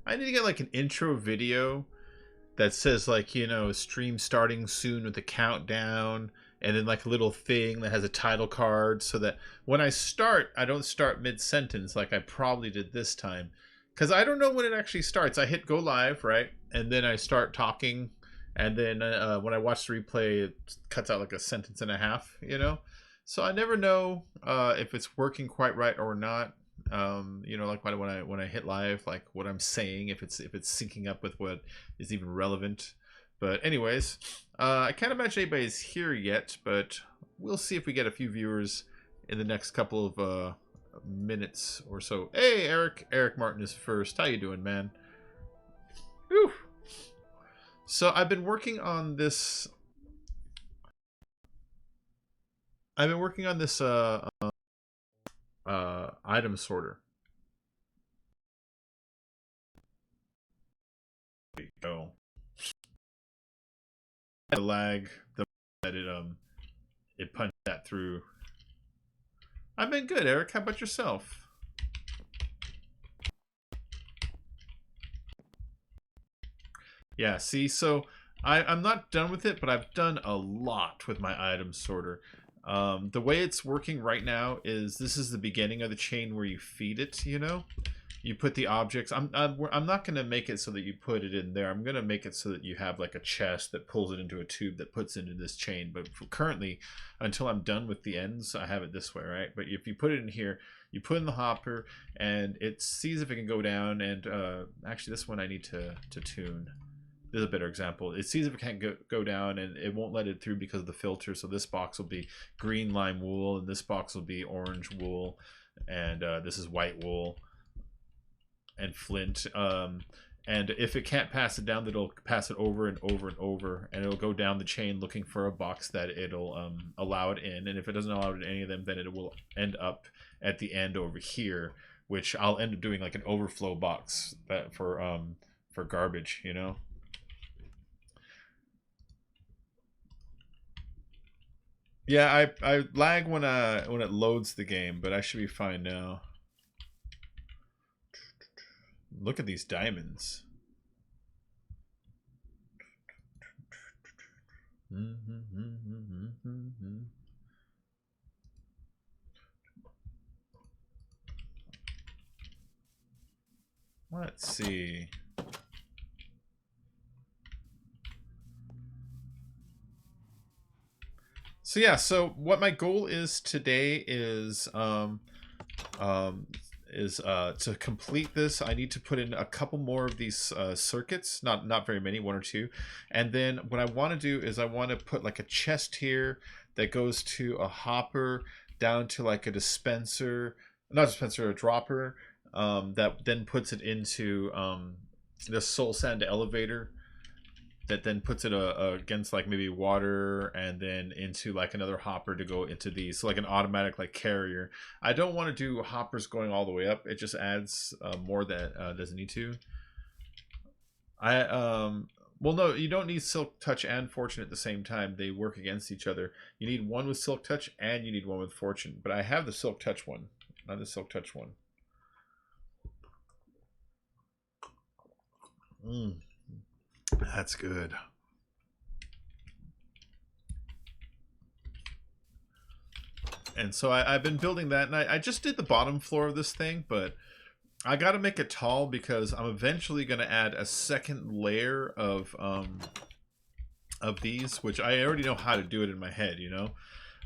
I need to get like an intro video that says like, you know, stream starting soon with a countdown, and then like a little thing that has a title card, so that when I start, I don't start mid-sentence like I probably did this time. Because I don't know when it actually starts. I hit go live, right? And then I start talking, and then when I watch the replay, it cuts out like a sentence and a half, you know? So I never know if it's working quite right or not. You know, like when I hit live, like what I'm saying, if it's syncing up with what is even relevant. But anyways, I can't imagine anybody's here yet, but we'll see if we get a few viewers in the next couple of minutes or so. Hey, Eric Martin is first. How you doing, man? Whew. So I've been working on this. Item sorter. There you go. The lag, that it punched that through. I've been good, Eric. How about yourself? Yeah, see, so I'm not done with it, but I've done a lot with my item sorter. The way it's working right now is this is the beginning of the chain where you feed it, you know? You put the objects. I'm not going to make it so that you put it in there. I'm going to make it so that you have like a chest that pulls it into a tube that puts it into this chain. But currently, until I'm done with the ends, I have it this way, right? But if you put it in here, you put in the hopper, and it sees if it can go down. And actually, this one I need to tune. This is a better example. It sees if it can't go down, and it won't let it through because of the filter. So this box will be green lime wool, and this box will be orange wool, and this is white wool and flint. And if it can't pass it down, it'll pass it over and over and over, and it'll go down the chain looking for a box that it'll allow it in. And if it doesn't allow it in any of them, then it will end up at the end over here, which I'll end up doing like an overflow box that for garbage, you know. Yeah, I lag when it loads the game, but I should be fine now. Look at these diamonds. Let's see. So yeah, so what my goal is today is to complete this. I need to put in a couple more of these circuits, not very many, one or two. And then what I want to do is I want to put like a chest here that goes to a hopper down to like a dispenser, not a dispenser, a dropper, that then puts it into the soul sand elevator, that then puts it against like maybe water, and then into like another hopper to go into these, so like an automatic like carrier. I don't want to do hoppers going all the way up. It just adds more that doesn't need to. Well, no, you don't need Silk Touch and Fortune at the same time. They work against each other. You need one with Silk Touch and you need one with Fortune. But I have the Silk Touch one, not the Silk Touch one. That's good. And so I've been building that, and I just did the bottom floor of this thing, but I got to make it tall because I'm eventually going to add a second layer of these, which I already know how to do it in my head, you know.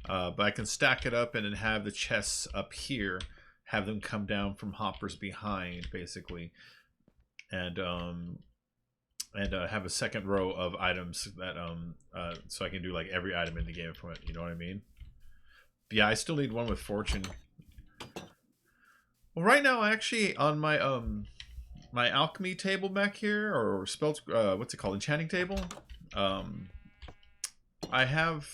But I can stack it up and then have the chests up here, have them come down from hoppers behind, basically, and have a second row of items that so I can do like every item in the game from it. You know what I mean? But yeah, I still need one with Fortune. Well, right now, actually, on my my alchemy table back here, or spell, what's it called, enchanting table, I have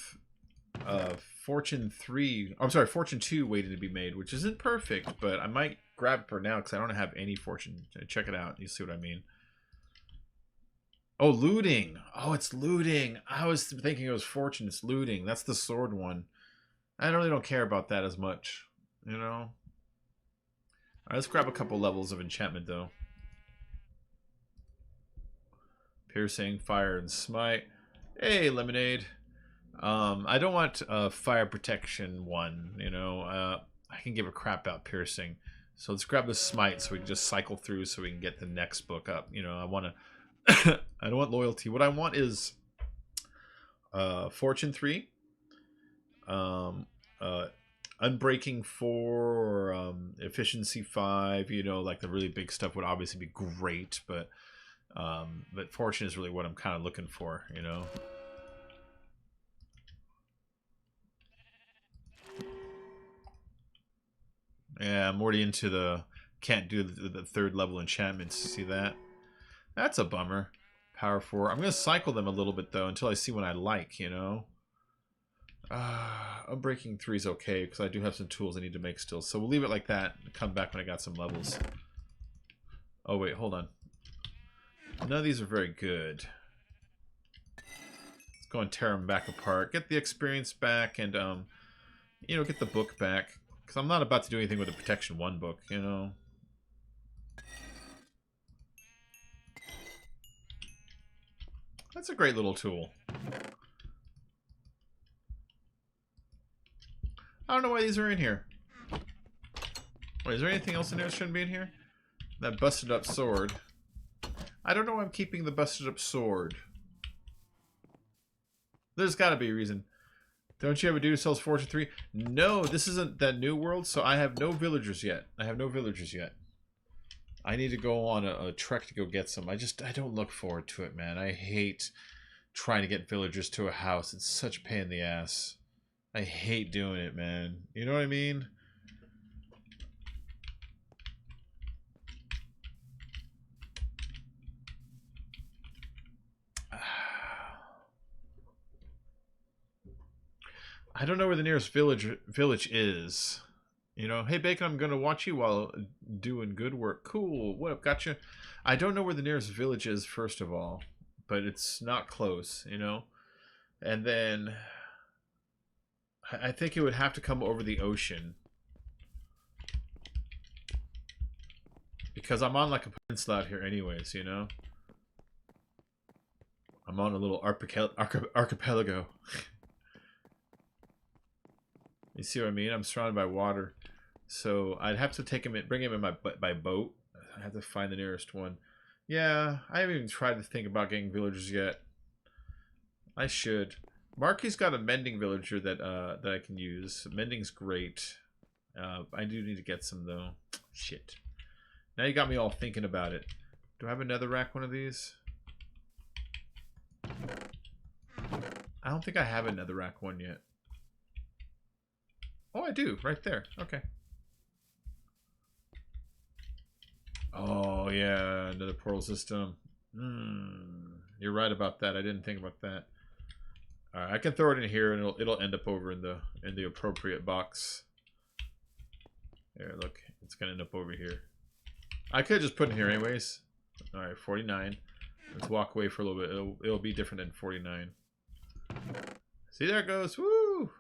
Fortune 3. I'm sorry, Fortune 2 waiting to be made, which isn't perfect, but I might grab it for now because I don't have any Fortune. Check it out. You see what I mean? Oh, looting. Oh, it's looting. I was thinking it was Fortune. It's looting. That's the sword one. I really don't care about that as much, you know? Alright, let's grab a couple levels of enchantment, though. Piercing, fire, and smite. Hey, lemonade. I don't want fire protection one, you know. I can give a crap about piercing. So let's grab the smite so we can just cycle through so we can get the next book up. You know, I want to... I don't want loyalty. What I want is Fortune 3. Unbreaking 4 or Efficiency 5. You know, like the really big stuff would obviously be great. But Fortune is really what I'm kind of looking for, you know. Yeah, I'm already into the can't do the third level enchantments. See that? That's a bummer. Power 4. I'm gonna cycle them a little bit though until I see one I like. You know. Unbreaking 3 is okay because I do have some tools I need to make still. So we'll leave it like that. And come back when I got some levels. Oh wait, hold on. None of these are very good. Let's go and tear them back apart. Get the experience back and you know, get the book back. Because I'm not about to do anything with the Protection 1 book, you know. That's a great little tool. I don't know why these are in here. Wait, is there anything else in there that shouldn't be in here? That busted up sword. I don't know why I'm keeping the busted up sword. There's got to be a reason. Don't you have a dude who sells Fortune 3? No, this isn't that new world, so I have no villagers yet. I need to go on a trek to go get some. I don't look forward to it, man. I hate trying to get villagers to a house. It's such a pain in the ass. I hate doing it, man. You know what I mean? I don't know where the nearest village is. You know, hey Bacon, I'm gonna watch you while doing good work. Cool. What up? Gotcha. I don't know where the nearest village is, first of all, but it's not close, you know. And then I think it would have to come over the ocean because I'm on like a peninsula out here, anyways. You know, I'm on a little archipelago. You see what I mean? I'm surrounded by water. So I'd have to take him in, bring him in by boat. I have to find the nearest one. Yeah, I haven't even tried to think about getting villagers yet. I should. Marky's got a mending villager that that I can use. Mending's great. I do need to get some though. Shit. Now you got me all thinking about it. Do I have another rack one of these? I don't think I have another rack one yet. Oh, I do. Right there. Okay. Oh, yeah. Another portal system. You're right about that. I didn't think about that. All right, I can throw it in here, and it'll end up over in the appropriate box. There, look. It's going to end up over here. I could just put it in here anyways. All right, 49. Let's walk away for a little bit. It'll be different than 49. See, there it goes. Woo!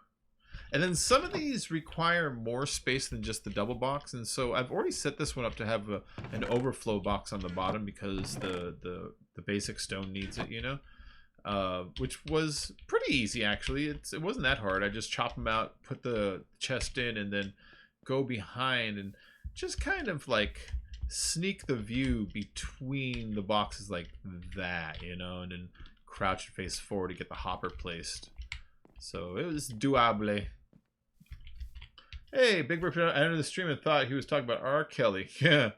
And then some of these require more space than just the double box, and so I've already set this one up to have an overflow box on the bottom because the basic stone needs it, you know, which was pretty easy actually. It wasn't that hard. I just chop them out, put the chest in, and then go behind and just kind of like sneak the view between the boxes like that, you know, and then crouch and face forward to get the hopper placed. So it was doable. Hey, Big Rip, I entered the stream and thought he was talking about R. Kelly. Yeah.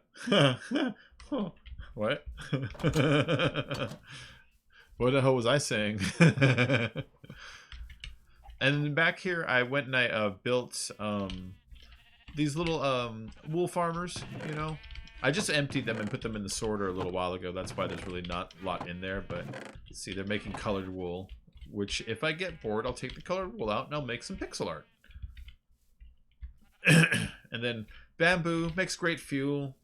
What? What the hell was I saying? And back here, I went and I built these little wool farmers, you know. I just emptied them and put them in the sorter a little while ago. That's why there's really not a lot in there. But see, they're making colored wool. Which, if I get bored, I'll take the colored wool out and I'll make some pixel art. And then bamboo makes great fuel.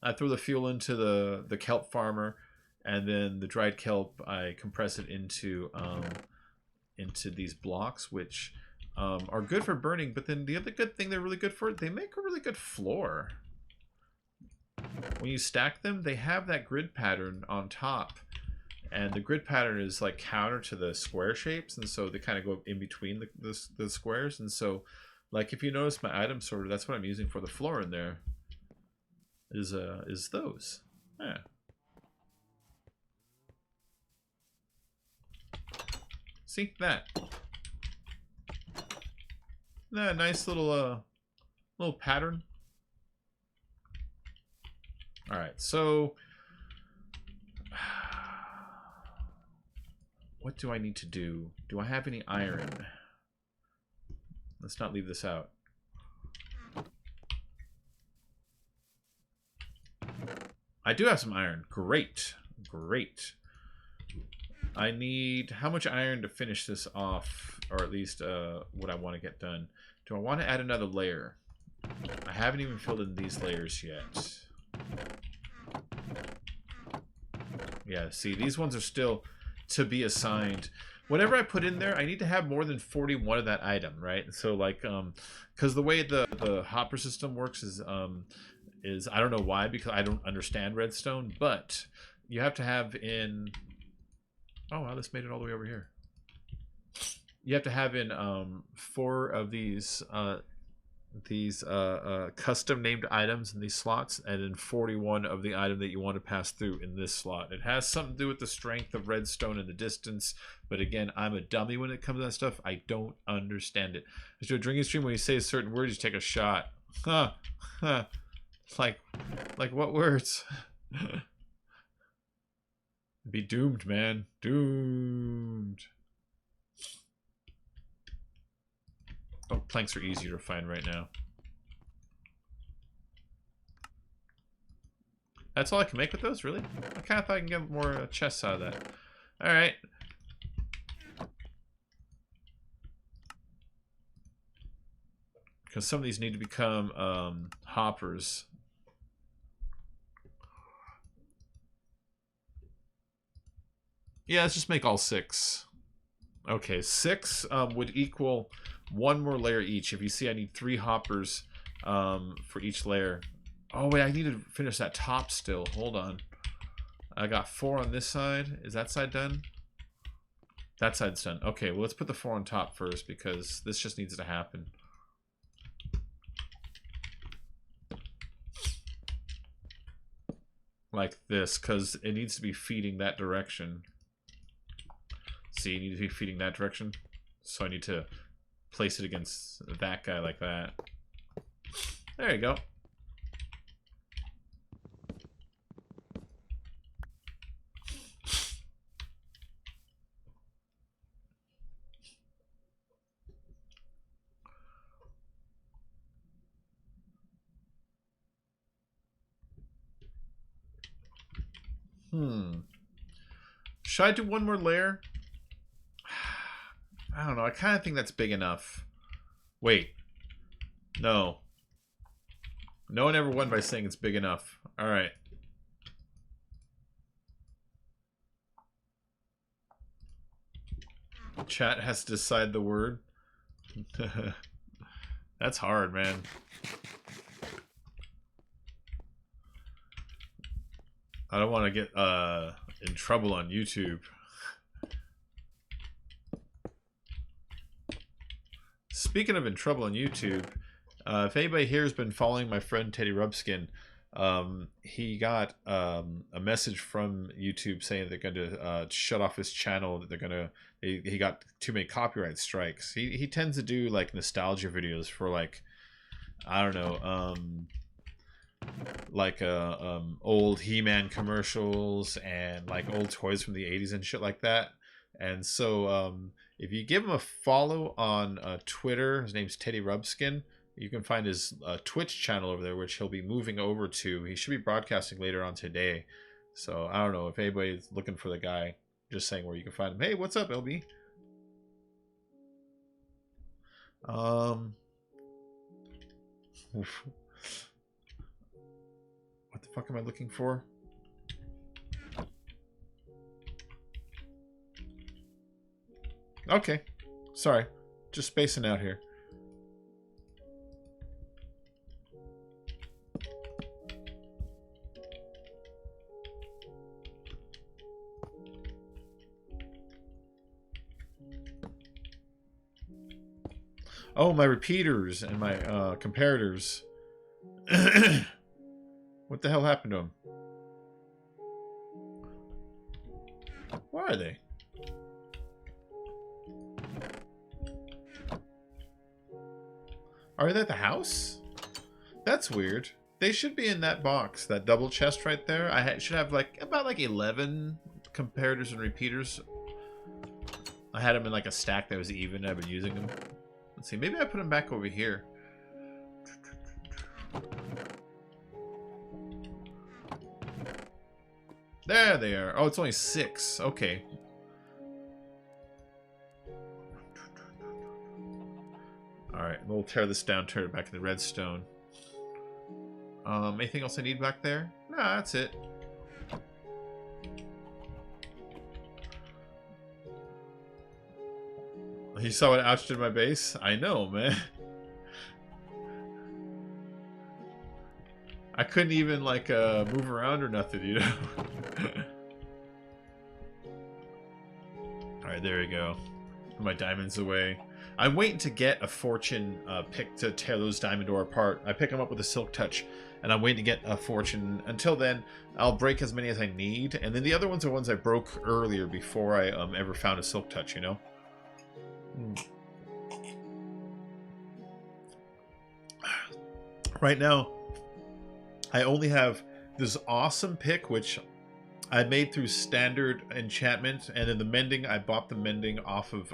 I throw the fuel into the kelp farmer, and then the dried kelp I compress it into these blocks, which are good for burning. But then the other good thing they're really good for, they make a really good floor. When you stack them, they have that grid pattern on top. and the grid pattern is like counter to the square shapes, and so they kind of go in between the squares. And so, like, if you notice my item sorter, that's what I'm using for the floor in there. Is those? Yeah. See that? That nice little pattern. All right, so what do I need to do? Do I have any iron? Let's not leave this out. I do have some iron. Great. Great. I need how much iron to finish this off, or at least what I want to get done. Do I want to add another layer? I haven't even filled in these layers yet. Yeah, see, these ones are still to be assigned. Whatever I put in there, I need to have more than 41 of that item, right? So, like, because the way the hopper system works is I don't know why, because I don't understand redstone, but you have to have in... Oh, wow, this made it all the way over here. You have to have in 4 of these custom named items in these slots, and then 41 of the item that you want to pass through in this slot. It has something to do with the strength of redstone and the distance, but again, I'm a dummy when it comes to that stuff. I don't understand it. Let's do a drinking stream. When you say a certain word, you take a shot. Huh. Huh. Like what words? Be doomed, man. Doomed. Oh, planks are easier to find right now. That's all I can make with those, really? I kind of thought I can get more chests out of that. All right. Because some of these need to become hoppers. Yeah, let's just make all 6. Okay, 6 would equal 1 more layer each. If you see, I need 3 hoppers for each layer. Oh, wait, I need to finish that top still. Hold on. I got 4 on this side. Is that side done? That side's done. Okay, well, let's put the 4 on top first, because this just needs to happen. Like this, because it needs to be feeding that direction. See, you need to be feeding that direction. So I need to place it against that guy like that. There you go. Should I do 1 more layer? I don't know. I kind of think that's big enough. Wait. No. No one ever won by saying it's big enough. All right. Chat has to decide the word. That's hard, man. I don't want to get in trouble on YouTube. Speaking of in trouble on YouTube, if anybody here has been following my friend Teddy Rubskin, he got a message from YouTube saying they're going to shut off his channel. That they're going to he got too many copyright strikes. He tends to do like nostalgia videos for like, I don't know, like old He-Man commercials and like old toys from the 80s and shit like that. And so if you give him a follow on Twitter, his name's Teddy Rubskin. You can find his Twitch channel over there, which he'll be moving over to. He should be broadcasting later on today. So I don't know if anybody's looking for the guy. Just saying where you can find him. Hey, what's up, LB? What the fuck am I looking for? Okay. Sorry. Just spacing out here. Oh, my repeaters and my comparators. What the hell happened to them? Where are they? Are they at the house? That's weird. They should be in that box, that double chest right there. I should have like about like 11 comparators and repeaters. I had them in like a stack that was even. I've been using them. Let's see. Maybe I put them back over here. There they are. Oh, it's only 6. Okay. Alright, we'll tear this down, turn it back into redstone. Anything else I need back there? Nah, that's it. You saw what Ouch did in my base? I know, man. I couldn't even, like, move around or nothing, you know? Alright, there we go. Put my diamonds away. I'm waiting to get a fortune pick to tear those diamond ore apart. I pick them up with a silk touch, and I'm waiting to get a fortune. Until then, I'll break as many as I need, and then the other ones are ones I broke earlier before I ever found a silk touch, you know? Right now, I only have this awesome pick, which I made through standard enchantment, and then the mending, I bought the mending off of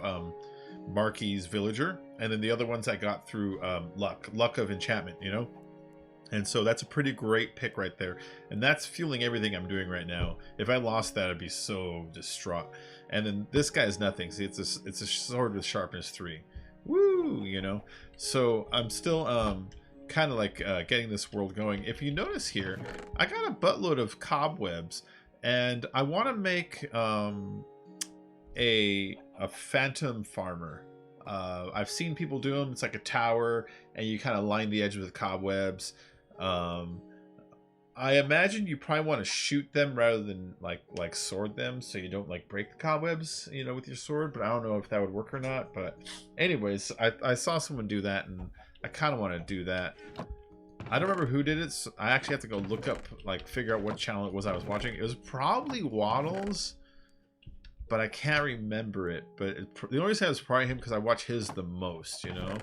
Marky's villager, and then the other ones I got through luck of enchantment, you know? And so that's a pretty great pick right there, and that's fueling everything I'm doing right now. If I lost that, I'd be so distraught. And then this guy is nothing. See, it's a sword with sharpness 3. Woo, you know? So I'm still kind of like getting this world going. If you notice here, I got a buttload of cobwebs, and I want to make a phantom farmer. I've seen people do them. It's like a tower, and you kind of line the edge with cobwebs. I imagine you probably want to shoot them rather than like sword them, so you don't like break the cobwebs, you know, with your sword. But I don't know if that would work or not. But anyways, I saw someone do that, and I kind of want to do that. I don't remember who did it. So I actually have to go look up, like, figure out what channel it was I was watching. It was probably Waddles, but I can't remember it. But the only reason I was probably him because I watch his the most, you know.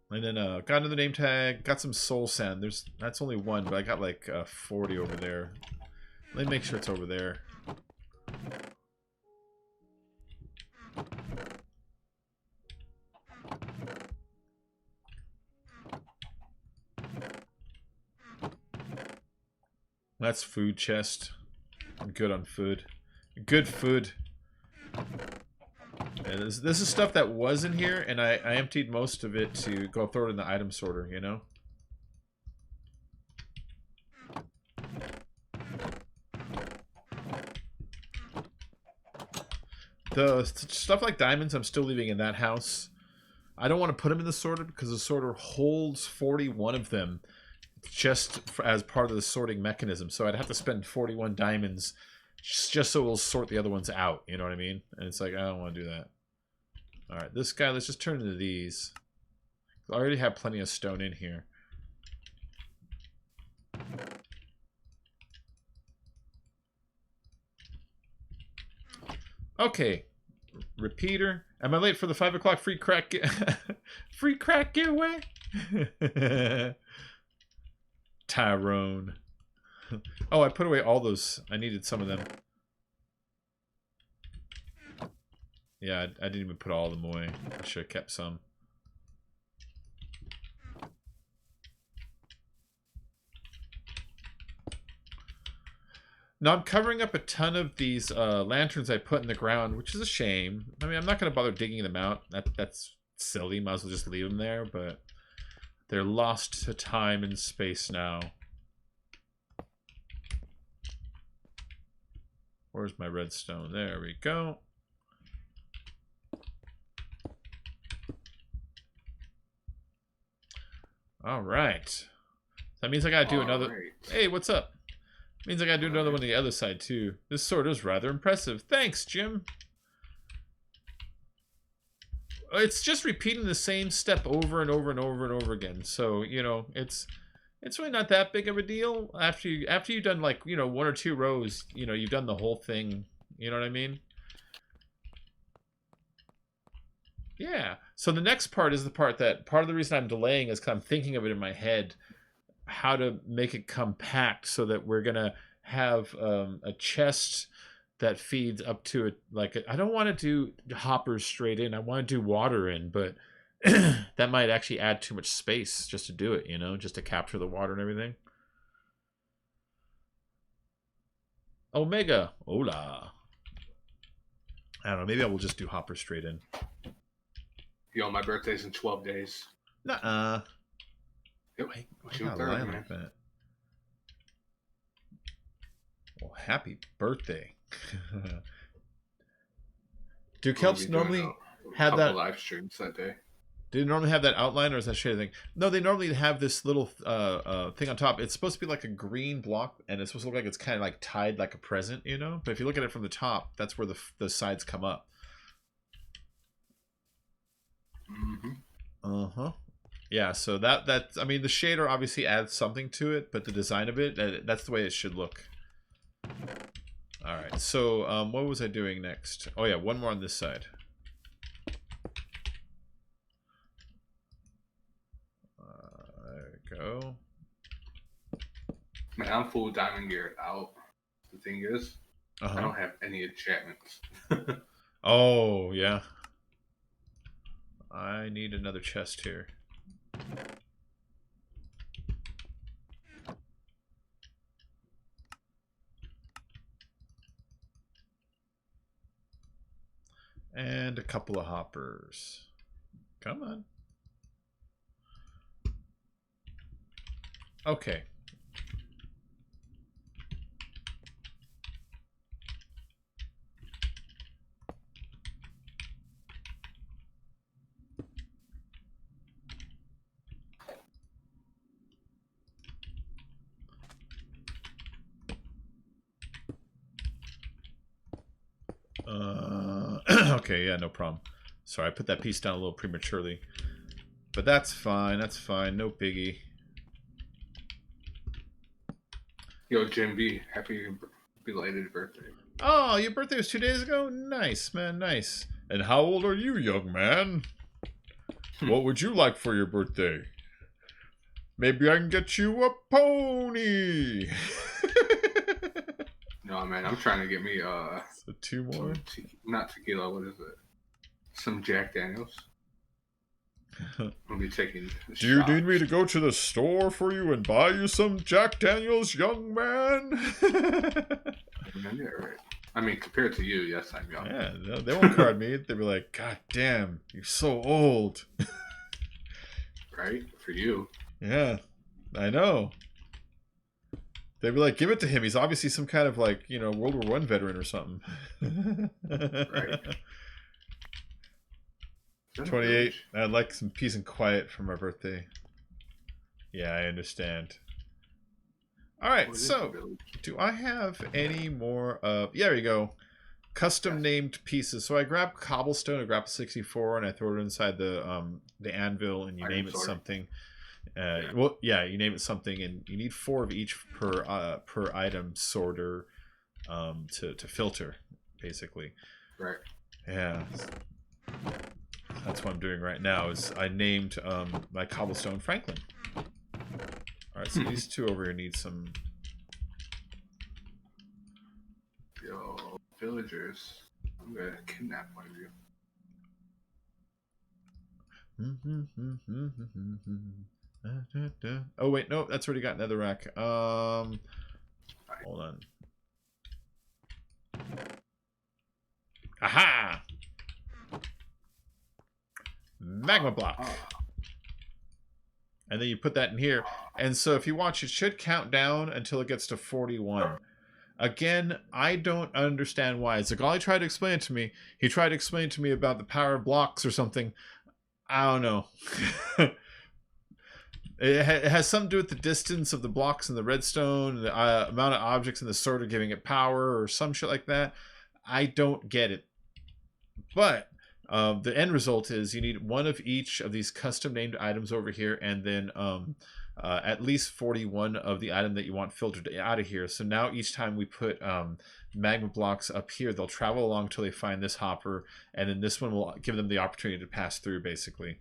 And then got another name tag, got some soul sand. That's only one, but I got like 40 over there. Let me make sure it's over there. That's food chest. I'm good on food. Good food. Yeah, this is stuff that was in here, and I emptied most of it to go throw it in the item sorter, you know? The stuff like diamonds I'm still leaving in that house. I don't want to put them in the sorter because the sorter holds 41 of them just as part of the sorting mechanism. So I'd have to spend 41 diamonds just so we'll sort the other ones out, you know what I mean? And it's like, I don't want to do that. Alright, this guy, let's just turn into these. I already have plenty of stone in here. Okay. Repeater. Am I late for the 5 o'clock free crack free crack giveaway? Tyrone. Oh, I put away all those. I needed some of them. Yeah, I didn't even put all of them away. I should have kept some. Now I'm covering up a ton of these lanterns I put in the ground, which is a shame. I mean, I'm not going to bother digging them out. That's silly. Might as well just leave them there, but they're lost to time and space now. Where's my redstone? There we go. All right. That means I gotta do another. Right. Hey, what's up? Means I gotta do another one on the other side too. This sword is rather impressive. Thanks, Jim. It's just repeating the same step over and over and over and over again. So, you know, it's really not that big of a deal after you've done like, you know, 1 or 2 rows, you know, you've done the whole thing. You know what I mean? Yeah. So the next part is the part of the reason I'm delaying is because I'm thinking of it in my head, how to make it compact so that we're gonna have a chest that feeds up to it. Like I don't want to do hoppers straight in. I want to do water in, but that might actually add too much space just to do it. You know, just to capture the water and everything. Omega, hola. I don't know. Maybe I will just do hoppers straight in. Yo, my birthday's in 12 days. Nuh-uh. Yep. June 3rd, man. Like well, happy birthday. Do Kelps normally have that live streams that day? Do they normally have that outline, or is that shaded thing? No, they normally have this little thing on top. It's supposed to be like a green block, and it's supposed to look like it's kind of like tied like a present, you know? But if you look at it from the top, that's where the sides come up. Uh-huh. Yeah, so that I mean, the shader obviously adds something to it, but the design of it, that's the way it should look. All right, so what was I doing next? Oh yeah, one more on this side. There we go. Man, I'm full diamond gear out. The thing is, I don't have any enchantments. Oh, yeah. I need another chest here. And a couple of hoppers. Come on. Okay. Okay, yeah, no problem. Sorry, I put that piece down a little prematurely. But that's fine, no biggie. Yo, Jim B, happy belated birthday. Oh, your birthday was 2 days ago? Nice, man, nice. And how old are you, young man? What would you like for your birthday? Maybe I can get you a pony. No, man, I'm trying to get me so 2 more. Not tequila. What is it? Some Jack Daniels. I'll be taking. Do you need me to go to the store for you and buy you some Jack Daniels, young man? Yeah, right. I mean, compared to you, yes, I'm young. Yeah, they won't card me. They'll be like, God damn, you're so old. Right? For you. Yeah, I know. They'd be like, give it to him. He's obviously some kind of like, you know, World War I veteran or something. Right. 28. I'd like some peace and quiet for my birthday. Yeah, I understand. All right, so do I have any more of... Yeah, there you go. Custom named pieces. So I grab cobblestone, I grab 64, and I throw it inside the anvil, and you name it something. Well, yeah, you name it something, and you need 4 of each per item sorter to filter, basically. Right. Yeah. That's what I'm doing right now. Is I named my cobblestone Franklin. All right, so these 2 over here need some. Yo, villagers, I'm gonna kidnap one of you. Oh wait, no, that's already got netherrack. Hold on. Aha! Magma block. And then you put that in here. And so if you watch, it should count down until it gets to 41. Again, I don't understand why. It's like, all he tried to explain to me, he tried to explain to me about the power of blocks or something. I don't know. It has something to do with the distance of the blocks in the redstone, the amount of objects in the sorter giving it power or some shit like that. I don't get it. But The end result is you need one of each of these custom named items over here, and then at least 41 of the item that you want filtered out of here. So now each time we put magma blocks up here, they'll travel along until they find this hopper, and then this one will give them the opportunity to pass through, basically.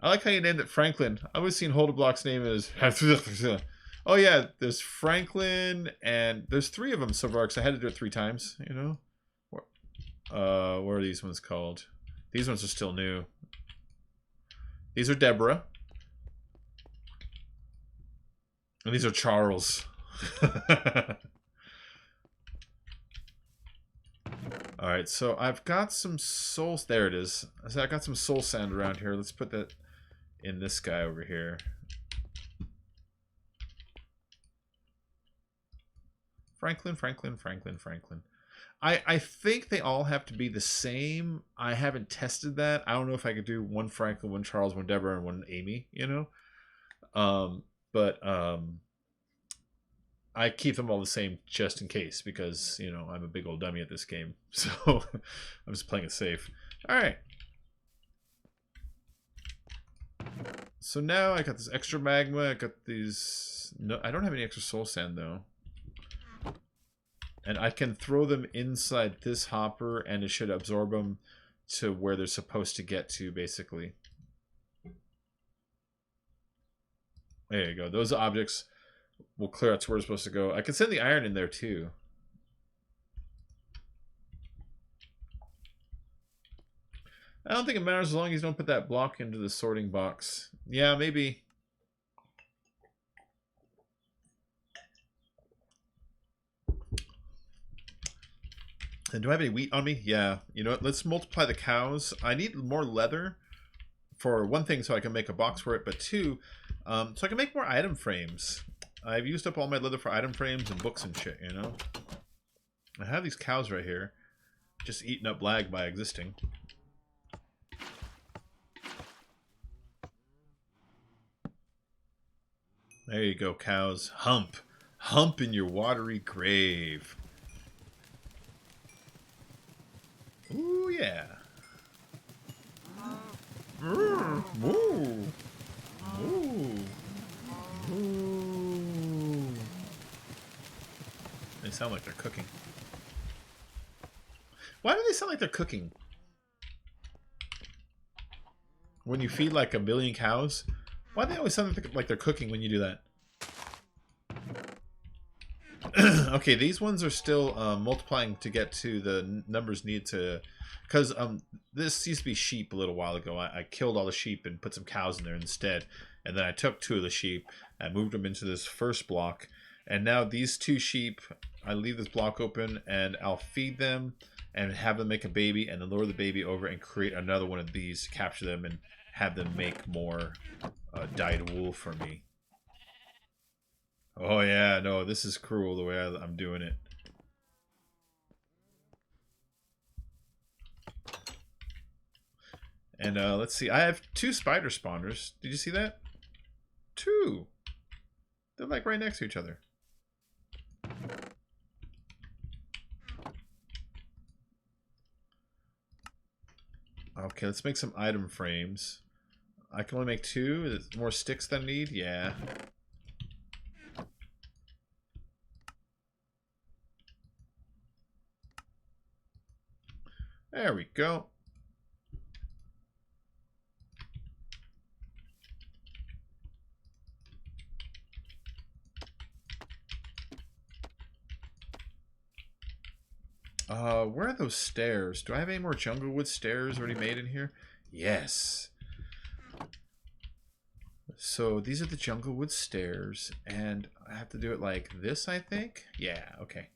I like how you named it Franklin. I've always seen Holderblock's name is... Oh yeah, there's Franklin, and there's 3 of them so far, because I had to do it 3 times, you know? What are these ones called? These ones are still new. These are Deborah. And these are Charles. Alright, so I've got some soul... There it is. So I got some soul sand around here. Let's put that in this guy over here. Franklin, Franklin, Franklin, Franklin. I think they all have to be the same. I haven't tested that. I don't know if I could do 1 Franklin, 1 Charles, 1 Deborah, and 1 Amy, you know? I keep them all the same just in case, because, you know, I'm a big old dummy at this game. So I'm just playing it safe. Alright. So now I got this extra magma. I got these... No, I don't have any extra soul sand, though. And I can throw them inside this hopper, and it should absorb them to where they're supposed to get to, basically. There you go. Those objects will clear out to where they're supposed to go. I can send the iron in there, too. I don't think it matters as long as you don't put that block into the sorting box. Yeah, maybe... And do I have any wheat on me? Yeah. You know what? Let's multiply the cows. I need more leather for 1 thing so I can make a box for it, but 2, so I can make more item frames. I've used up all my leather for item frames and books and shit, you know? I have these cows right here, just eating up lag by existing. There you go, cows. Hump. Hump in your watery grave. Ooh, yeah. Moo. Moo. Moo. They sound like they're cooking. Why do they sound like they're cooking? When you feed like 1,000,000 cows, why do they always sound like they're cooking when you do that? Okay, these ones are still multiplying to get to the numbers needed to... Because this used to be sheep a little while ago. I killed all the sheep and put some cows in there instead. And then I took 2 of the sheep and moved them into this first block. And now these 2 sheep, I leave this block open and I'll feed them and have them make a baby and then lure the baby over and create another one of these, capture them and have them make more dyed wool for me. Oh yeah, no, this is cruel the way I'm doing it. And let's see, I have 2 spider spawners. Did you see that? 2. They're like right next to each other. Okay, let's make some item frames. I can only make 2. Is it more sticks than I need? Yeah. There we go. Where are those stairs? Do I have any more Junglewood stairs already made in here? Yes. So these are the Junglewood stairs, and I have to do it like this, I think? Yeah, okay.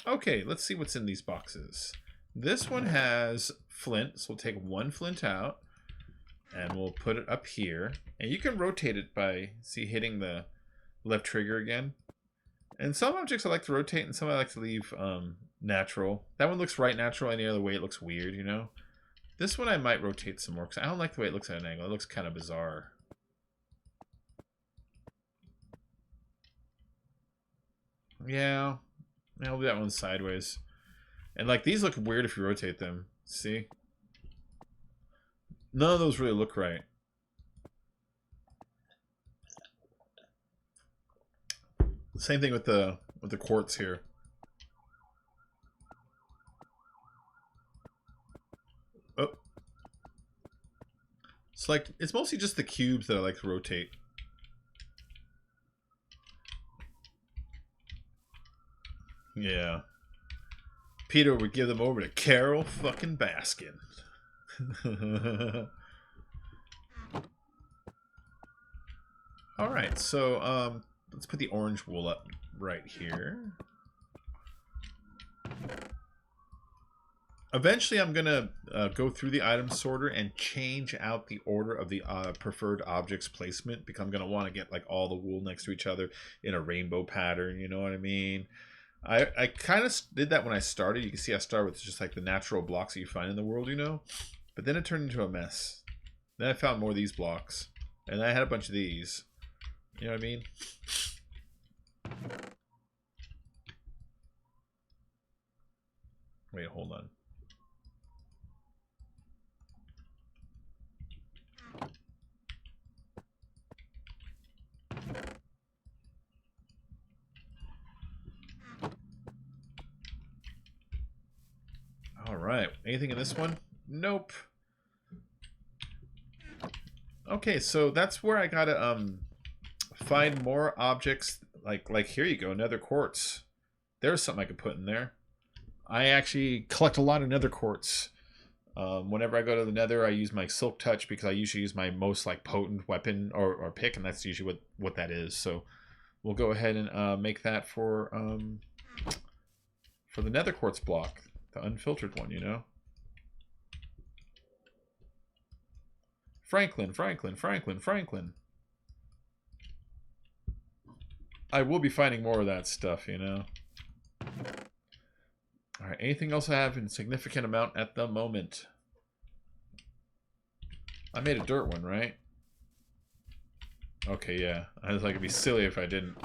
Okay, let's see what's in these boxes. This one has flint, so we'll take 1 flint out, and we'll put it up here. And you can rotate it by, see, hitting the left trigger again. And some objects I like to rotate, and some I like to leave natural. That one looks right natural. Any other way, it looks weird, you know? This one I might rotate some more because I don't like the way it looks at an angle. It looks kind of bizarre. Yeah. I'll do that one sideways. And like these look weird if you rotate them. See? None of those really look right. Same thing with the quartz here. Oh. It's like it's mostly just the cubes that I like to rotate. Yeah. Peter would give them over to Carol fucking Baskin. Alright, so let's put the orange wool up right here. Eventually I'm going to go through the item sorter and change out the order of the preferred objects placement, because I'm going to want to get like all the wool next to each other in a rainbow pattern, you know what I mean? I kind of did that when I started. You can see I started with just like the natural blocks that you find in the world, you know? But then it turned into a mess. Then I found more of these blocks. And I had a bunch of these. You know what I mean? Wait, hold on. All right. Anything in this one? Nope. Okay, so that's where I gotta find more objects. Like here you go, nether quartz. There's something I could put in there. I actually collect a lot of nether quartz. Whenever I go to the nether, I use my silk touch because I usually use my most like potent weapon or pick, and that's usually what that is. So we'll go ahead and make that for the nether quartz block, the unfiltered one, you know. Franklin. I will be finding more of that stuff, you know. Alright, anything else I have in significant amount at the moment? I made a dirt one, right? Okay, yeah. I was like, it'd be silly if I didn't.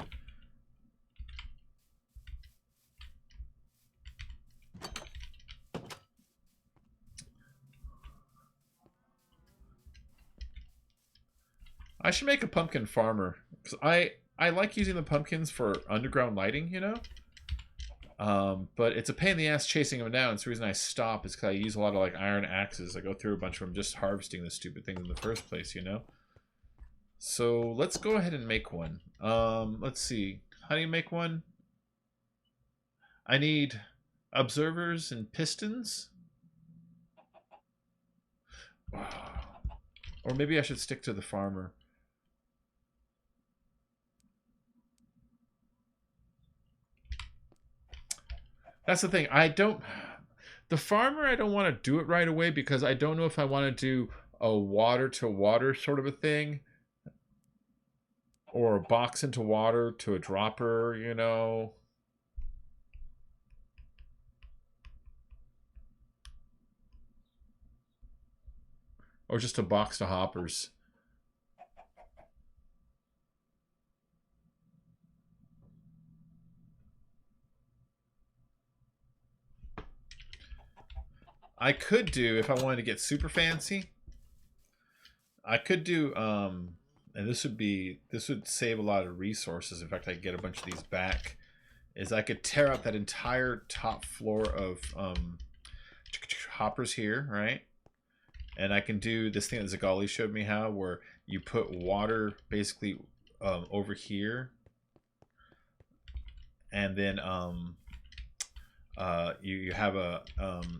I should make a pumpkin farmer, because I like using the pumpkins for underground lighting, you know? But it's a pain in the ass chasing them down. It's the reason I stop is because I use a lot of like iron axes. I go through a bunch of them just harvesting the stupid things in the first place, you know? So let's go ahead and make one. Let's see. How do you make one? I need observers and pistons. Or maybe I should stick to the farmer. That's the thing. The farmer, I don't want to do it right away because I don't know if I want to do a water to water sort of a thing. Or a box into water to a dropper, you know. Or just a box to hoppers. I could do, if I wanted to get super fancy, I could do, and this would save a lot of resources. In fact, I could get a bunch of these back, is I could tear out that entire top floor of hoppers here, right? And I can do this thing that Zagali showed me how, where you put water basically over here, and then you have a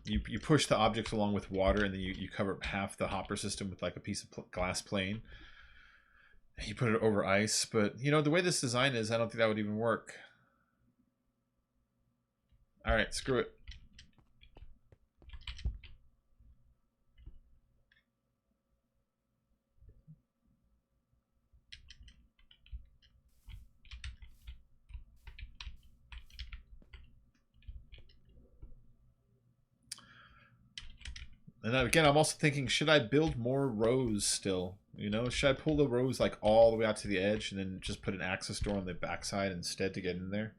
you push the objects along with water, and then you cover half the hopper system with like a piece of glass plane. You put it over ice, but you know the way this design is, I don't think that would even work. All right, screw it. And then again, I'm also thinking, should I build more rows still? You know, should I pull the rows like all the way out to the edge and then just put an access door on the backside instead to get in there?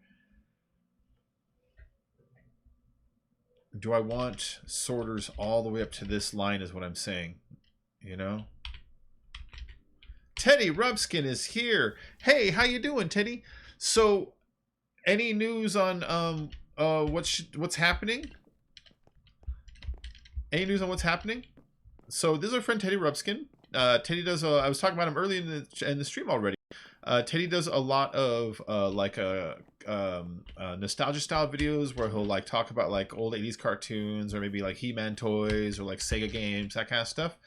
Do I want sorters all the way up to this line is what I'm saying, you know? Teddy Rubskin is here. Hey, how you doing, Teddy? So, any news on what's happening? Any news on what's happening? So this is our friend Teddy Rubskin. Teddy does. I was talking about him early in the stream already. Teddy does a lot of nostalgia style videos where he'll like talk about like old 80s cartoons or maybe like He-Man toys or like Sega games, that kind of stuff.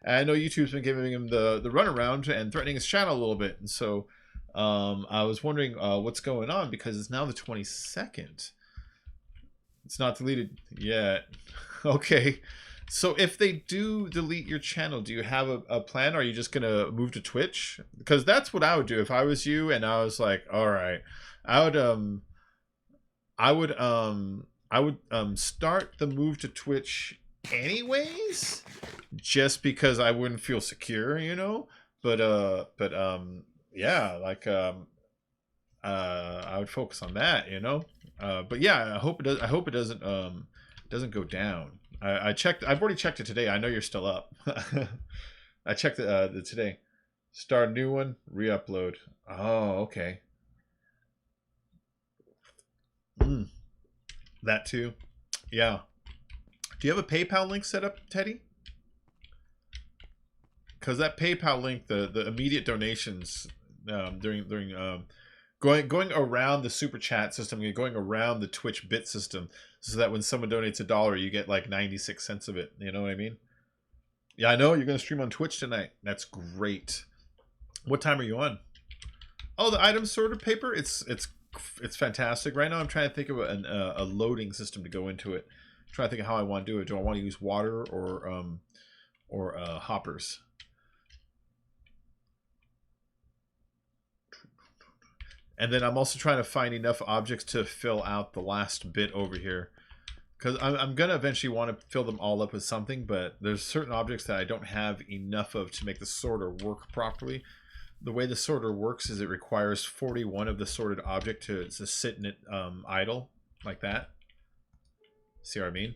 And I know YouTube's been giving him the runaround and threatening his channel a little bit, and so I was wondering what's going on because it's now the 22nd. It's not deleted yet. Okay. So if they do delete your channel, do you have a plan? Or are you just going to move to Twitch? Because that's what I would do if I was you and I was like, all right, I would start the move to Twitch anyways, just because I wouldn't feel secure, you know? But yeah, like I would focus on that, you know? But yeah, I hope it doesn't go down. I checked. I've already checked it today. I know you're still up. I checked the today. Start a new one. Re-upload. Oh, okay. That too. Yeah. Do you have a PayPal link set up, Teddy? Because that PayPal link, the immediate donations during going around the super chat system, going around the Twitch bit system, so that when someone donates $1, you get like 96 cents of it. You know what I mean? Yeah, I know you're gonna stream on Twitch tonight. That's great. What time are you on? Oh, the item sorter paper. It's fantastic. Right now, I'm trying to think of a loading system to go into it. I'm trying to think of how I want to do it. Do I want to use water or hoppers? And then I'm also trying to find enough objects to fill out the last bit over here. Because I'm going to eventually want to fill them all up with something, but there's certain objects that I don't have enough of to make the sorter work properly. The way the sorter works is it requires 41 of the sorted object to sit in it idle, like that. See what I mean?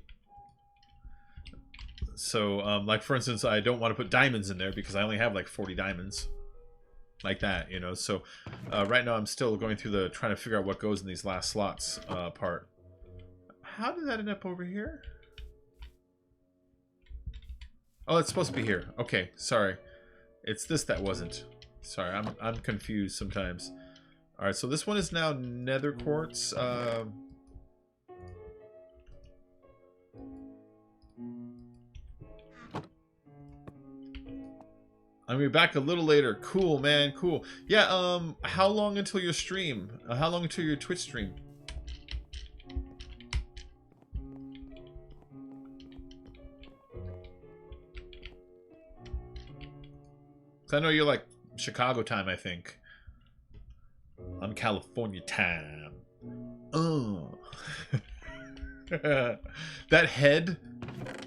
So, like for instance, I don't want to put diamonds in there because I only have like 40 diamonds. Like that, you know. So right now I'm still going through trying to figure out what goes in these last slots part. How did that end up over here? Oh, it's supposed to be here. Okay, sorry. It's this that wasn't. Sorry, I'm confused sometimes. All right, so this one is now nether quartz. I'm gonna be back a little later. Cool, man. Cool. Yeah. How long until your stream? How long until your Twitch stream? I know you're like Chicago time, I think. I'm California time. Oh. That head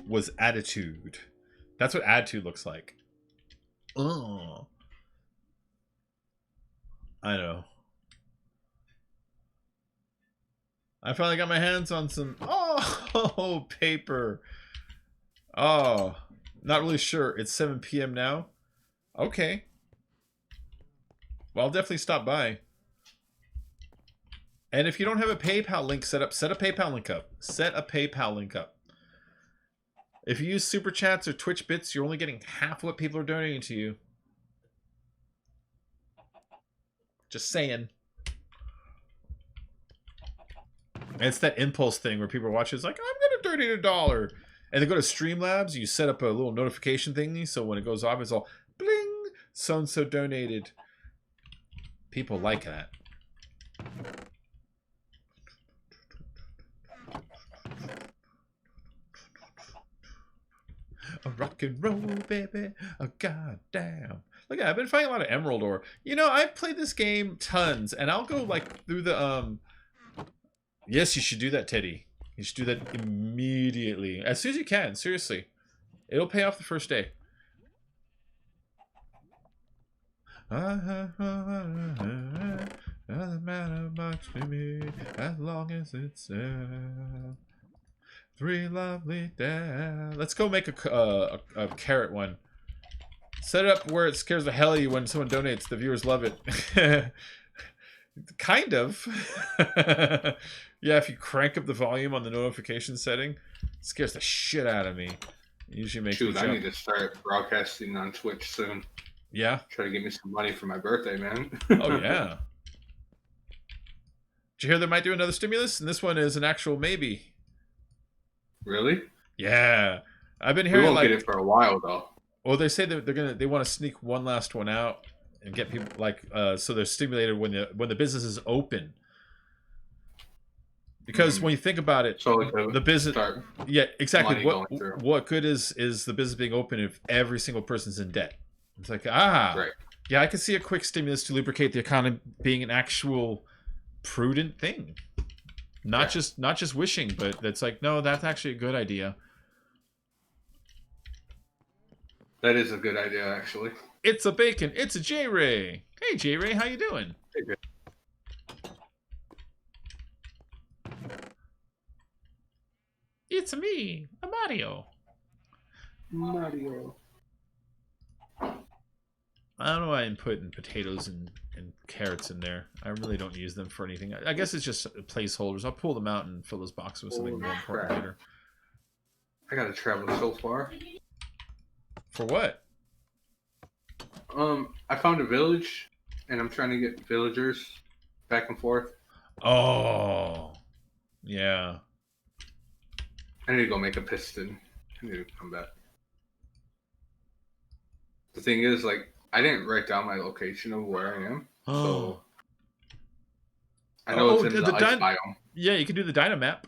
was attitude. That's what attitude looks like. Oh. I know. I finally got my hands on some paper. Oh, not really sure. It's 7 p.m. now. Okay. Well, I'll definitely stop by. And if you don't have a PayPal link set up, set a PayPal link up. Set a PayPal link up. If you use Super Chats or Twitch Bits, you're only getting half what people are donating to you. Just saying. And it's that impulse thing where people are watching, it's like, I'm going to donate $1. And they go to Streamlabs, you set up a little notification thingy, so when it goes off, it's all, bling, so-and-so donated. People like that. A rock and roll, baby. A goddamn. Look, I've been finding a lot of emerald ore. You know, I've played this game tons, and I'll go like through the Yes, you should do that, Teddy. You should do that immediately, as soon as you can. Seriously, It'll pay off the first day. Doesn't matter much to me as long as it's three lovely days. Let's go make a carrot one. Set it up where it scares the hell out of you when someone donates. The viewers love it. Kind of. Yeah, if you crank up the volume on the notification setting, it scares the shit out of me. It usually makes me jump. I need to start broadcasting on Twitch soon. Yeah? Try to get me some money for my birthday, man. Oh, yeah. Did you hear they might do another stimulus? And this one is an actual maybe. Really? Yeah. I've been hearing we won't get it for a while, though. Well, they say that they want to sneak one last one out and get people so they're stimulated when the business is open. Because when you think about it, so the business, yeah, exactly. What good is the business being open if every single person's in debt? It's like right. Yeah, I can see a quick stimulus to lubricate the economy being an actual prudent thing, not just wishing, but that's like no, that's actually a good idea. That is a good idea, actually. It's a bacon. It's a J-Ray. Hey, J-Ray, how you doing? Hey, good. It's me, a Mario. Mario. I don't know why I'm putting potatoes and carrots in there. I really don't use them for anything. I guess it's just placeholders. I'll pull them out and fill those boxes with something more important later. I gotta travel so far. For what? I found a village, and I'm trying to get villagers back and forth. Oh, yeah. I need to go make a piston. I need to come back. The thing is, like, I didn't write down my location of where I am, so I know it's in the ice biome. Yeah, you can do the Dynamap.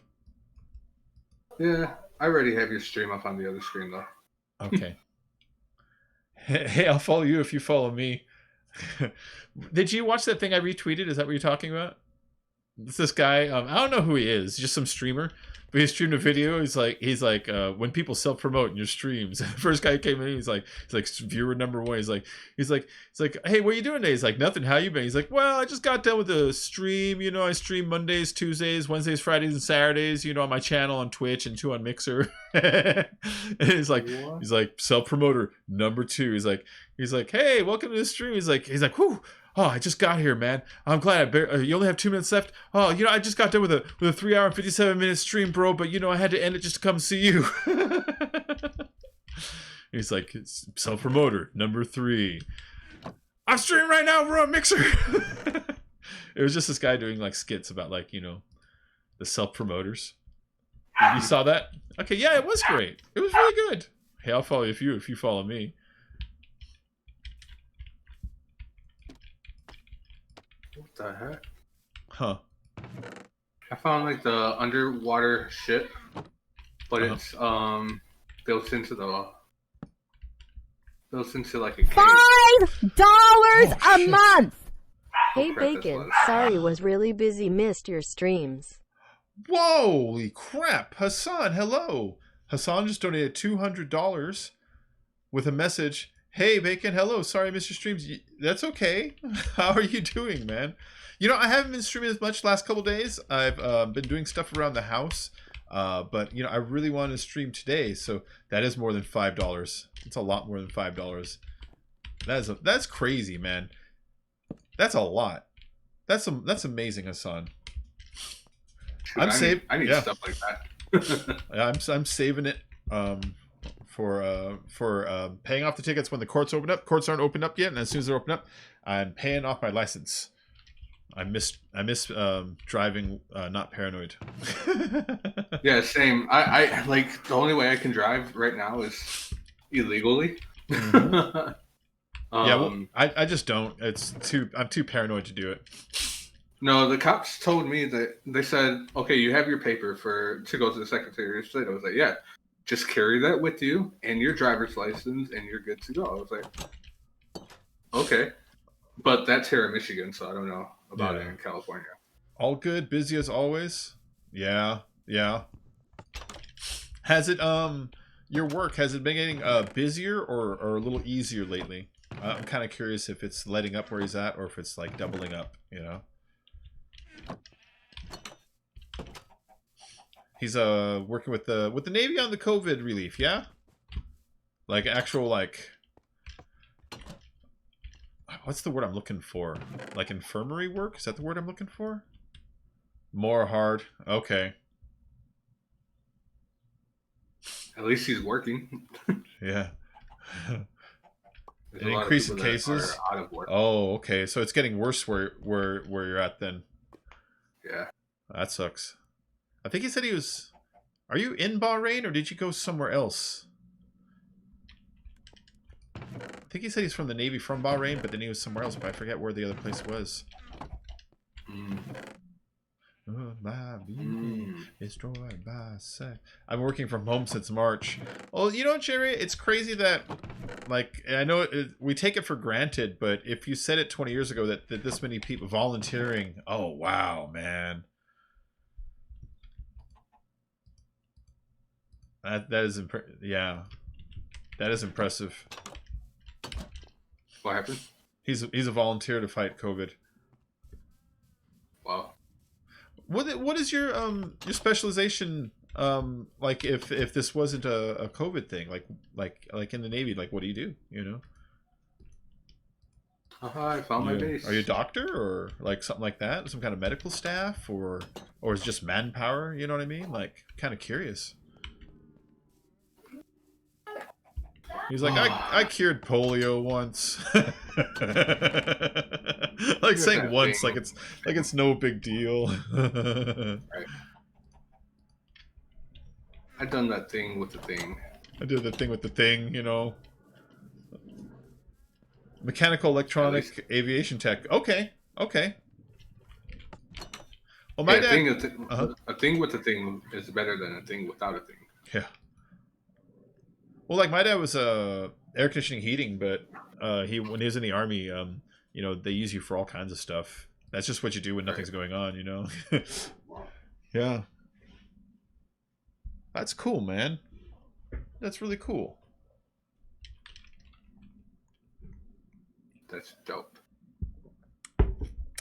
Yeah, I already have your stream up on the other screen, though. Okay. Hey, I'll follow you if you follow me. Did you watch that thing I retweeted? Is that what you're talking about? It's this guy. I don't know who he is. Just some streamer. But he streamed a video. He's like, when people self-promote in your streams. The first guy came in. He's like viewer number one. He's like, hey, what are you doing today? He's like, nothing. How you been? He's like, well, I just got done with the stream. You know, I stream Mondays, Tuesdays, Wednesdays, Fridays, and Saturdays. You know, on my channel on Twitch and 2 on Mixer. And he's like, self-promoter number 2. He's like, hey, welcome to the stream. He's like, whew. Oh, I just got here, man. I'm glad. You only have 2 minutes left. Oh, you know, I just got done with a 3-hour and 57-minute stream, bro. But you know, I had to end it just to come see you. He's like, self-promoter number 3. I'm streaming right now. We're on Mixer. It was just this guy doing like skits about like, you know, the self-promoters. You saw that? Okay, yeah, it was great. It was really good. Hey, I'll follow you if you follow me. What the heck? Huh. I found like the underwater ship, but it's built into like a cave. $5 a month. Hey Bacon, sorry was really busy, missed your streams. Holy crap. Hassan, hello. Hassan just donated $200 with a message. Hey, Bacon, hello. Sorry I missed your streams. That's okay. How are you doing, man? You know, I haven't been streaming as much last couple days. I've been doing stuff around the house. But, you know, I really wanted to stream today. So that is more than $5. It's a lot more than $5. That's crazy, man. That's a lot. That's amazing, Hassan. I need stuff like that. I'm saving it. For paying off the tickets when the courts open up. Courts aren't opened up yet, and as soon as they're open up, I'm paying off my license. I miss driving not paranoid. Yeah, same. I like the only way I can drive right now is illegally. Mm-hmm. Yeah, well, I just don't. I'm too paranoid to do it. No, the cops told me that they said, okay, you have your paper to go to the Secretary of State. I was like, yeah. Just carry that with you and your driver's license, and you're good to go. I was like, okay. But that's here in Michigan, so I don't know about it in California. All good, busy as always. Yeah. Has it your work, has it been getting busier or a little easier lately? I'm kind of curious if it's letting up where he's at or if it's like doubling up, you know? He's working with the Navy on the COVID relief, yeah? Like actual like what's the word I'm looking for? Like infirmary work? Is that the word I'm looking for? More hard. Okay. At least he's working. Yeah. There's An a lot of increase in people that cases. are out of work. Oh, okay. So it's getting worse where you're at then. Yeah. That sucks. I think he said he was. Are you in Bahrain or did you go somewhere else? I think he said he's from the Navy from Bahrain, but then he was somewhere else. But I forget where the other place was. Oh, my baby destroyed by sex. I've been working from home since March. Well, you know, Jerry, it's crazy that, like, I know we take it for granted, but if you said it 20 years ago that this many people volunteering, oh wow, man, that is yeah, that is impressive. What happened? He's a volunteer to fight COVID. Wow. What is your specialization like if this wasn't a COVID thing, like in the Navy, like what do you do, you know? I found my base. Are you a doctor or like something like that, some kind of medical staff, or is it just manpower, you know what I mean? Like kind of curious. He's like, I cured polio once. Like saying once, thing. like it's no big deal. Right. I done that thing with the thing. I did the thing with the thing, you know. Mechanical, electronic, aviation tech. Okay, okay. Well, my dad. A thing with a thing is better than a thing without a thing. Yeah. Well, like my dad was air conditioning heating, but when he was in the army, you know, they use you for all kinds of stuff. That's just what you do when nothing's going on, you know. Yeah. That's cool, man. That's really cool. That's dope.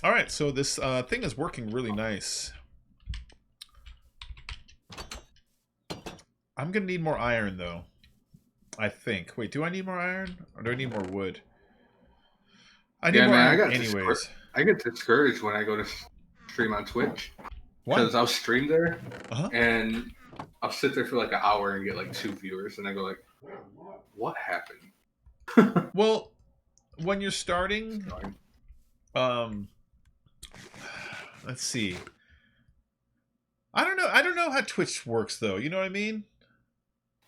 All right, so this thing is working really nice. I'm gonna need more iron though. I think. Wait, do I need more iron or do I need more wood? I need more iron anyways. I get discouraged when I go to stream on Twitch because I'll stream there and I'll sit there for like an hour and get like 2 viewers, and I go like, "What happened?" Well, when you're starting, let's see. I don't know how Twitch works though. You know what I mean?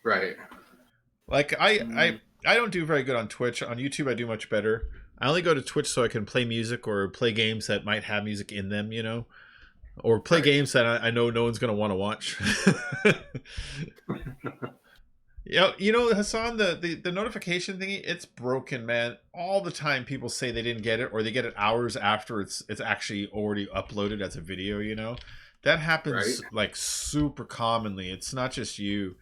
Right. Like I don't do very good on Twitch. On YouTube, I do much better. I only go to Twitch so I can play music or play games that might have music in them, you know, or play games that I know no one's gonna want to watch. Yeah, you know, Hassan, the notification thingy, it's broken, man. All the time people say they didn't get it or they get it hours after it's actually already uploaded as a video, you know. That happens like super commonly. It's not just you.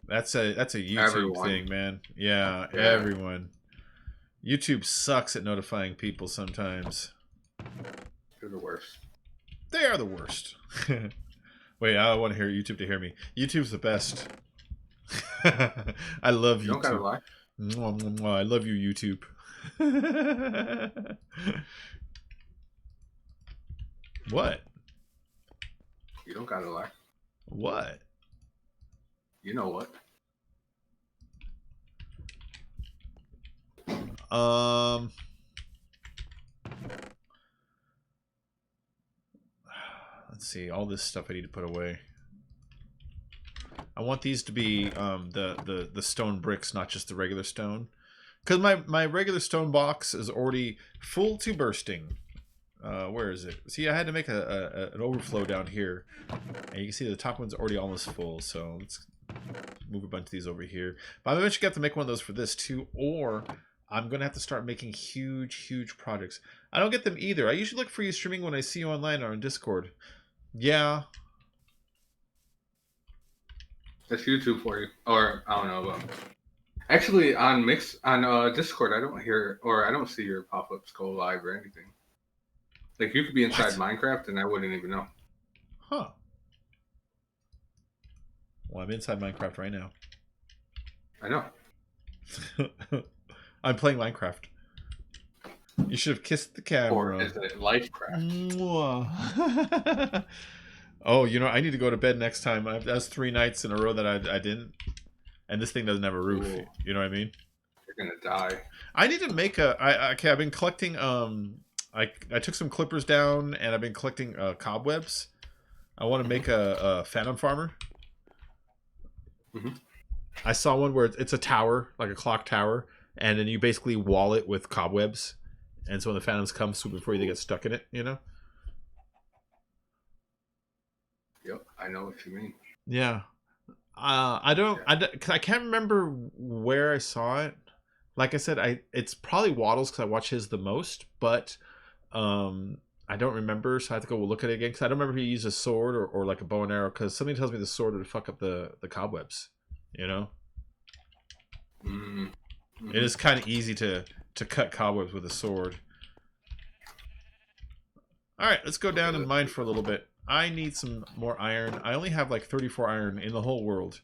That's a YouTube thing, man. Yeah, everyone. YouTube sucks at notifying people sometimes. They're the worst. They are the worst. Wait, I want to hear YouTube to hear me. YouTube's the best. I love YouTube. You don't gotta lie. Mwah, mwah, mwah. I love you, YouTube. What? You don't gotta lie. What? You know what? Let's see. All this stuff I need to put away. I want these to be the stone bricks, not just the regular stone, because my regular stone box is already full to bursting. Where is it? See, I had to make an overflow down here, and you can see the top one's already almost full. So let's move a bunch of these over here. But I'm eventually gonna have to make one of those for this too, or I'm gonna have to start making huge projects. I don't get them either. I usually look for you streaming when I see you online or on Discord. Yeah. That's YouTube for you. Or I don't know. Actually, on Discord, I don't hear or I don't see your pop-ups go live or anything. Like you could be inside Minecraft and I wouldn't even know. Huh. Well, I'm inside Minecraft right now. I know. I'm playing Minecraft. You should have kissed the camera. Or is it Lifecraft? Mwah. Oh, you know, I need to go to bed next time. That's 3 nights in a row that I didn't. And this thing doesn't have a roof. Ooh. You know what I mean? You're gonna die. I need to make I've been collecting I took some clippers down and I've been collecting cobwebs. I want to make a phantom farmer. Mm-hmm. I saw one where it's a tower, like a clock tower, and then you basically wall it with cobwebs. And so when the phantoms come, swoop before you, they get stuck in it, you know? Yep, I know what you mean. Yeah. Cause I can't remember where I saw it. Like I said, it's probably Waddles because I watch his the most, but I don't remember, so I have to go look at it again because I don't remember if he used a sword or like a bow and arrow because something tells me the sword would fuck up the cobwebs, you know? Mm-hmm. It is kind of easy to cut cobwebs with a sword. Alright, let's go down and mine for a little bit. I need some more iron. I only have like 34 iron in the whole world.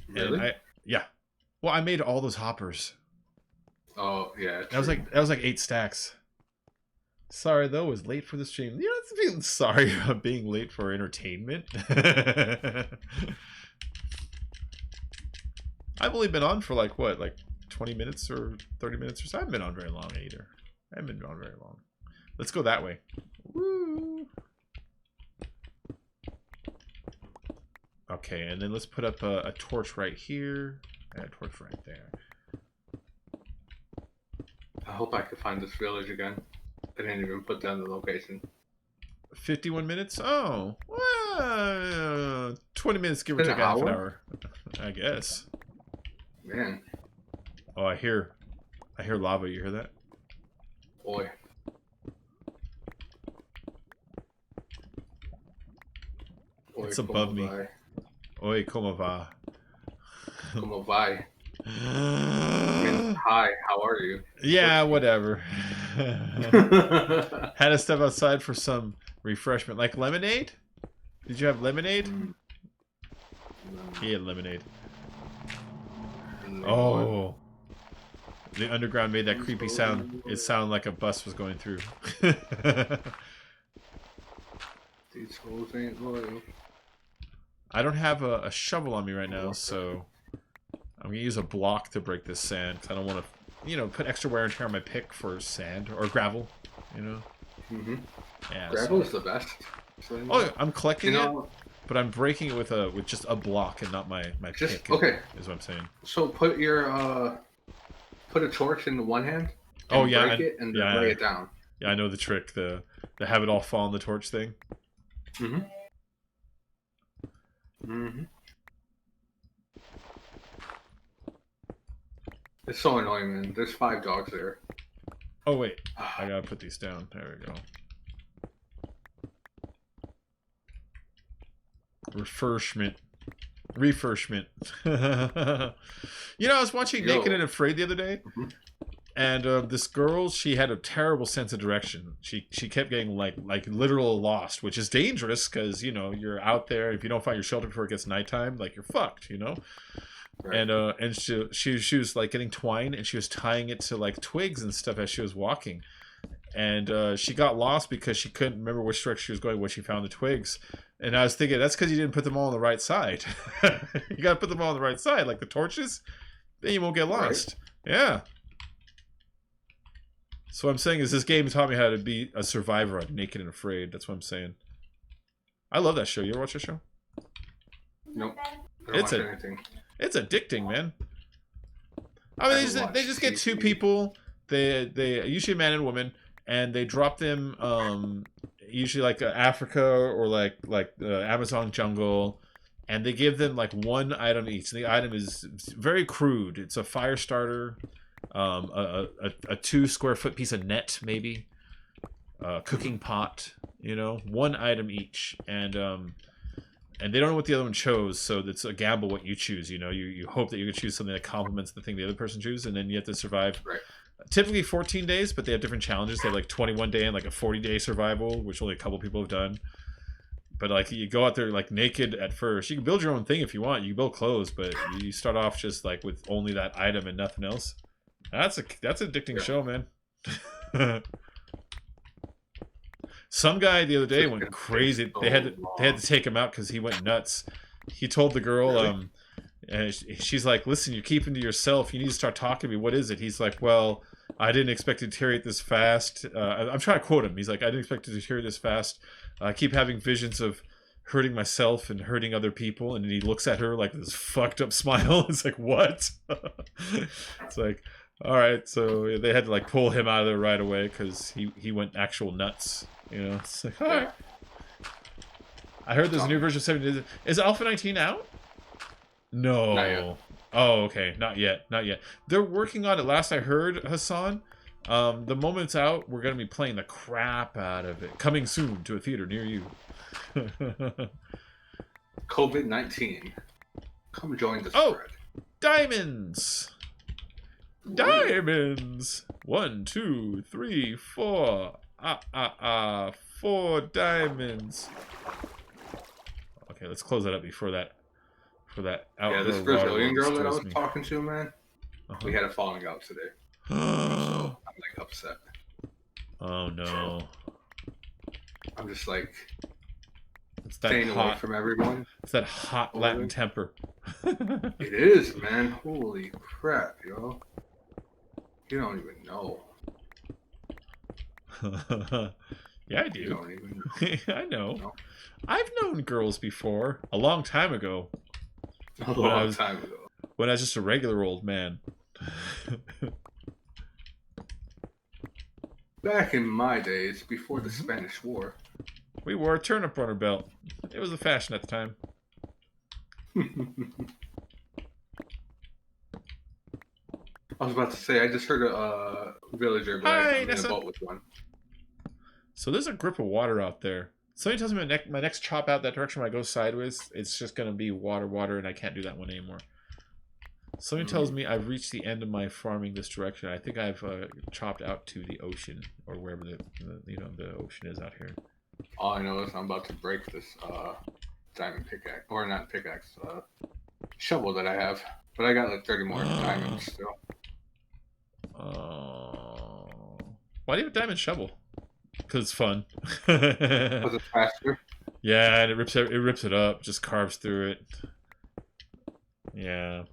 Really? And yeah. Well, I made all those hoppers. Oh yeah. That was like 8 stacks. Sorry though, I was late for the stream. You don't have to be sorry about being late for entertainment. I've only been on for like what, like 20 minutes or 30 minutes or so. I haven't been on very long either. I haven't been on very long. Let's go that way. Woo! Okay, and then let's put up a torch right here and a torch right there. I hope I can find this village again. I didn't even put down the location. 51 minutes? Oh, well, 20 minutes, give or take half an hour, I guess. Man. Oh, I hear lava. You hear that? Boy. It's above me. Oi, como va? Como vai? I mean, hi, how are you? Yeah, whatever. Had to step outside for some refreshment. Like lemonade? Did you have lemonade? No. He had lemonade. No. Oh. The underground made that creepy sound. It sounded like a bus was going through. These hoes ain't loyal. I don't have a shovel on me right now, so I'm going to use a block to break this sand. 'Cause I don't want to, you know, put extra wear and tear on my pick for sand or gravel, you know? Mm-hmm. Yeah. Gravel is the best. So, oh, I'm collecting it, but I'm breaking it with just a block and not my pick. Okay. Is what I'm saying. So put your put a torch in one hand. Oh yeah, break it and then lay it down. Yeah, I know the trick. The have it all fall on the torch thing. Mm-hmm. Mm-hmm. It's so annoying, man. There's 5 dogs there. Oh wait, I gotta put these down. There we go. Refreshment. You know, I was watching Naked and Afraid the other day, and this girl, she had a terrible sense of direction. She kept getting like literal lost, which is dangerous because, you know, you're out there. If you don't find your shelter before it gets nighttime, like, you're fucked, you know. Right. And she was like getting twine, and she was tying it to like twigs and stuff as she was walking. And she got lost because she couldn't remember which direction she was going when she found the twigs. And I was thinking, that's because you didn't put them all on the right side. You got to put them all on the right side, like the torches. Then you won't get lost. Right. Yeah. So what I'm saying is this game taught me how to be a survivor on Naked and Afraid. That's what I'm saying. I love that show. You ever watch that show? Nope. It's addicting, man. I mean, they just get 2 people. They usually a man and a woman, and they drop them usually like Africa or like the Amazon jungle, and they give them like 1 item each. And the item is very crude. It's a fire starter, a 2 square foot piece of net, maybe a cooking pot. You know, 1 item each, and and they don't know what the other one chose, so it's a gamble what you choose. You know, you hope that you can choose something that complements the thing the other person chooses, and then you have to survive. Right. Typically 14 days, but they have different challenges. They have like 21 day and like a 40-day survival, which only a couple people have done. But like you go out there like naked at first. You can build your own thing if you want. You can build clothes, but you start off just like with only that item and nothing else. That's an addicting show, man. Some guy the other day went crazy. They had to take him out because he went nuts. He told the girl, and she's like, "Listen, you're keeping to yourself. You need to start talking to me. What is it?" He's like, "Well, I didn't expect it to deteriorate this fast." I'm trying to quote him. He's like, "I didn't expect it to deteriorate this fast. I keep having visions of hurting myself and hurting other people." And he looks at her like this fucked up smile. It's like, what? It's like, all right. So they had to like pull him out of there right away because he went actual nuts. You know, it's like, all right. I heard there's a new version of 17. Is Alpha 19 out? No. Not yet. Oh, okay. Not yet. Not yet. They're working on it. Last I heard, Hassan. The moment it's out, we're going to be playing the crap out of it. Coming soon to a theater near you. COVID-19. Come join the Oh! spread. Diamonds! Diamonds! 1, 2, 3, 4. 4 diamonds. Okay, let's close that up before that. For that outdoor Yeah, this water Brazilian girl that I was destroys me. talking to, man, we had a falling out today. So I'm like upset. Oh no. I'm just like It's that staying away hot. from everyone. It's that hot Latin temper. It is, man. Holy crap, yo. You don't even know. Yeah, I You do. don't even know. I know. No. I've known girls before, a long time ago, A long time ago. when I was just a regular old man. Back in my days, before the Spanish War. We wore a turnip on our belt. It was the fashion at the time. I was about to say, I just heard a villager, but Hi, I'm in a Nessa. boat with one. So there's a grip of water out there. Somebody tells me my next chop out that direction when I go sideways, it's just going to be water, and I can't do that one anymore. Somebody tells me I've reached the end of my farming this direction. I think I've chopped out to the ocean, or wherever the ocean is out here. All I know is I'm about to break this diamond pickaxe, or not pickaxe, shovel that I have. But I got like 30 more diamonds still. Why do you have a diamond shovel? Because it's fun. Was it faster? Yeah, and it rips it up, just carves through it. Yeah.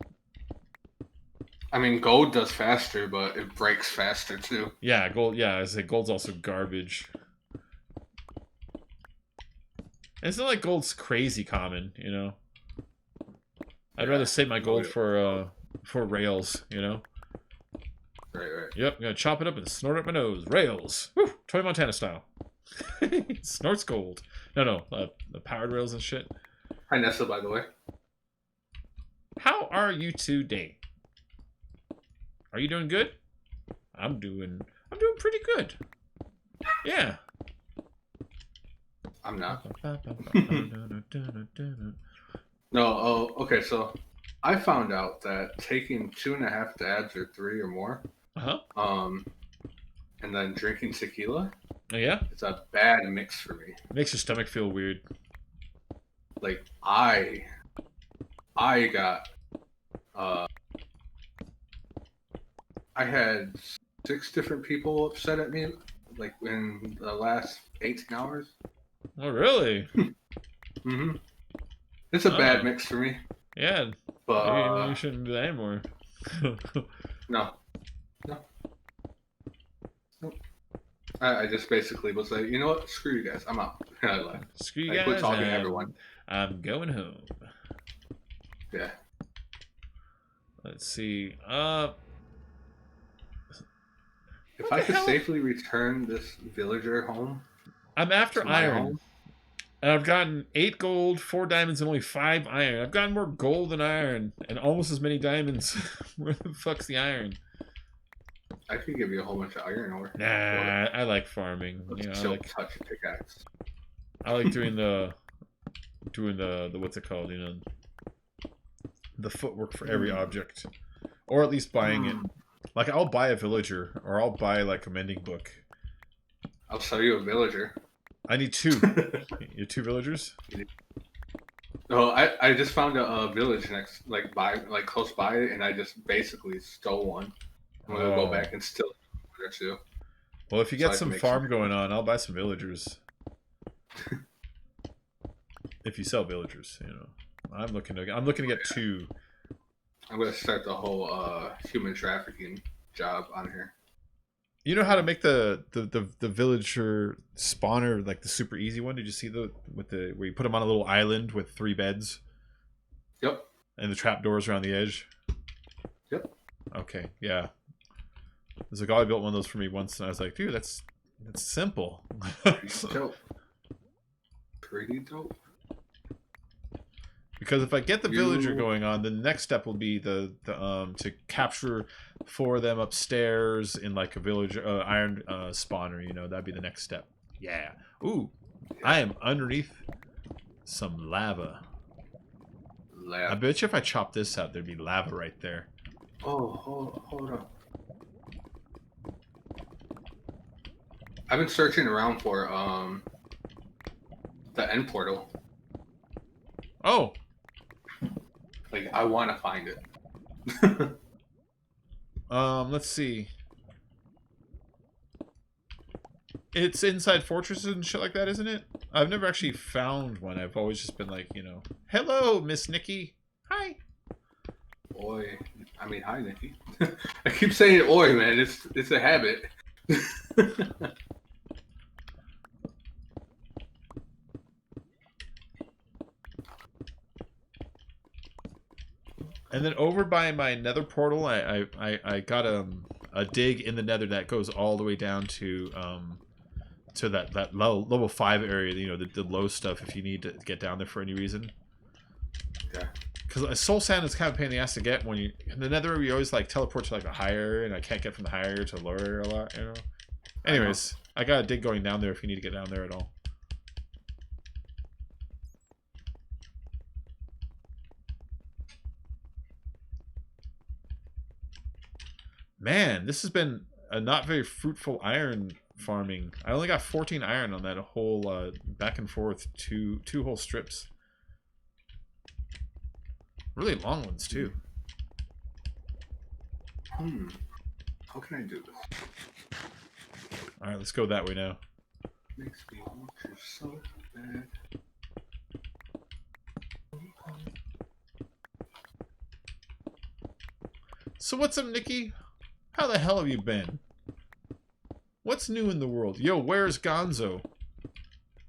I mean, gold does faster, but it breaks faster too. Yeah, gold. Yeah, I say gold's also garbage. And it's not like gold's crazy common, you know. I'd rather save my gold for rails, you know. Right. Yep, I'm gonna chop it up and snort it up my nose. Rails, woo, Toy Montana style. Snorts gold. No, the powered rails and shit. Hi Nessa, by the way. How are you today? Are you doing good? I'm doing pretty good. Yeah. I'm not. No, okay, so I found out that taking 2.5 dads or 3 or more, and then drinking tequila, Oh, yeah? it's a bad mix for me. It makes your stomach feel weird. Like I got I had 6 different people upset at me like in the last 18 hours. Oh, really? Mm-hmm. It's a bad mix for me. Yeah. But Maybe you shouldn't do that anymore. no. I just basically was like, you know what? Screw you guys. I'm out. I left. Screw you I guys. quit talking to everyone. I'm going home. Yeah. Let's see. If I could safely return this villager home, I'm after to my iron. home, And I've gotten 8 gold, 4 diamonds, and only 5 iron. I've gotten more gold than iron, and almost as many diamonds. Where the fuck's the iron? I could give you a whole bunch of iron ore. Nah, I like farming. You know, Chill touch pickaxe. I like doing the doing the what's it called? You know, the footwork for every object, or at least buying it. Like I'll buy a villager, or I'll buy like a mending book. I'll sell you a villager. I need 2. You 2 villagers? Oh, I just found a village next, like close by, and I just basically stole one. I'm gonna go back and steal one or 2. Well, if you get some farm going on, I'll buy some villagers. If you sell villagers, you know, I'm looking to get 2. I'm gonna start the whole human trafficking job on here. You know how to make the villager spawner, like the super easy one? Did you see where you put them on a little island with 3 beds? Yep. And the trapdoors around the edge? Yep. Okay, yeah. There's a guy who built one of those for me once, and I was like, dude, that's simple. Pretty dope. Pretty dope. Because if I get the villager going on, the next step will be to capture 4 of them upstairs in like a villager iron spawner. You know, that'd be the next step. Yeah. Ooh, I am underneath some lava. I bet you if I chop this out, there'd be lava right there. Oh, hold on. I've been searching around for the end portal. Oh. Like, I want to find it. Let's see. It's inside fortresses and shit like that, isn't it? I've never actually found one. I've always just been like, you know, hello, Miss Nikki. Hi. Oi. I mean, hi, Nikki. I keep saying oi, man. It's a habit. And then over by my nether portal, I got a dig in the nether that goes all the way down to that level 5 area. You know, the low stuff if you need to get down there for any reason. Yeah. Because soul sand is kind of a pain in the ass to get when you in the nether. You always like teleport to like a higher, and I can't get from the higher to lower a lot. You know. Anyways, I got a dig going down there if you need to get down there at all. Man, this has been a not very fruitful iron farming. I only got 14 iron on that whole back and forth two whole strips. Really long ones too. How can I do this? All right, let's go that way now. Makes me want you so bad. So what's up, Nikki? How the hell have you been? What's new in the world? Yo, where's Gonzo?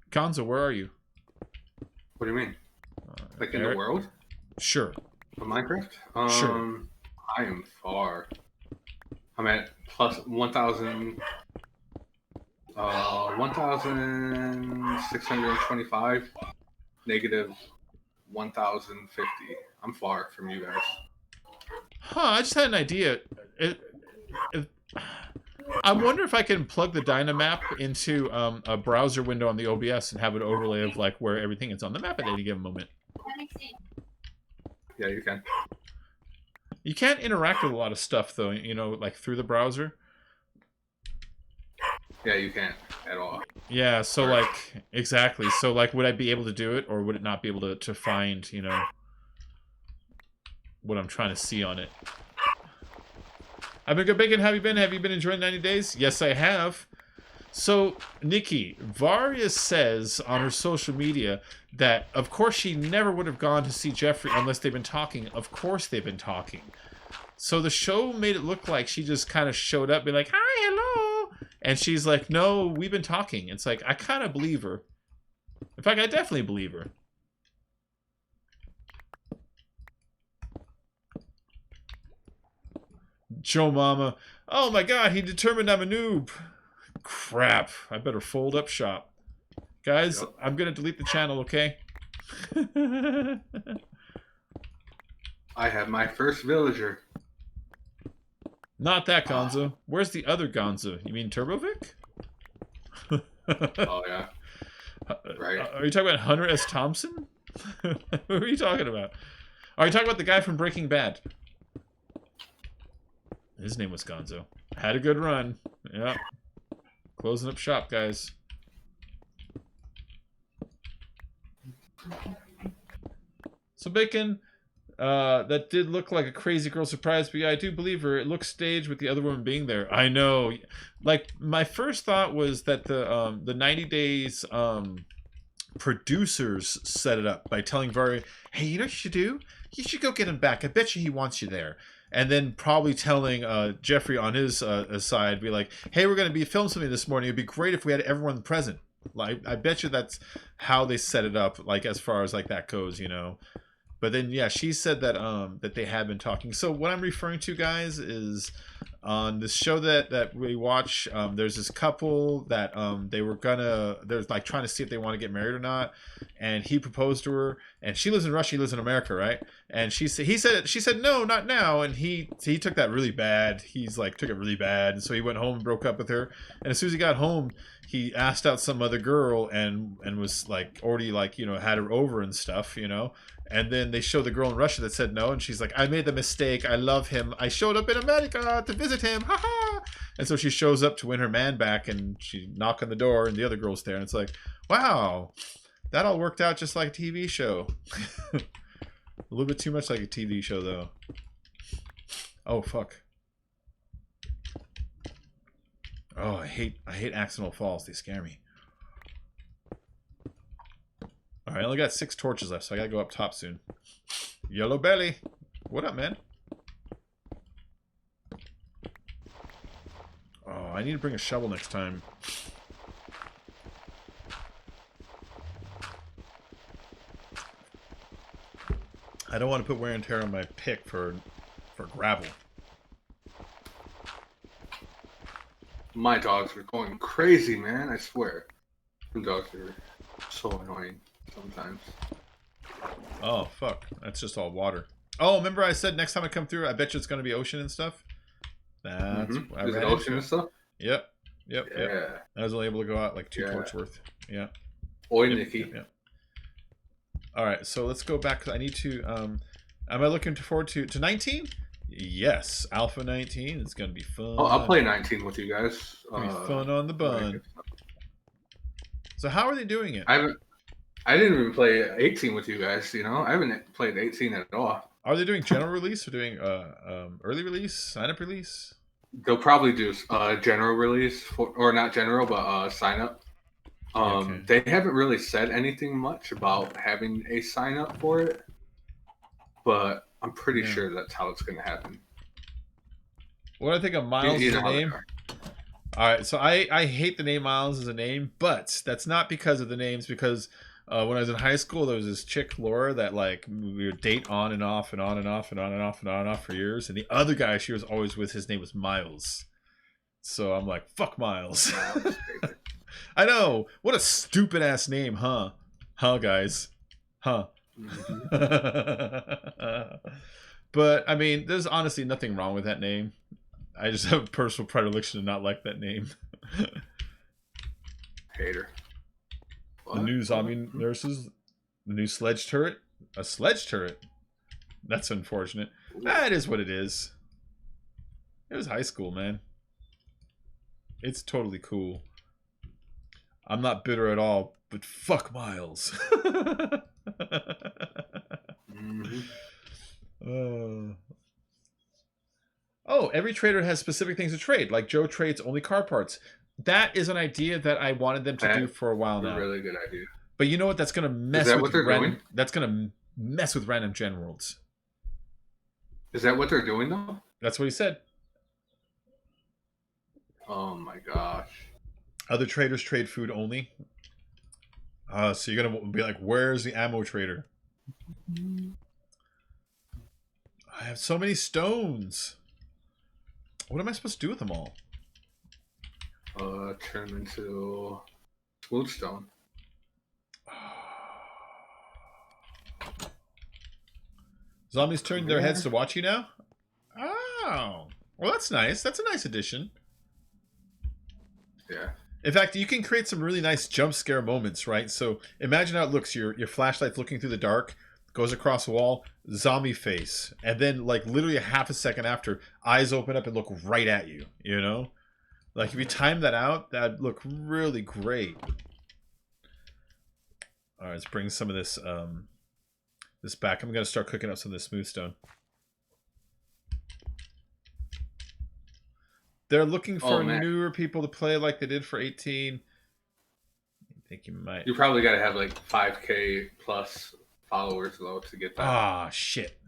Gonzo, where are you? What do you mean? Like in the world? Sure. Of Minecraft? Sure. I am far. I'm at plus 1,000. 1,625. Negative 1,050. I'm far from you guys. Huh, I just had an idea. I wonder if I can plug the Dynamap into a browser window on the OBS and have an overlay of like where everything is on the map at any given moment. Yeah, you can. You can't interact with a lot of stuff though, you know, like through the browser. Yeah, you can't at all. Yeah, so like, exactly. So like, would I be able to do it, or would it not be able to find, you know, what I'm trying to see on it? I've been good, Bacon. How have you been? Have you been enjoying 90 days? Yes, I have. So, Nikki, Varia says on her social media that, of course, she never would have gone to see Jeffrey unless they've been talking. Of course they've been talking. So the show made it look like she just kind of showed up, be like, hi, hello. And she's like, no, we've been talking. It's like, I kind of believe her. In fact, I definitely believe her. Joe Mama. Oh my god, he determined I'm a noob. Crap. I better fold up shop. Guys, yep. I'm going to delete the channel, okay? I have my first villager. Not that Gonzo. Where's the other Gonzo? You mean Turbovic? Oh, yeah. Right. Are you talking about Hunter S. Thompson? Who are you talking about? Are you talking about the guy from Breaking Bad? His name was Gonzo. Had a good run. Yep. Closing up shop, guys. So Bacon, that did look like a crazy girl surprise, but yeah, I do believe her. It looks staged with the other woman being there. I know. Like, my first thought was that the 90 Days producers set it up by telling Vari, hey, you know what you should do? You should go get him back. I bet you he wants you there. And then probably telling Jeffrey on his side, be like, hey, we're going to be filming something this morning. It'd be great if we had everyone present. Like, I bet you that's how they set it up, like, as far as like that goes, you know. But then, yeah, she said that that they had been talking. So what I'm referring to, guys, is on this show that we watch, there's this couple that they're like trying to see if they want to get married or not. And he proposed to her, and she lives in Russia, he lives in America, right? And she said no, not now. And he took that really bad. He's like took it really bad, and so he went home and broke up with her. And as soon as he got home, he asked out some other girl and was like already like, you know, had her over and stuff, you know. And then they show the girl in Russia that said no, and she's like, I made the mistake. I love him. I showed up in America to visit him. Ha ha. And so she shows up to win her man back, and she knock on the door, and the other girl's there. And it's like, wow, that all worked out just like a TV show. A little bit too much like a TV show, though. Oh, fuck. Oh, I hate accidental falls. They scare me. Alright, I only got 6 torches left, so I gotta go up top soon. Yellow Belly! What up, man? Oh, I need to bring a shovel next time. I don't want to put wear and tear on my pick for gravel. My dogs are going crazy, man. I swear. The dogs are so annoying sometimes. Oh, fuck. That's just all water. Oh, remember I said next time I come through, I bet you it's going to be ocean and stuff? That's Is it ocean and stuff? Yep. Yeah. I was only able to go out like 2 torch worth. Yeah. Oi, Yep, Nikki. Yep. Alright, so let's go back. I need to... am I looking forward to 19? Yes. Alpha 19. It's going to be fun. Oh, I'll play 19 with you guys. It's going to be fun on the bun. So how are they doing it? I didn't even play 18 with you guys, you know? I haven't played 18 at all. Are they doing general release or doing early release, sign up release? They'll probably do general release, or not general, but sign up. Okay. They haven't really said anything much about having a sign up for it, but I'm pretty sure that's how it's going to happen. What do I think of Miles as a name? Alright, so I hate the name Miles as a name, but that's not because of the names, because when I was in high school, there was this chick, Laura, that like we would date on and off and on and off and on and off and on and off for years. And the other guy she was always with, his name was Miles. So I'm like, fuck Miles. I know. What a stupid ass name, huh? Huh, guys? Huh? But I mean, there's honestly nothing wrong with that name. I just have a personal predilection to not like that name. Hater. The new zombie nurses, the new sledge turret, a sledge turret. That's unfortunate. That is what it is. It was high school, man. It's totally cool. I'm not bitter at all, but fuck Miles. Oh, every trader has specific things to trade. Like Joe trades only car parts. That is an idea that I wanted them to do for a while now. A really good idea. But you know what? That's going to mess with random. That's going to mess with random gen worlds. Is that what they're doing though? That's what he said. Oh my gosh. Other traders trade food only. So you're going to be like, where's the ammo trader? I have so many stones. What am I supposed to do with them all? Turn them into smoothstone. Zombies turn their heads to watch you now? Oh. Well, that's nice. That's a nice addition. Yeah. In fact, you can create some really nice jump scare moments, right? So imagine how it looks. Your flashlight's looking through the dark, goes across the wall, zombie face, and then like literally a half a second after, eyes open up and look right at you. You know, like if you time that out, that'd look really great. All right, let's bring some of this this back. I'm gonna start cooking up some of the smooth stone. They're looking for newer people to play like they did for 18. I think you might. You probably got to have like 5K plus followers though to get that. Ah, shit.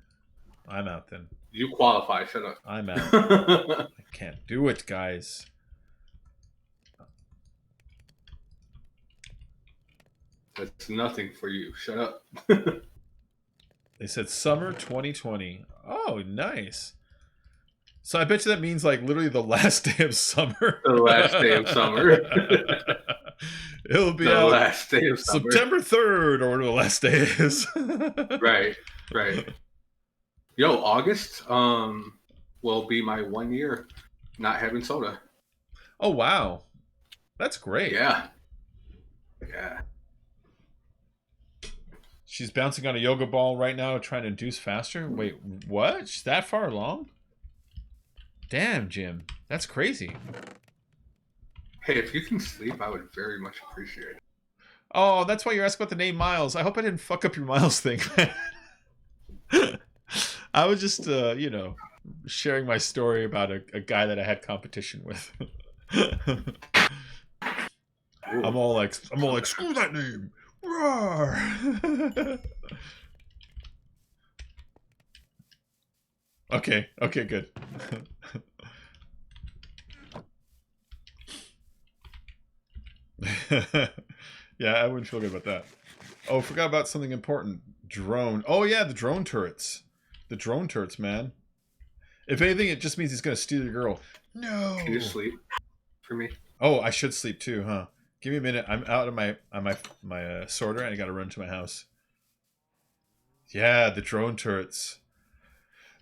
I'm out then. You qualify. Shut up. I'm out. I can't do it, guys. That's nothing for you. Shut up. They said summer 2020. Oh, nice. So I bet you that means like literally the last day of summer. The last day of summer. It'll be the out last day of summer. September 3rd or whatever the last day is. Right. Yo, August will be my 1 year not having soda. Oh, wow. That's great. Yeah. She's bouncing on a yoga ball right now trying to induce faster. Wait, what? She's that far along? Damn, Jim. That's crazy. Hey, if you can sleep, I would very much appreciate it. Oh, that's why you're asking about the name Miles. I hope I didn't fuck up your Miles thing. I was just, you know, sharing my story about a guy that I had competition with. I'm all like, screw that name. Roar. Okay, good. Yeah, I wouldn't feel good about that. Oh, forgot about something important. Drone. Oh yeah, the drone turrets. The drone turrets, man. If anything, it just means he's gonna steal your girl. No. Can you sleep for me? Oh, I should sleep too, huh? Give me a minute. I'm out of my sorter, and I gotta run to my house. Yeah, the drone turrets.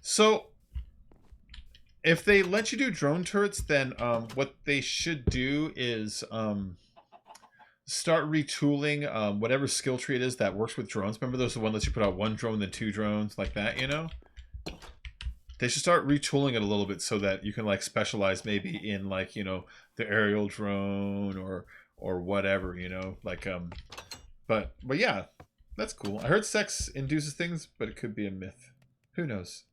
So, if they let you do drone turrets, then what they should do is start retooling whatever skill tree it is that works with drones. Remember, those are the one that lets you put out one drone, then two drones, like that, you know? They should start retooling it a little bit so that you can like specialize maybe in like, you know, the aerial drone or whatever, you know? Like but yeah, that's cool. I heard sex induces things, but it could be a myth. Who knows?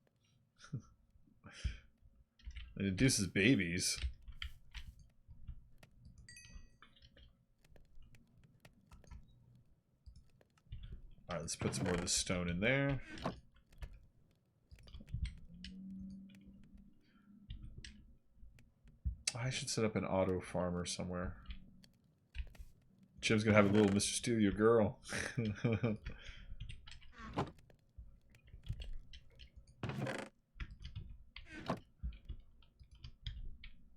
It induces babies. Alright, let's put some more of this stone in there. I should set up an auto farmer somewhere. Jim's gonna have a little Mr. Steal Your Girl.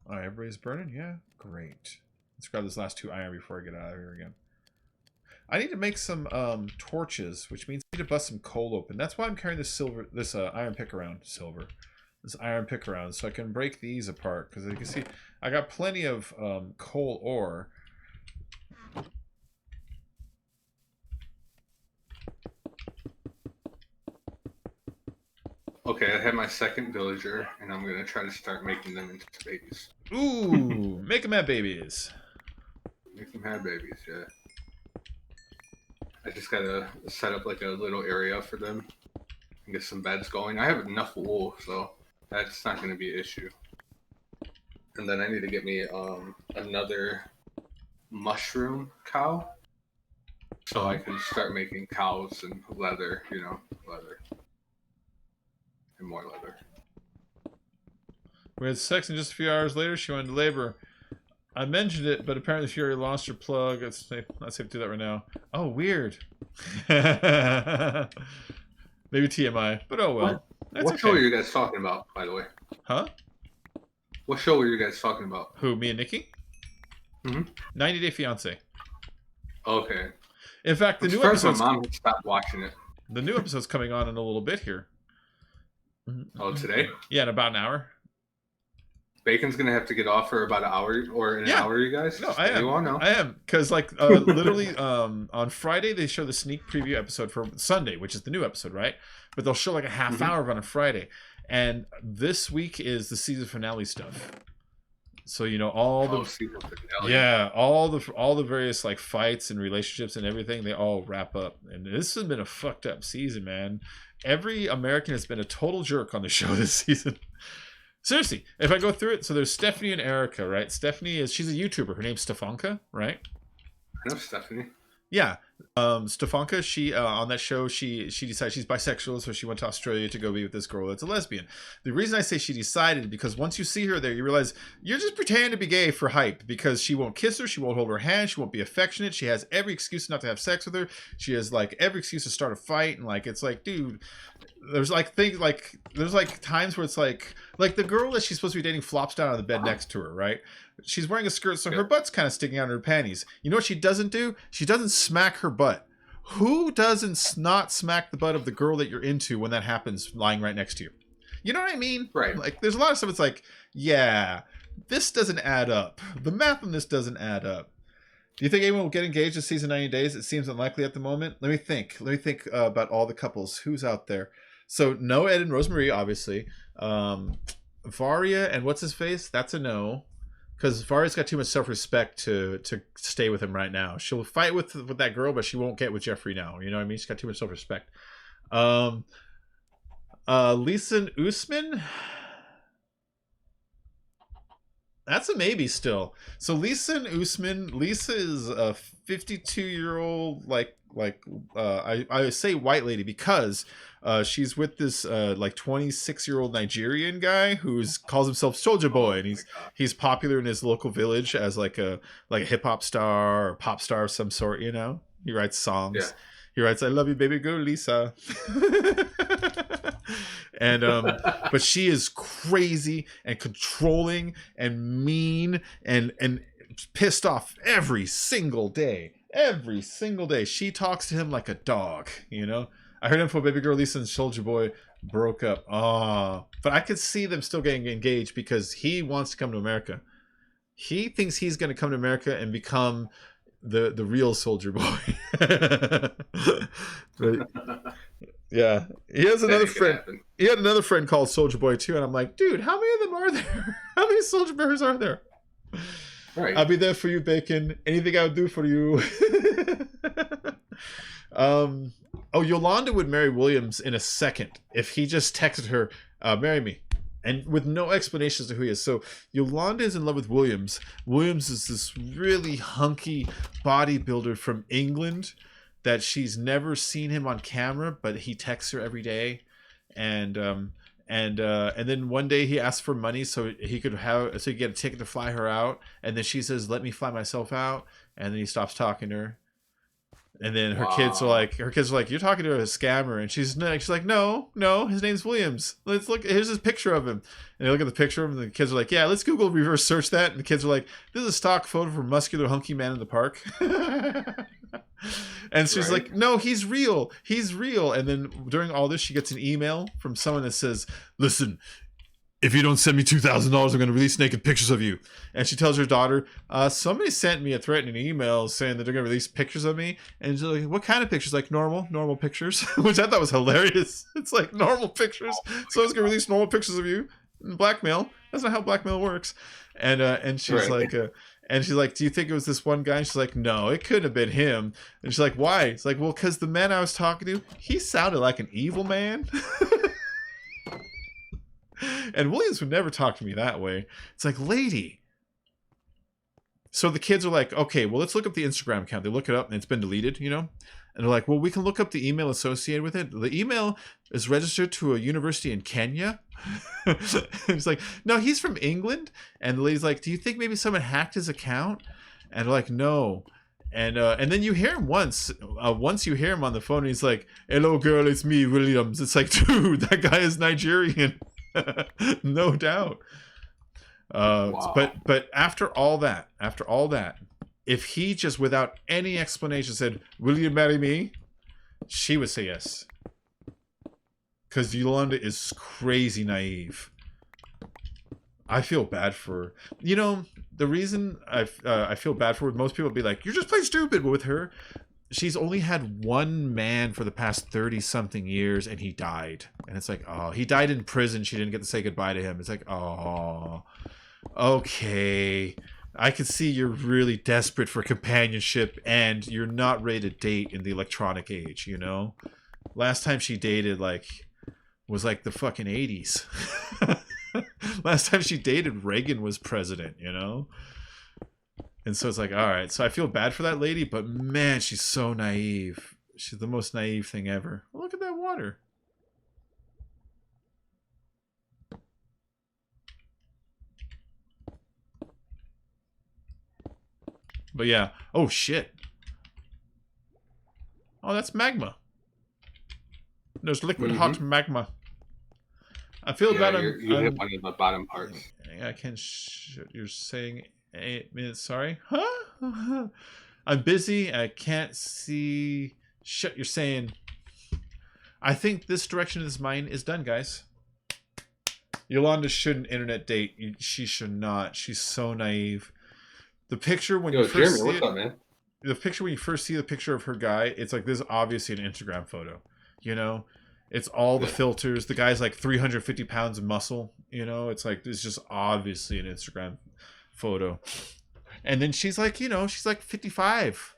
Alright, everybody's burning? Yeah? Great. Let's grab this last 2 iron before I get out of here again. I need to make some torches, which means I need to bust some coal open. That's why I'm carrying this iron pick around. This iron pick around, so I can break these apart. Because you can see, I got plenty of coal ore. Okay, I have my second villager, and I'm gonna try to start making them into babies. Ooh, make them have babies. Make them have babies, yeah. I just gotta set up like a little area for them and get some beds going. I have enough wool, so that's not gonna be an issue. And then I need to get me another mushroom cow, so I can start making cows and leather, you know, leather. And more leather. We had sex, and just a few hours later, she went into labor. I mentioned it, but apparently Fury lost her plug. It's not safe to do that right now. Oh, weird. Maybe TMI, but oh well. What show are you guys talking about, by the way? Huh? What show were you guys talking about? Who, me and Nikki? 90 Day Fiance. Okay. In fact, the new episode's... My mom had stopped watching it. The new episode's coming on in a little bit here. Oh, today? Yeah, in about an hour. Bacon's gonna have to get off for about an hour or an hour, you guys. No, Just I so you all know. am because like literally on Friday they show the sneak preview episode for Sunday, which is the new episode, right? But they'll show like a half hour on a Friday, and this week is the season finale stuff. So you know all the various like fights and relationships and everything, they all wrap up, and this has been a fucked up season, man. Every American has been a total jerk on the show this season. Seriously, if I go through it, so there's Stephanie and Erica, right? Stephanie she's a YouTuber. Her name's Stefanka, right? I know Stephanie. Yeah. Stefanka, she on that show, she decided she's bisexual, so she went to Australia to go be with this girl that's a lesbian. The reason I say she decided, because once you see her there, you realize you're just pretending to be gay for hype, because she won't kiss her, she won't hold her hand, she won't be affectionate, she has every excuse not to have sex with her, she has like every excuse to start a fight, and like it's like, dude, there's like things like there's like times where it's like the girl that she's supposed to be dating flops down on the bed next to her, right? She's wearing a skirt, so her butt's kind of sticking out in her panties. You know what she doesn't do? She doesn't smack her butt. Who doesn't not smack the butt of the girl that you're into when that happens lying right next to you? You know what I mean? Right. Like, there's a lot of stuff it's like, yeah, this doesn't add up. The math on this doesn't add up. Do you think anyone will get engaged in season 90 days? It seems unlikely at the moment. Let me think about all the couples. Who's out there? So, no Ed and Rosemary, obviously. Varia and what's his face? That's a no. Because Varia's got too much self-respect to stay with him right now. She'll fight with that girl, but she won't get with Jeffrey now. You know what I mean? She's got too much self-respect. Lisa and Usman? That's a maybe still. So Lisa and Usman, Lisa is a 52-year-old, I say white lady because she's with this like 26-year-old Nigerian guy who's calls himself Soldier Boy, and he's popular in his local village as like a hip hop star or pop star of some sort. You know, he writes songs. Yeah. He writes, "I love you, baby girl, Lisa." And but she is crazy and controlling and mean and pissed off every single day. Every single day. She talks to him like a dog, you know? I heard info baby girl Lisa and Soldier Boy broke up. Oh, but I could see them still getting engaged because he wants to come to America. He thinks he's going to come to America and become the real Soldier Boy. But, yeah, he has another friend. He had another friend called Soldier Boy too, and I'm like, dude, how many of them are there? How many Soldier Boys are there? Right. I'll be there for you, Bacon. Anything I would do for you. Yolanda would marry Williams in a second if he just texted her, "Marry me," and with no explanations to who he is. So Yolanda is in love with Williams. Williams is this really hunky bodybuilder from England that she's never seen him on camera, but he texts her every day, and then one day he asks for money so he could get a ticket to fly her out, and then she says, "Let me fly myself out," and then he stops talking to her. And then her kids are like, "You're talking to a scammer," and she's like, "No, his name's Williams. Let's look. Here's his picture of him." And they look at the picture of him, and the kids are like, "Yeah, let's Google reverse search that." And the kids are like, "This is a stock photo of a muscular hunky man in the park." And she's like, "No, he's real. He's real." And then during all this, she gets an email from someone that says, "Listen, if you don't send me $2,000, I'm going to release naked pictures of you." And she tells her daughter, "Somebody sent me a threatening email saying that they're going to release pictures of me." And she's like, "What kind of pictures?" Like normal pictures, which I thought was hilarious. It's like normal pictures. So I was going to release normal pictures of you. Blackmail. That's not how blackmail works. And she's like, and she's like, "Do you think it was this one guy?" And she's like, "No, it couldn't have been him." And she's like, "Why?" It's like, "Well, because the man I was talking to, he sounded like an evil man." And Williams would never talk to me that way. It's like, lady. So the kids are like, "Okay, well, let's look up the Instagram account." They look it up and it's been deleted, you know? And they're like, "Well, we can look up the email associated with it." The email is registered to a university in Kenya. It's like, "No, he's from England." And the lady's like, "Do you think maybe someone hacked his account?" And they're like, "No." And then you hear him once you hear him on the phone, he's like, "Hello, girl, it's me, Williams." It's like, dude, that guy is Nigerian. No doubt. But after all that, if he just without any explanation said, "Will you marry me?" she would say yes. Because Yolanda is crazy naive. I feel bad for her. You know, the reason I feel bad for her, most people be like, you're just plain stupid. But with her, she's only had one man for the past 30-something years, and he died. And it's like, oh, he died in prison. She didn't get to say goodbye to him. It's like, oh, okay. I can see you're really desperate for companionship, and you're not ready to date in the electronic age, you know? Last time she dated, was the fucking 80s. Last time she dated, Reagan was president, you know? And so it's like, all right. So I feel bad for that lady, but man, she's so naive. She's the most naive thing ever. Look at that water. But yeah. Oh, shit. Oh, that's magma. There's liquid hot magma. I feel bad. You hit one of the bottom parts. I can't. You're saying 8 minutes. Sorry. Huh? I'm busy. I can't see. Shit. You're saying. I think this direction of this mine is done, guys. Yolanda shouldn't internet date. She should not. She's so naive. The picture when you first see it, man? The picture when you first see the picture of her guy, it's like this is obviously an Instagram photo. You know, it's all the filters. The guy's like 350 pounds of muscle. You know, it's like it's just obviously an Instagram photo. And then she's like, she's like 55.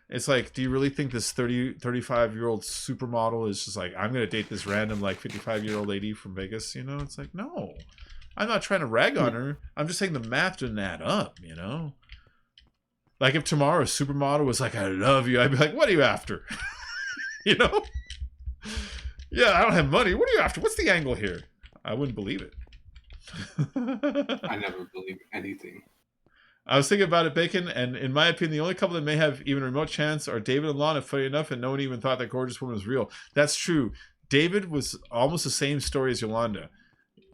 It's like, do you really think this 35-year-old supermodel is just like, I'm gonna date this random like 55-year-old lady from Vegas? You know, it's like, no, I'm not trying to rag on her. I'm just saying the math didn't add up. You know. Like if tomorrow a supermodel was like, I love you, I'd be like, what are you after? You know? Yeah, I don't have money. What are you after? What's the angle here? I wouldn't believe it. I never believe anything. I was thinking about it, Bacon, and in my opinion, the only couple that may have even a remote chance are David and Lana, funny enough, and no one even thought that gorgeous woman was real. That's true. David was almost the same story as Yolanda.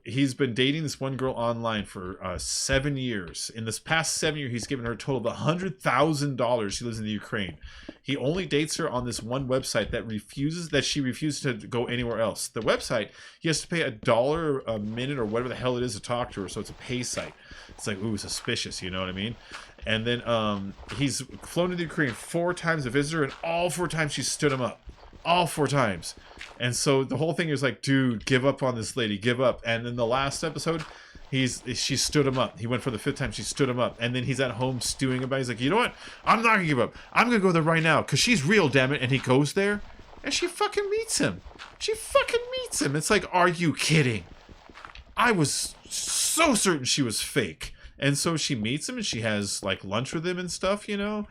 He's been dating this one girl online for 7 years. In this past 7 years, he's given her a total of $100,000. She lives in the Ukraine. He only dates her on this one website that she refuses to go anywhere else. The website, he has to pay $1 a minute or whatever the hell it is to talk to her. So it's a pay site. It's like, ooh, suspicious. You know what I mean? And then he's flown to the Ukraine 4 times to visit her, and all 4 times she stood him up. All 4 times. And so the whole thing is like, dude, give up on this lady, give up. And in the last episode, she stood him up. He went for the 5th time, she stood him up. And then he's at home stewing about it. He's like, you know what? I'm not gonna give up. I'm gonna go there right now, because she's real, damn it. And he goes there, and she fucking meets him. It's like, are you kidding? I was so certain she was fake. And so she meets him, and she has like lunch with him and stuff, you know?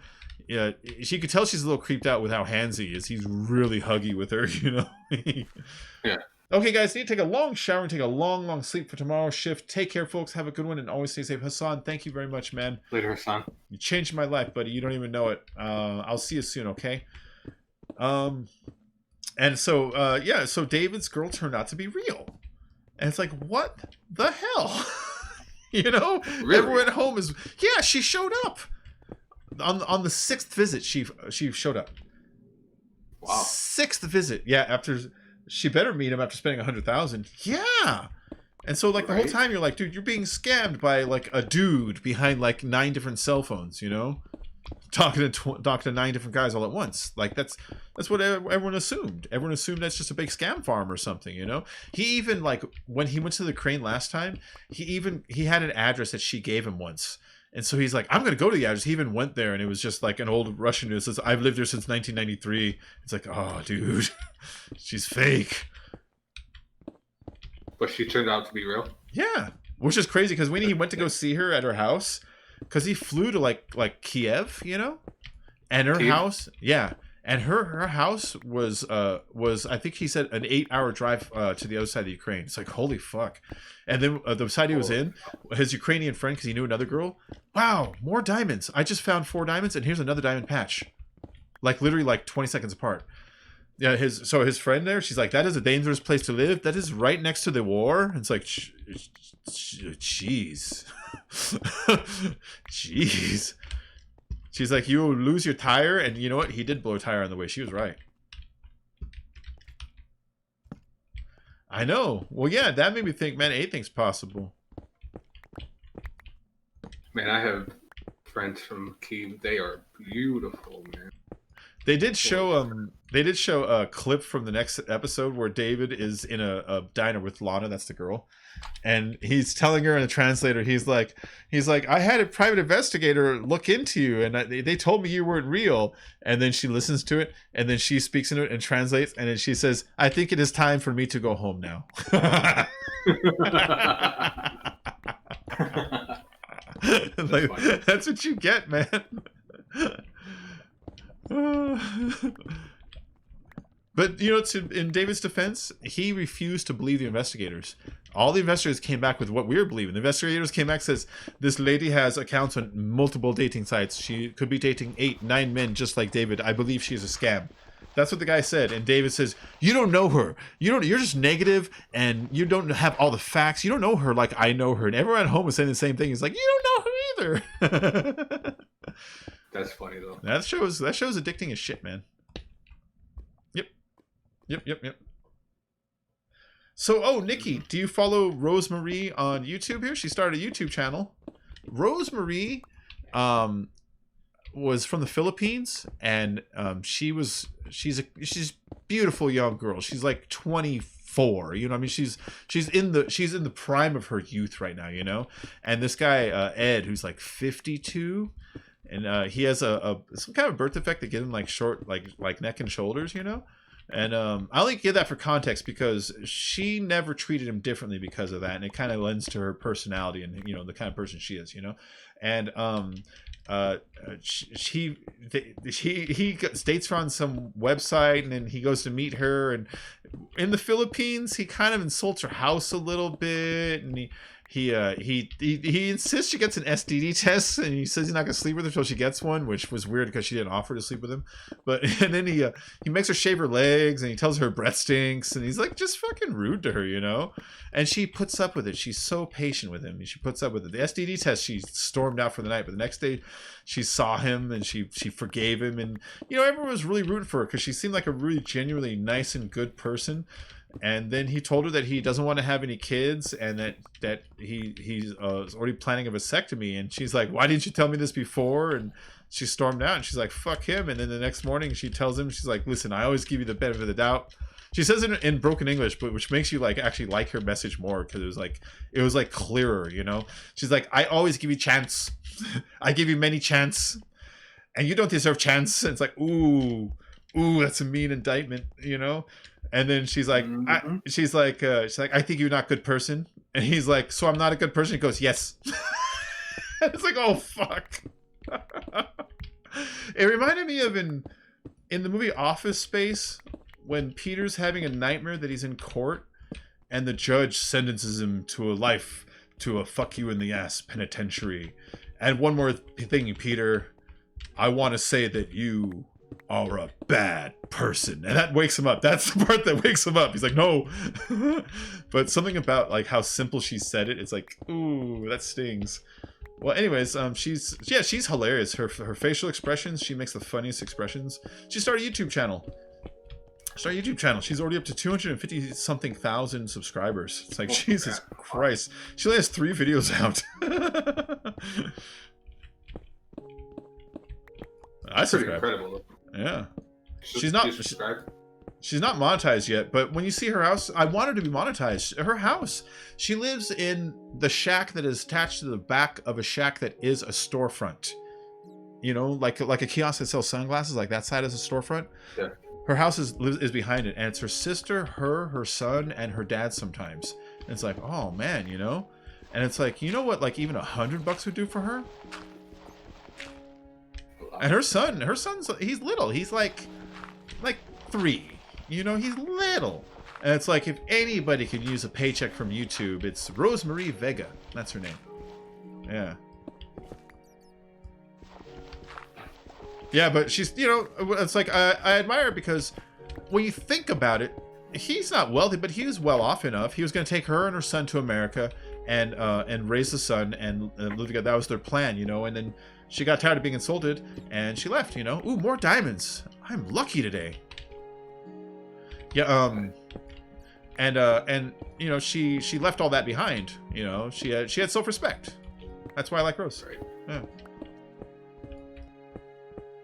Yeah, she could tell she's a little creeped out with how handsy he is. He's really huggy with her, you know? Yeah. Okay, guys, need to take a long shower and take a long, long sleep for tomorrow's shift. Take care, folks. Have a good one, and always stay safe. Hassan, thank you very much, man. Later, Hassan. You changed my life, buddy. You don't even know it. I'll see you soon, okay? And so, so David's girl turned out to be real. And it's like, what the hell? You know? Really? Everyone at home is... Yeah, she showed up. On the 6th visit, she showed up. Wow. 6th visit, yeah. After she better meet him after spending $100,000. Yeah. And so like the whole time you're like, dude, you're being scammed by like a dude behind like 9 different cell phones, you know, talking to 9 different guys all at once. Like that's what everyone assumed. Everyone assumed that's just a big scam farm or something, you know. He even like when he went to the crane last time, he had an address that she gave him once. And so he's like, I'm going to go to the address. He even went there, and it was just like an old Russian who says, I've lived here since 1993. It's like, oh, dude, she's fake. But she turned out to be real? Yeah, which is crazy, because when he went to go see her at her house, because he flew to like Kiev, you know? And her house, yeah. And her house was I think he said an 8-hour drive to the other side of the Ukraine. It's like, holy fuck. And then the side he was in, his Ukrainian friend, because he knew another girl. Wow, more diamonds. I just found 4 diamonds, and here's another diamond patch. Like literally like 20 seconds apart. Yeah, his friend there, she's like, that is a dangerous place to live. That is right next to the war. It's like, jeez. Jeez. She's like, you will lose your tire, and you know what? He did blow a tire on the way. She was right. I know. Well, yeah, that made me think, man, anything's possible. Man, I have friends from Key. They are beautiful, man. They did show a clip from the next episode where David is in a diner with Lana, that's the girl, and he's telling her in a translator, he's like, I had a private investigator look into you, and they told me you weren't real. And then she listens to it, and then she speaks into it and translates, and then she says, I think it is time for me to go home now. Like, that's what you get, man. But you know, in David's defense, he refused to believe the investigators. All the investigators came back with what we were believing. The investigators came back and says, this lady has accounts on multiple dating sites. She could be dating 8, 9 men just like David. I believe she's a scam. That's what the guy said. And David says, you don't know her. You're just negative, and you don't have all the facts. You don't know her like I know her. And everyone at home was saying the same thing. He's like, you don't know her either. That's funny though. That show's addicting as shit, man. Yep. So, Nikki, do you follow Rosemarie on YouTube here? She started a YouTube channel. Rosemarie was from the Philippines, and she's a beautiful young girl. She's like 24. You know what I mean? She's in the prime of her youth right now, you know? And this guy, Ed, who's like 52, and he has some kind of birth defect that gives him like short like neck and shoulders, you know. And I only give that for context because she never treated him differently because of that, and it kind of lends to her personality and, you know, the kind of person she is, you know. And he dates her on some website, and then he goes to meet her, and in the Philippines he kind of insults her house a little bit, and he insists she gets an STD test, and he says he's not gonna sleep with her until she gets one, which was weird because she didn't offer to sleep with him. But and then he makes her shave her legs, and he tells her her breath stinks, and he's like just fucking rude to her, you know. And she puts up with it. She's so patient with him. She puts up with it. The STD test, she stormed out for the night, but the next day she saw him and she forgave him, and you know, everyone was really rooting for her because she seemed like a really genuinely nice and good person. And then he told her that he doesn't want to have any kids, and that he's already planning a vasectomy. And she's like, why didn't you tell me this before? And she stormed out, and she's like, fuck him. And then the next morning she tells him, she's like, listen, I always give you the benefit of the doubt. She says it in broken English, but which makes you like actually like her message more, because it was like clearer, you know. She's like, I always give you chance. I give you many chance, and you don't deserve chance. And it's like, ooh, that's a mean indictment, you know. And then she's like, she's like, I think you're not a good person. And he's like, so I'm not a good person? He goes, yes. It's like, oh fuck. It reminded me of in the movie Office Space, when Peter's having a nightmare that he's in court, and the judge sentences him to a fuck you in the ass penitentiary. And one more thing, Peter, I want to say that you are a bad person. And that wakes him up. That's the part that wakes him up. He's like, no. But something about like how simple she said it, it's like, ooh, that stings. Well, anyways, she's hilarious. Her facial expressions, she makes the funniest expressions. She started a YouTube channel. She's already up to 250 something thousand subscribers. It's like, Jesus Christ. She only has 3 videos out. I subscribe. Incredible. Yeah. She's not monetized yet, but when you see her house, I want her to be monetized. Her house, she lives in the shack that is attached to the back of a shack that is a storefront. You know, like a kiosk that sells sunglasses, like that side is a storefront. Yeah. Her house is behind it, and it's her sister, her son, and her dad sometimes. And it's like, oh man, you know? And it's like, you know what, like even $100 would do for her? And her son's, he's little. He's like 3. You know, he's little. And it's like, if anybody could use a paycheck from YouTube, it's Rosemarie Vega. That's her name. Yeah. Yeah, but she's, you know, it's like, I admire her because when you think about it, he's not wealthy, but he was well off enough. He was going to take her and her son to America and raise the son and live together. That was their plan, you know, and then she got tired of being insulted, and she left, you know. Ooh, more diamonds. I'm lucky today. Yeah, and you know, she left all that behind, you know. She had self-respect. That's why I like Rose. Right. Yeah.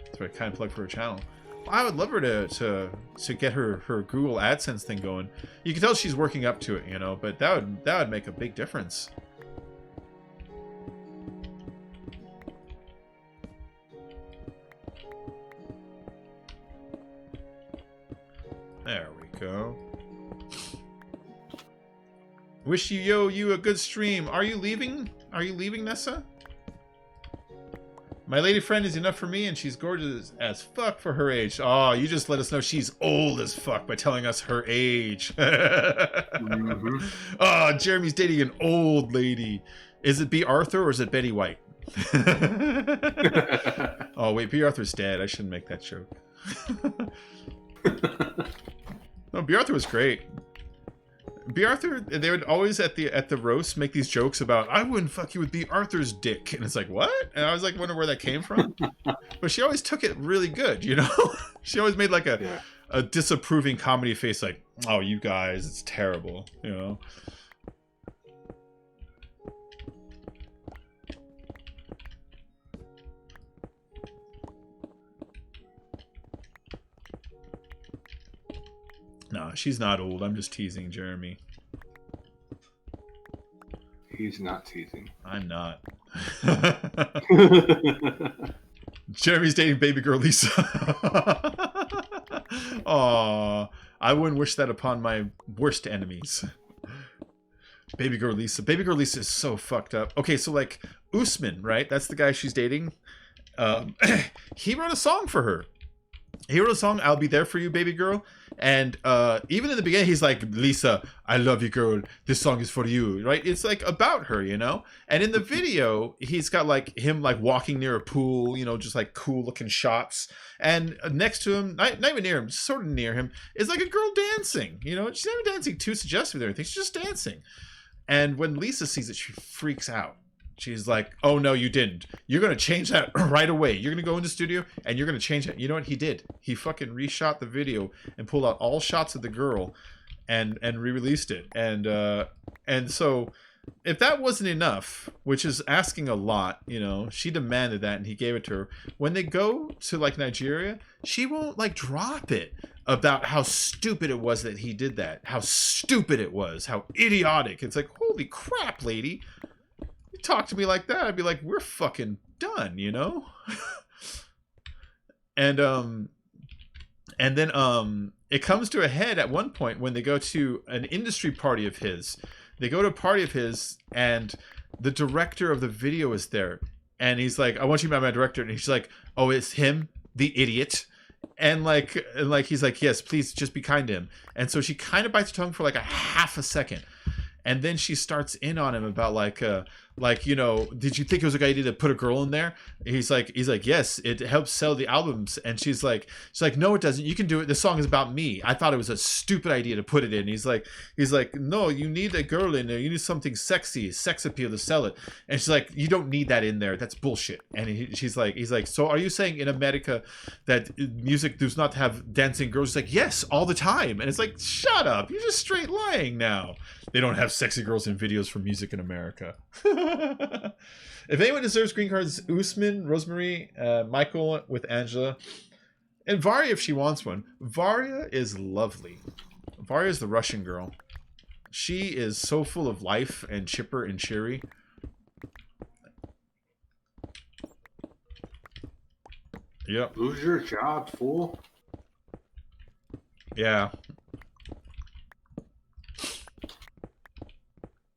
That's why I kind of plug for her channel. I would love her to get her Google AdSense thing going. You can tell she's working up to it, you know, but that would make a big difference. There we go. Wish you a good stream. Are you leaving? Are you leaving, Nessa? My lady friend is enough for me, and she's gorgeous as fuck for her age. Oh, you just let us know she's old as fuck by telling us her age. Mm-hmm. Oh, Jeremy's dating an old lady. Is it B. Arthur or is it Betty White? Oh, wait, B. Arthur's dead. I shouldn't make that joke. No, B. Arthur was great. B. Arthur, they would always at the roast make these jokes about, I wouldn't fuck you with B. Arthur's dick. And it's like, what? And I was like, wonder where that came from. But she always took it really good, you know? She always made like a disapproving comedy face like, oh, you guys, it's terrible, you know? No, she's not old. I'm just teasing Jeremy. He's not teasing. I'm not. Jeremy's dating baby girl Lisa. Aw, I wouldn't wish that upon my worst enemies. Baby girl Lisa. Baby girl Lisa is so fucked up. Okay, so like Usman, right? That's the guy she's dating. He wrote a song for her. He wrote a song, I'll Be There For You, Baby Girl. And even in the beginning, he's like, Lisa, I love you, girl. This song is for you, right? It's like about her, you know? And in the video, he's got like him like walking near a pool, you know, just like cool looking shots. And next to him, not even near him, sort of near him, is like a girl dancing, you know? She's not even dancing too suggestive or anything. She's just dancing. And when Lisa sees it, she freaks out. She's like, oh, no, you didn't. You're going to change that right away. You're going to go in the studio and you're going to change it. You know what he did? He fucking reshot the video and pulled out all shots of the girl and re-released it. And so if that wasn't enough, which is asking a lot, you know, she demanded that and he gave it to her. When they go to like Nigeria, she won't like drop it about how stupid it was that he did that. How stupid it was. How idiotic. It's like, holy crap, lady. Talk to me like that, I'd be like, we're fucking done, you know? and then it comes to a head at one point when they go to an industry party of his. They go to a party of his and the director of the video is there. And he's like, I want you to be my director. And he's like, oh, it's him, the idiot. And like he's like, yes, please just be kind to him. And so she kind of bites her tongue for like a half a second. And then she starts in on him about like, you know, did you think it was a good idea to put a girl in there? He's like, yes, it helps sell the albums. And she's like, no, it doesn't. You can do it. The song is about me. I thought it was a stupid idea to put it in. He's like, no, you need a girl in there. You need something sexy, sex appeal to sell it. And she's like, you don't need that in there. That's bullshit. And he's like, so are you saying in America that music does not have dancing girls? He's like, yes, all the time. And it's like, shut up. You're just straight lying now. They don't have sexy girls in videos for music in America. If anyone deserves green cards, Usman, Rosemary, Michael with Angela, and Varya if she wants one. Varya is lovely. Varya is the Russian girl. She is so full of life and chipper and cheery. Yep. Lose your job, fool. Yeah.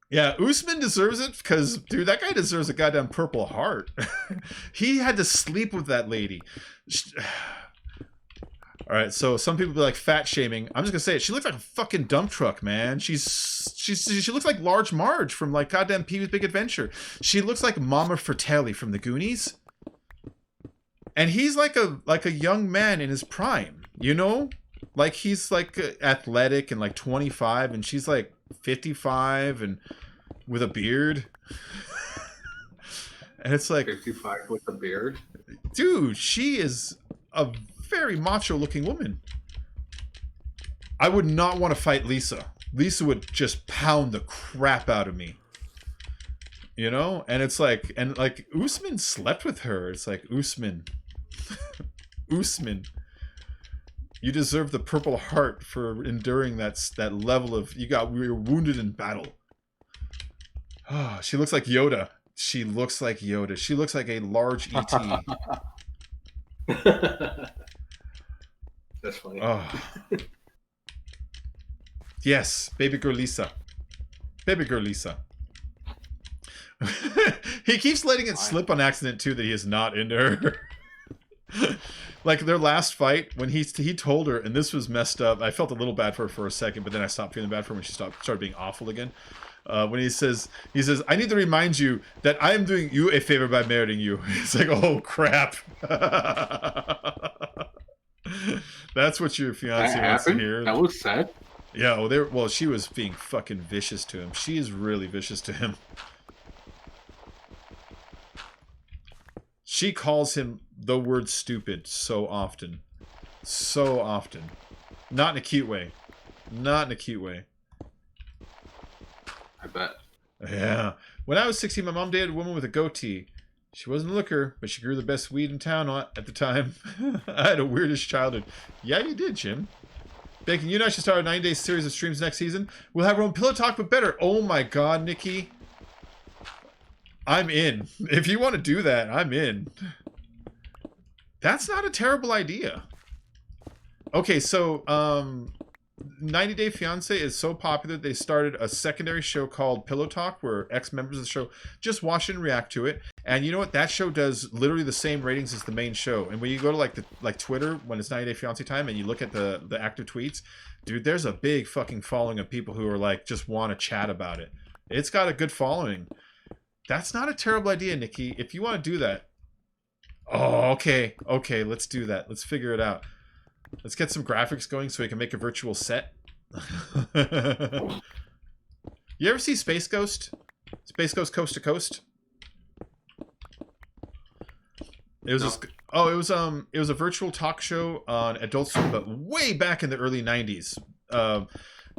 Yeah, Usman deserves it because, dude, that guy deserves a goddamn Purple Heart. He had to sleep with that lady. All right, so some people be like fat shaming. I'm just gonna say it. She looks like a fucking dump truck, man. She looks like Large Marge from like goddamn Pee-wee's Big Adventure. She looks like Mama Fratelli from the Goonies. And he's like a young man in his prime, you know? Like he's like athletic and like 25, and she's like 55 and with a beard. And it's like 55 with a beard. Dude, she is a very macho looking woman. I would not want to fight Lisa. Lisa would just pound the crap out of me. You know, and it's like, and like Usman slept with her. It's like, Usman, Usman, you deserve the Purple Heart for enduring that level of, we were wounded in battle. Oh, she looks like Yoda. She looks like Yoda. She looks like a large ET. That's funny. Oh. Yes, baby girl Lisa. Baby girl Lisa. He keeps letting it slip on accident too that he is not into her. Like their last fight, when he told her, and this was messed up. I felt a little bad for her for a second, but then I stopped feeling bad for her when she started being awful again. When he says, I need to remind you that I am doing you a favor by marrying you. It's like, oh crap. That's what your fiance wants to hear. That was sad. Yeah, well, she was being fucking vicious to him. She is really vicious to him. She calls him the word stupid so often. So often. Not in a cute way. Not in a cute way. I bet. Yeah. When I was 16, my mom dated a woman with a goatee. She wasn't a looker, but she grew the best weed in town at the time. I had a weirdish childhood. Yeah, you did, Jim. Bacon, you and I should start a 9-day series of streams next season. We'll have our own pillow talk, but better. Oh my god, Nikki. I'm in. If you want to do that, I'm in. That's not a terrible idea. Okay, so 90 Day Fiancé is so popular they started a secondary show called Pillow Talk where ex-members of the show just watch it and react to it. And you know what? That show does literally the same ratings as the main show. And when you go to like Twitter when it's 90 Day Fiancé time and you look at the active tweets, dude, there's a big fucking following of people who are like just want to chat about it. It's got a good following. That's not a terrible idea, Nikki. If you want to do that. Oh, okay. Okay, let's do that. Let's figure it out. Let's get some graphics going so we can make a virtual set. You ever see Space Ghost? Space Ghost Coast to Coast? It was it was a virtual talk show on Adult Swim, but way back in the early 90s.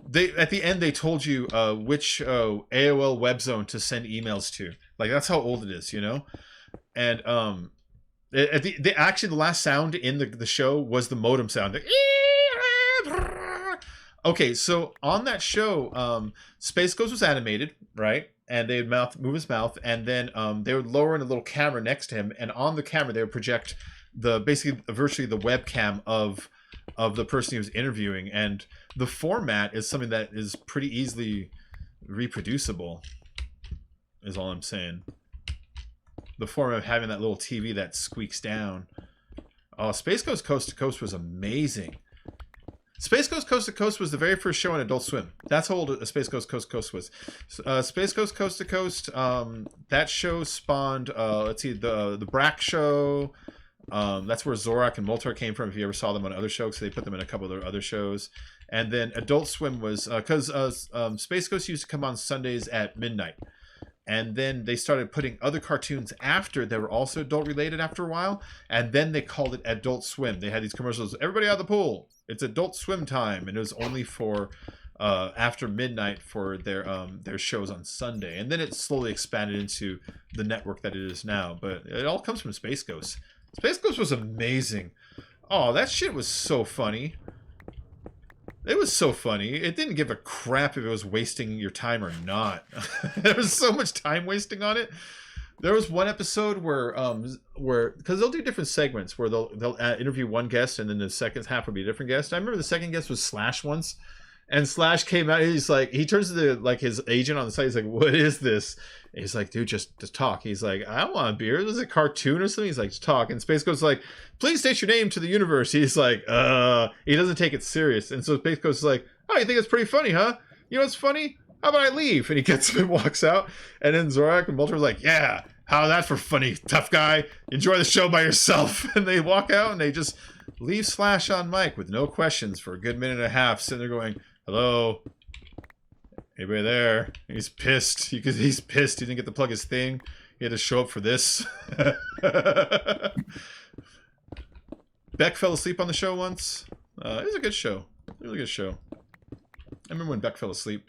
They at the end they told you which AOL web zone to send emails to. Like that's how old it is, you know? And at the last sound in the show was the modem sound. Okay, so on that show, Space Ghost was animated, right? And they would move his mouth, and then they would lower in a little camera next to him, and on the camera they would project virtually the webcam of the person he was interviewing, and the format is something that is pretty easily reproducible. Is all I'm saying. The format of having that little TV that squeaks down. Oh, Space Ghost Coast to Coast was amazing. Space Ghost Coast to Coast was the very first show on Adult Swim. That's how old Space Ghost Coast to Coast was. Space Ghost Coast to Coast, that show spawned, let's see, the Brack Show. That's where Zorak and Moltar came from, if you ever saw them on other shows. So they put them in a couple of their other shows. And then Adult Swim was, because Space Ghost used to come on Sundays at midnight. And then they started putting other cartoons after that were also adult related after a while. And then they called it Adult Swim. They had these commercials, everybody out of the pool. It's Adult Swim time. And it was only for after midnight for their shows on Sunday. And then it slowly expanded into the network that it is now. But it all comes from Space Ghost. Space Ghost was amazing. Oh, that shit was so funny. It was so funny. It didn't give a crap if it was wasting your time or not. There was so much time wasting on it. There was one episode where because they'll do different segments where they'll interview one guest and then the second half will be a different guest. I remember the second guest was Slash once, and Slash came out. He's like, he turns to his agent on the side. He's like, "What is this?" And he's like, "Dude, just talk." He's like, "I don't want a beer. This is a cartoon or something." He's like, "Just talk." And Space Ghost is like, "Please state your name to the universe." He's like, he doesn't take it serious. And so Space Ghost is like, "Oh, you think it's pretty funny, huh? You know what's funny? How about I leave?" And he gets up and walks out. And then Zorak and Moltar's like, "Yeah, how's that for funny, tough guy? Enjoy the show by yourself." And they walk out and they just leave Slash on mic with no questions for a good minute and a half, sitting there going, "Hello? Anybody there?" He's pissed. He's pissed. He didn't get to plug his thing. He had to show up for this. Beck fell asleep on the show once. It was a good show. Really good show. I remember when Beck fell asleep.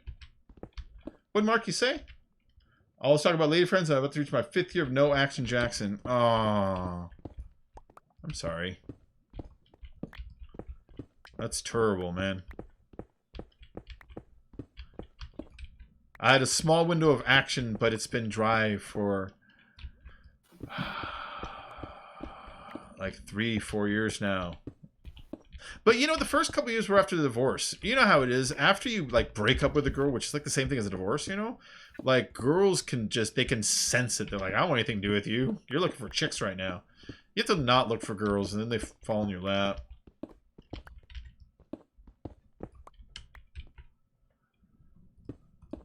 What'd Marky say? I was talking about lady friends. I'm about to reach my 5th year of no Action Jackson. Oh, I'm sorry. That's terrible, man. I had a small window of action, but it's been dry for like 3-4 years now. But you know, the first couple years were after the divorce. You know how it is. After you like break up with a girl, which is like the same thing as a divorce, you know? Like girls can just, they can sense it. They're like, I don't want anything to do with you. You're looking for chicks right now. You have to not look for girls, and then they fall in your lap.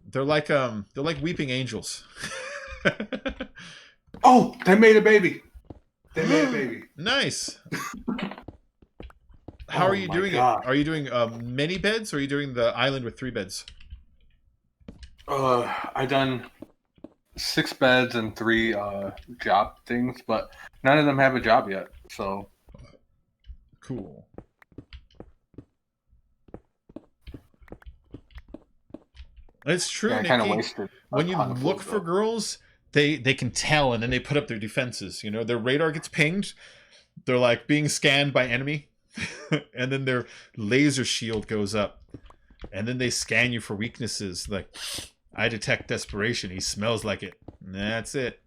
They're like weeping angels. Oh, they made a baby. They made a baby. Nice. How are you doing God. it? Are you doing many beds, or are you doing the island with 3 beds? I done 6 beds and 3 job things, but none of them have a job yet. So Cool. It's true, yeah, I kind of Nikki. wasted. When you look for girls, they can tell, and then they put up their defenses. You know, their radar gets pinged. They're like being scanned by enemy, and then their laser shield goes up, and then they scan you for weaknesses. Like, I detect desperation. He smells like it. And that's it.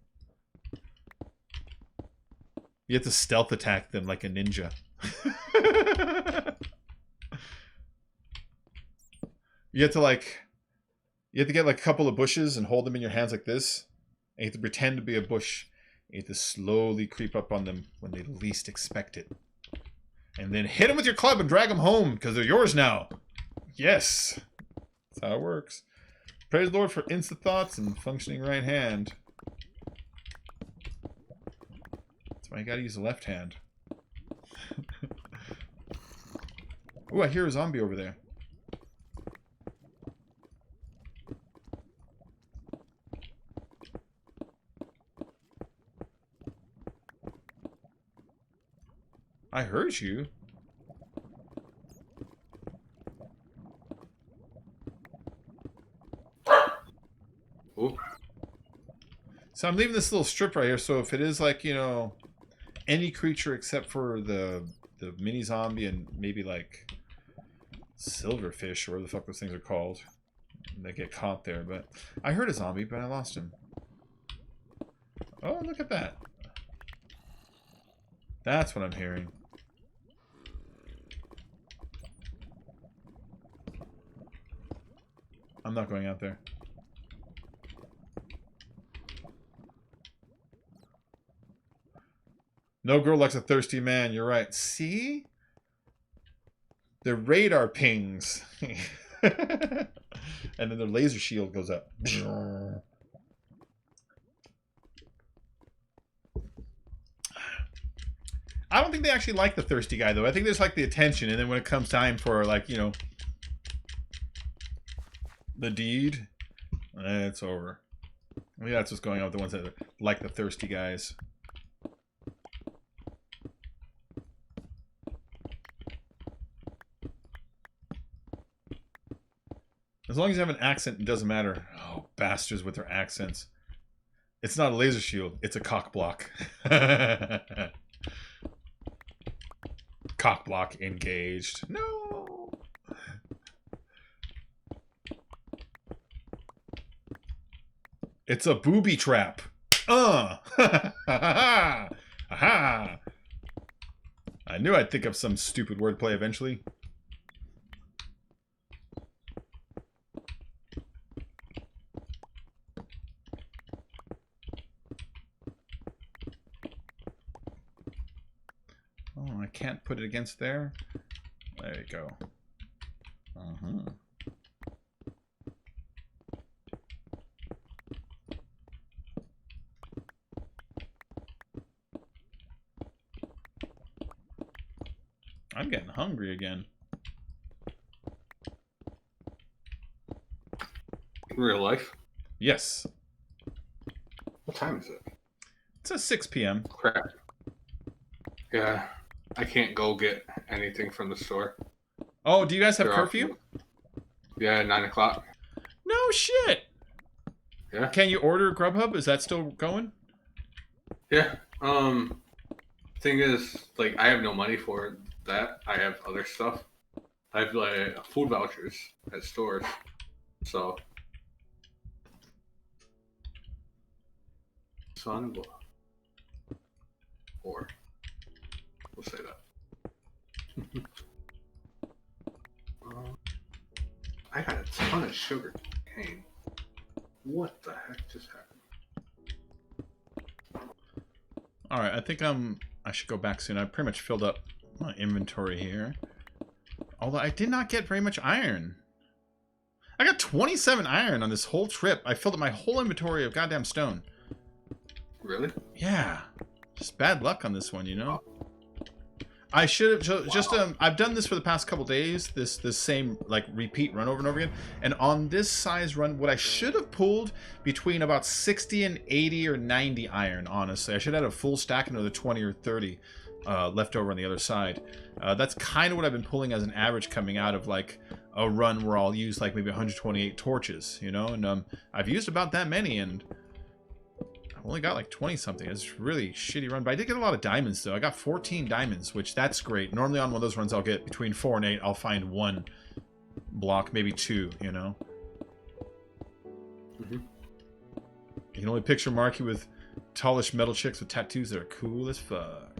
You have to stealth attack them like a ninja. You have to get like a couple of bushes and hold them in your hands like this. And you have to pretend to be a bush. You have to slowly creep up on them when they least expect it. And then hit them with your club and drag them home, because they're yours now. Yes. That's how it works. Praise the Lord for instant thoughts and functioning right hand. That's why you gotta use the left hand. Ooh, I hear a zombie over there. I heard you. Ooh. So I'm leaving this little strip right here, so if it is like, you know, any creature except for the mini zombie and maybe like silverfish or whatever the fuck those things are called, they get caught there. But I heard a zombie, but I lost him. Oh, look at that. That's what I'm hearing. I'm not going out there. No girl likes a thirsty man. You're right. See? Their radar pings. And then their laser shield goes up. I don't think they actually like the thirsty guy, though. I think they just like the attention. And then when it comes time for, like, you know, the deed, it's over. Maybe that's what's going on with the ones that like the thirsty guys. As long as you have an accent, it doesn't matter. Oh, bastards with their accents. It's not a laser shield. It's a cock block. Cock block engaged. No! It's a booby trap. Aha! I knew I'd think of some stupid wordplay eventually. Oh, I can't put it against there. There you go. I'm getting hungry again. In real life? Yes. What time is it? It's a 6 p.m. Crap. Yeah, I can't go get anything from the store. Oh, do you guys have They're curfew? Yeah, 9 o'clock. No shit. Yeah. Can you order Grubhub? Is that still going? Yeah. Thing is, like, I have no money for that. I have other stuff. I have like food vouchers at stores. So, son of a, or we'll say that. I got a ton of sugar cane. What the heck just happened? All right, I think I should go back soon. I pretty much filled up my inventory here. Although I did not get very much iron. I got 27 iron on this whole trip. I filled up my whole inventory of goddamn stone. Really? Yeah. Just bad luck on this one, you know? I should have just I've done this for the past couple days, this same like repeat run over and over again. And on this size run, what I should have pulled between about 60 and 80 or 90 iron, honestly. I should have had a full stack, another 20 or 30 left over on the other side. That's kind of what I've been pulling as an average coming out of like a run where I'll use like maybe 128 torches, you know? And I've used about that many, and I've only got like 20 something. It's a really shitty run, but I did get a lot of diamonds though. I got 14 diamonds, which that's great. Normally on one of those runs I'll get between 4 and 8. I'll find one block, maybe 2, you know? Mm-hmm. You can only picture Marky with tallish metal chicks with tattoos that are cool as fuck.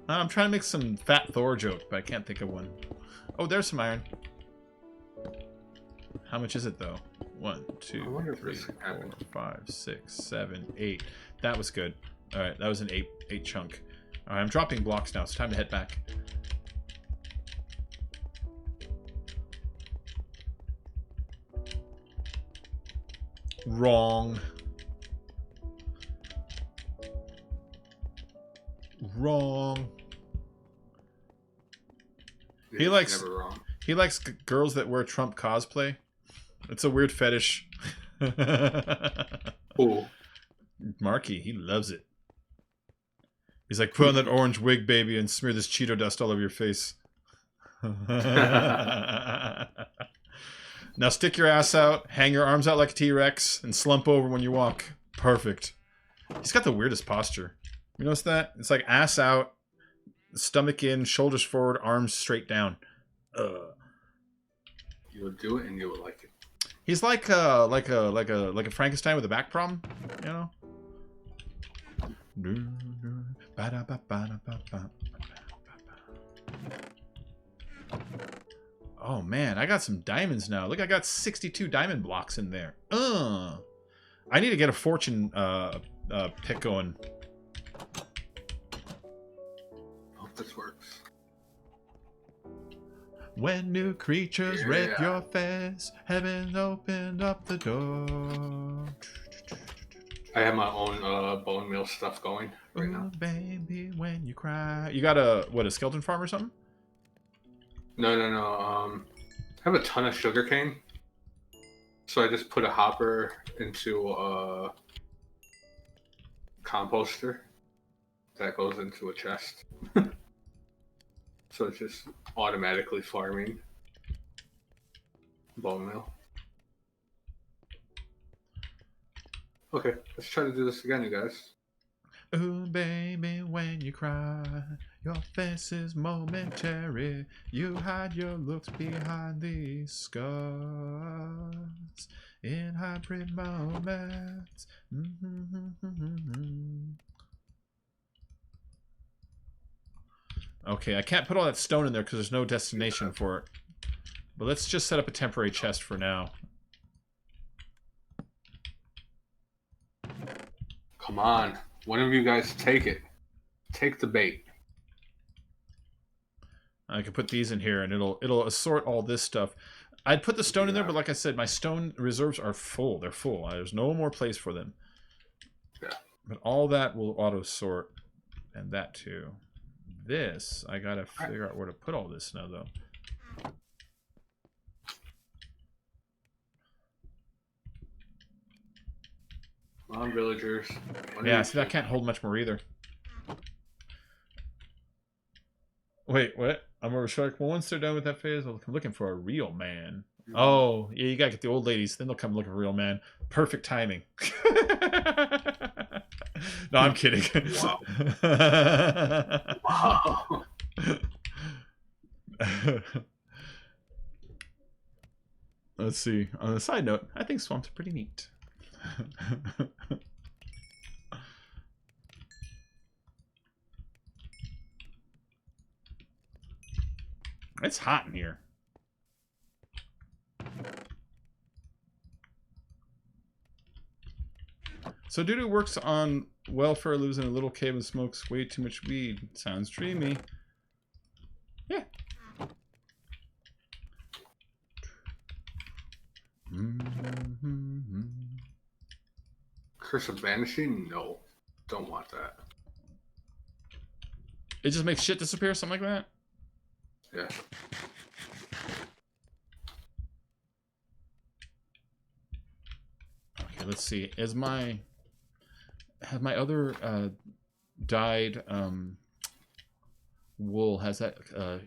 I'm trying to make some Fat Thor joke, but I can't think of one. Oh, there's some iron. How much is it though? 1, 2, 3, 4, 5, 6, 7, 8. That was good. All right, that was an 8 chunk. All right, I'm dropping blocks now. It's time to head back. Wrong. Wrong. He likes never wrong. He likes girls that wear Trump cosplay. It's a weird fetish. Cool. Marky, he loves it. He's like, put on that orange wig, baby, and smear this Cheeto dust all over your face. Now stick your ass out, hang your arms out like a T-Rex, and slump over when you walk. Perfect. He's got the weirdest posture. You notice that? It's like ass out, stomach in, shoulders forward, arms straight down. You'll do it and you will like it. He's like a Frankenstein with a back problem, you know? Oh man, I got some diamonds now. Look, I got 62 diamond blocks in there. I need to get a fortune pick going. Hope this works. When new creatures rape your face, heaven opened up the door. I have my own bone meal stuff going right now. Baby, when you cry. You got a skeleton farm or something? No. I have a ton of sugar cane. So I just put a hopper into a composter that goes into a chest. So it's just automatically farming bone meal. Okay, let's try to do this again, you guys. Ooh, baby, when you cry, your face is momentary. You hide your looks behind these scars. In hybrid moments. Okay, I can't put all that stone in there because there's no destination for it. But let's just set up a temporary chest for now. Come on. One of you guys take it. Take the bait. I can put these in here and it'll assort all this stuff. I'd put the stone in there, but like I said, my stone reserves are full. They're full. There's no more place for them. Yeah. But all that will auto sort, and that too. This, I gotta figure out where to put all this now, though. Come on, villagers. Yeah, see, that can't hold much more either. Wait, what? I'm over shark. Well, once they're done with that phase, I'm looking for a real man. Oh, yeah, you gotta get the old ladies. Then they'll come look a real man. Perfect timing. No, I'm kidding. Wow. Wow. Let's see. On a side note, I think swamps are pretty neat. It's hot in here. So Dudu works on welfare, lives in a little cave and smokes way too much weed. Sounds dreamy. Yeah. Curse of Vanishing? No. Don't want that. It just makes shit disappear, something like that? Yeah. Okay, let's see. Have my other dyed wool, has that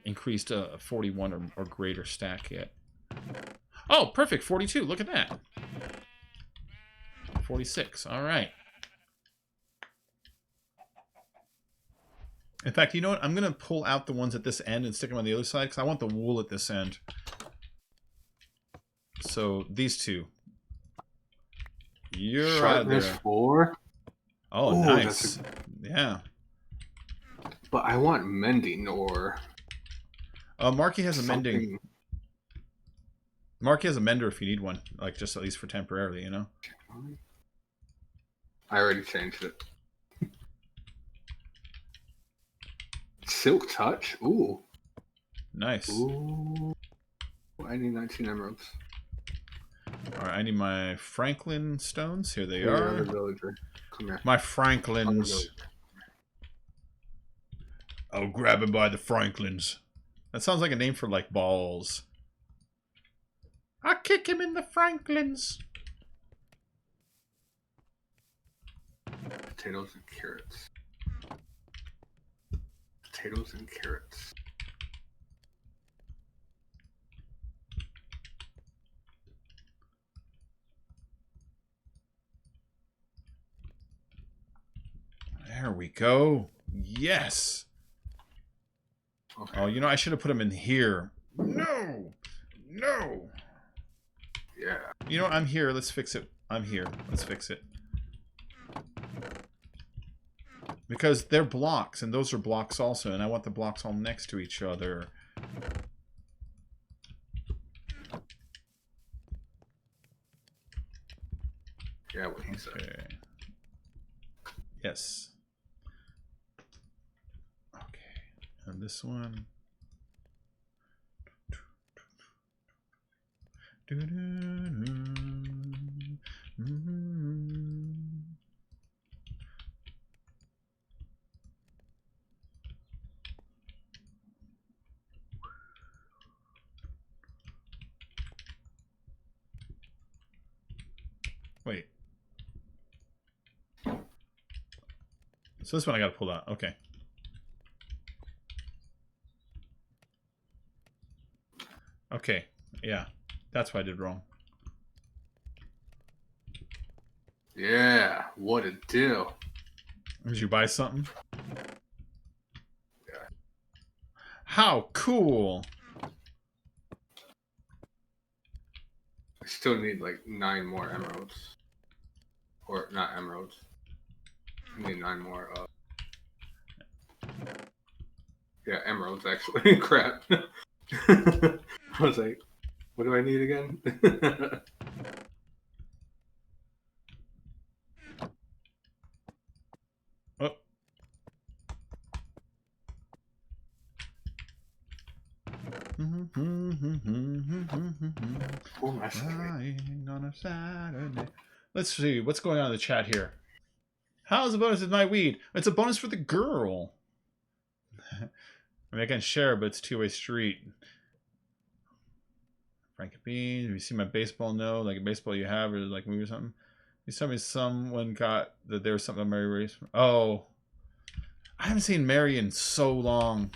increased 41 or greater stack yet? Oh, perfect. 42. Look at that. 46. All right. In fact, you know what? I'm going to pull out the ones at this end and stick them on the other side because I want the wool at this end. So these two. You're out there. 4. Oh, Ooh, nice. Yeah. But I want mending or Marky has a something. mending. Marky has a mender if you need one, like just at least for temporarily, you know. I already changed it. Silk Touch? Ooh. Nice. Ooh. I need 19 emeralds. All right, I need my Franklin stones. Here they Here, are. other villager. Come here. My Other Franklins. villager. I'll grab him by the Franklins. That sounds like a name for like balls. I'll kick him in the Franklins. Potatoes and carrots. Potatoes and carrots. There we go. Yes. Okay. Oh, you know, I should have put him in here. No. No. Yeah. You know, I'm here. Let's fix it. I'm here. Let's fix it. Because they're blocks, and those are blocks also, and I want the blocks all next to each other. Yeah, what he said. Okay. Yes. Okay. And this one. Wait. So this one I gotta pull out. Okay. Okay. Yeah. That's what I did wrong. Yeah, what a deal. Did you buy something? Yeah. How cool! I still need like 9 more emeralds. Or not emeralds. I need 9 more. Yeah, emeralds actually. Crap. I was like, what do I need again? Oh. Oh, my secret. Flying on a Saturday. Let's see what's going on in the chat here. How's the bonus with my weed? It's a bonus for the girl. I mean, I can share, but it's a two-way street. Frankie Bean, have you seen my baseball? No, like a baseball you have, or like a movie or something. You tell me someone got that there was something on Mary Race. Oh, I haven't seen Mary in so long.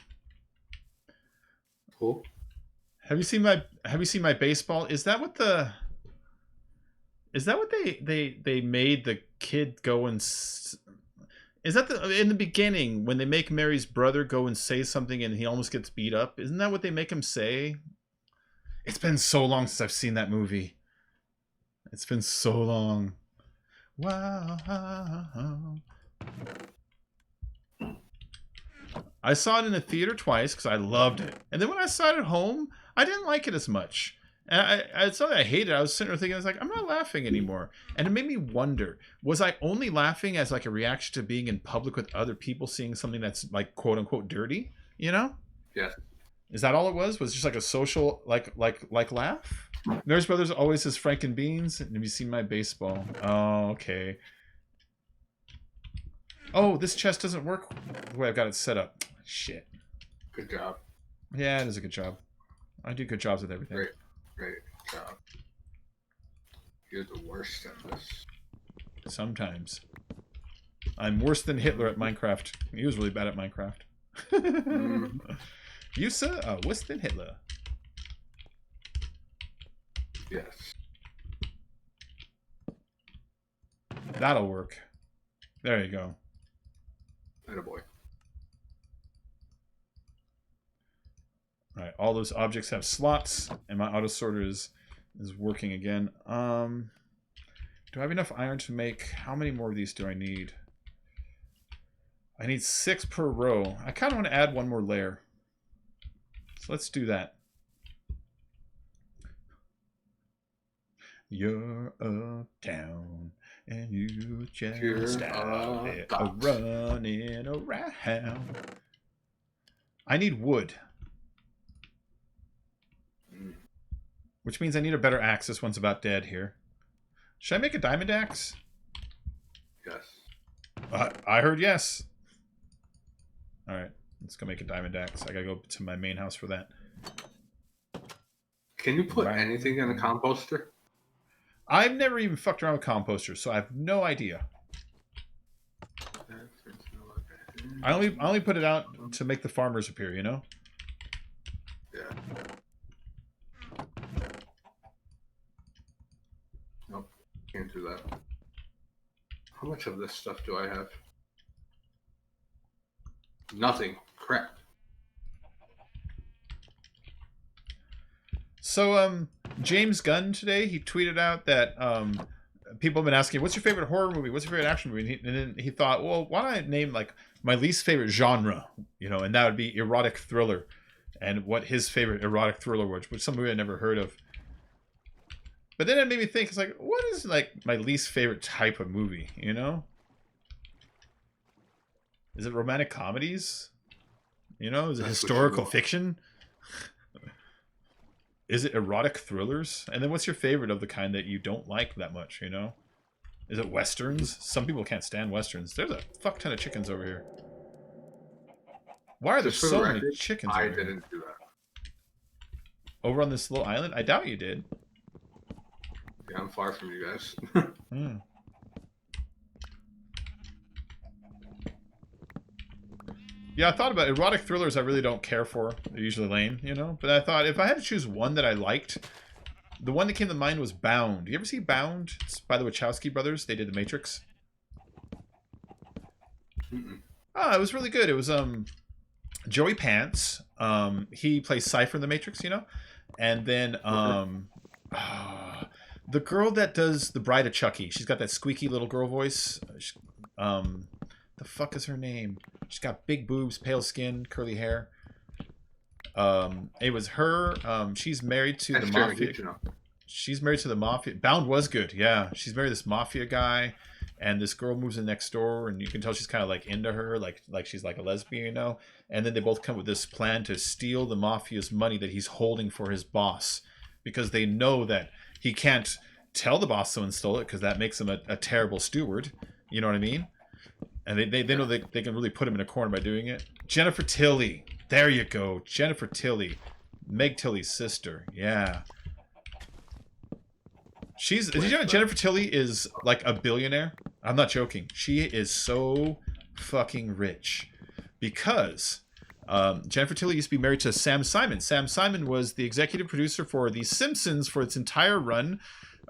Cool. Have you seen my baseball? Is that what they made the kid go and is that in the beginning when they make Mary's brother go and say something and he almost gets beat up? Isn't that what they make him say? It's been so long since I've seen that movie. It's been so long. Wow. I saw it in the theater twice because I loved it. And then when I saw it at home, I didn't like it as much. And it's not that I hated it. I was sitting there thinking, I was like, I'm not laughing anymore. And it made me wonder, was I only laughing as like a reaction to being in public with other people seeing something that's like quote unquote dirty? You know? Yes. Is that all it was? Was it just like a social like laugh? Mary's Brothers always says Frank and Beans. And have you seen my baseball? Oh, okay. Oh, this chest doesn't work the way I've got it set up. Shit. Good job. Yeah, it is a good job. I do good jobs with everything. Great job. You're the worst at this. Sometimes. I'm worse than Hitler at Minecraft. He was really bad at Minecraft. You, sir, are worse than Hitler. Yes. That'll work. There you go. Attaboy. Alright, all those objects have slots, and my auto sorter is working again. Do I have enough iron to make... How many more of these do I need? I need 6 per row. I kind of want to add one more layer. So let's do that. You're uptown, and you just out there running around. I need wood. Which means I need a better axe. This one's about dead here. Should I make a diamond axe? Yes. I heard yes. Alright, let's go make a diamond axe. I gotta go to my main house for that. Can you put anything in a composter? I've never even fucked around with composters, so I have no idea. I only put it out to make the farmers appear, you know? Yeah. Nope. Can't do that. How much of this stuff do I have? Nothing. Crap. So, James Gunn today, he tweeted out that people have been asking, what's your favorite horror movie? What's your favorite action movie? And then he thought, well, why don't I name like my least favorite genre? You know, and that would be erotic thriller. And what his favorite erotic thriller was, which some movie I never heard of. But then it made me think, it's like, what is like my least favorite type of movie, you know? Is it romantic comedies? You know, is it historical fiction? Is it erotic thrillers? And then what's your favorite of the kind that you don't like that much, you know? Is it westerns? Some people can't stand westerns. There's a fuck ton of chickens over here. Why are there so many chickens over here? I didn't do that. Over on this little island? I doubt you did. Yeah, I'm far from you guys. Yeah, I thought about it. Erotic thrillers I really don't care for. They're usually lame, you know? But I thought if I had to choose one that I liked, the one that came to mind was Bound. You ever see Bound? It's by the Wachowski brothers. They did The Matrix. Oh, it was really good. It was Joey Pants. He plays Cypher in The Matrix, you know? And then the girl that does The Bride of Chucky. She's got that squeaky little girl voice. The fuck is her name? She's got big boobs, pale skin, curly hair. It was her. She's married to the mafia. She's married to the mafia. Bound was good, yeah. She's married to this mafia guy, and this girl moves in next door, and you can tell she's kind of like into her, like she's like a lesbian, you know. And then they both come with this plan to steal the mafia's money that he's holding for his boss, because they know that he can't tell the boss someone stole it, because that makes him a terrible steward. You know what I mean? And they know they can really put him in a corner by doing it. Jennifer Tilly. There you go. Jennifer Tilly. Meg Tilly's sister. Yeah. Did you know Jennifer Tilly is like a billionaire? I'm not joking. She is so fucking rich. Because Jennifer Tilly used to be married to Sam Simon. Sam Simon was the executive producer for The Simpsons for its entire run.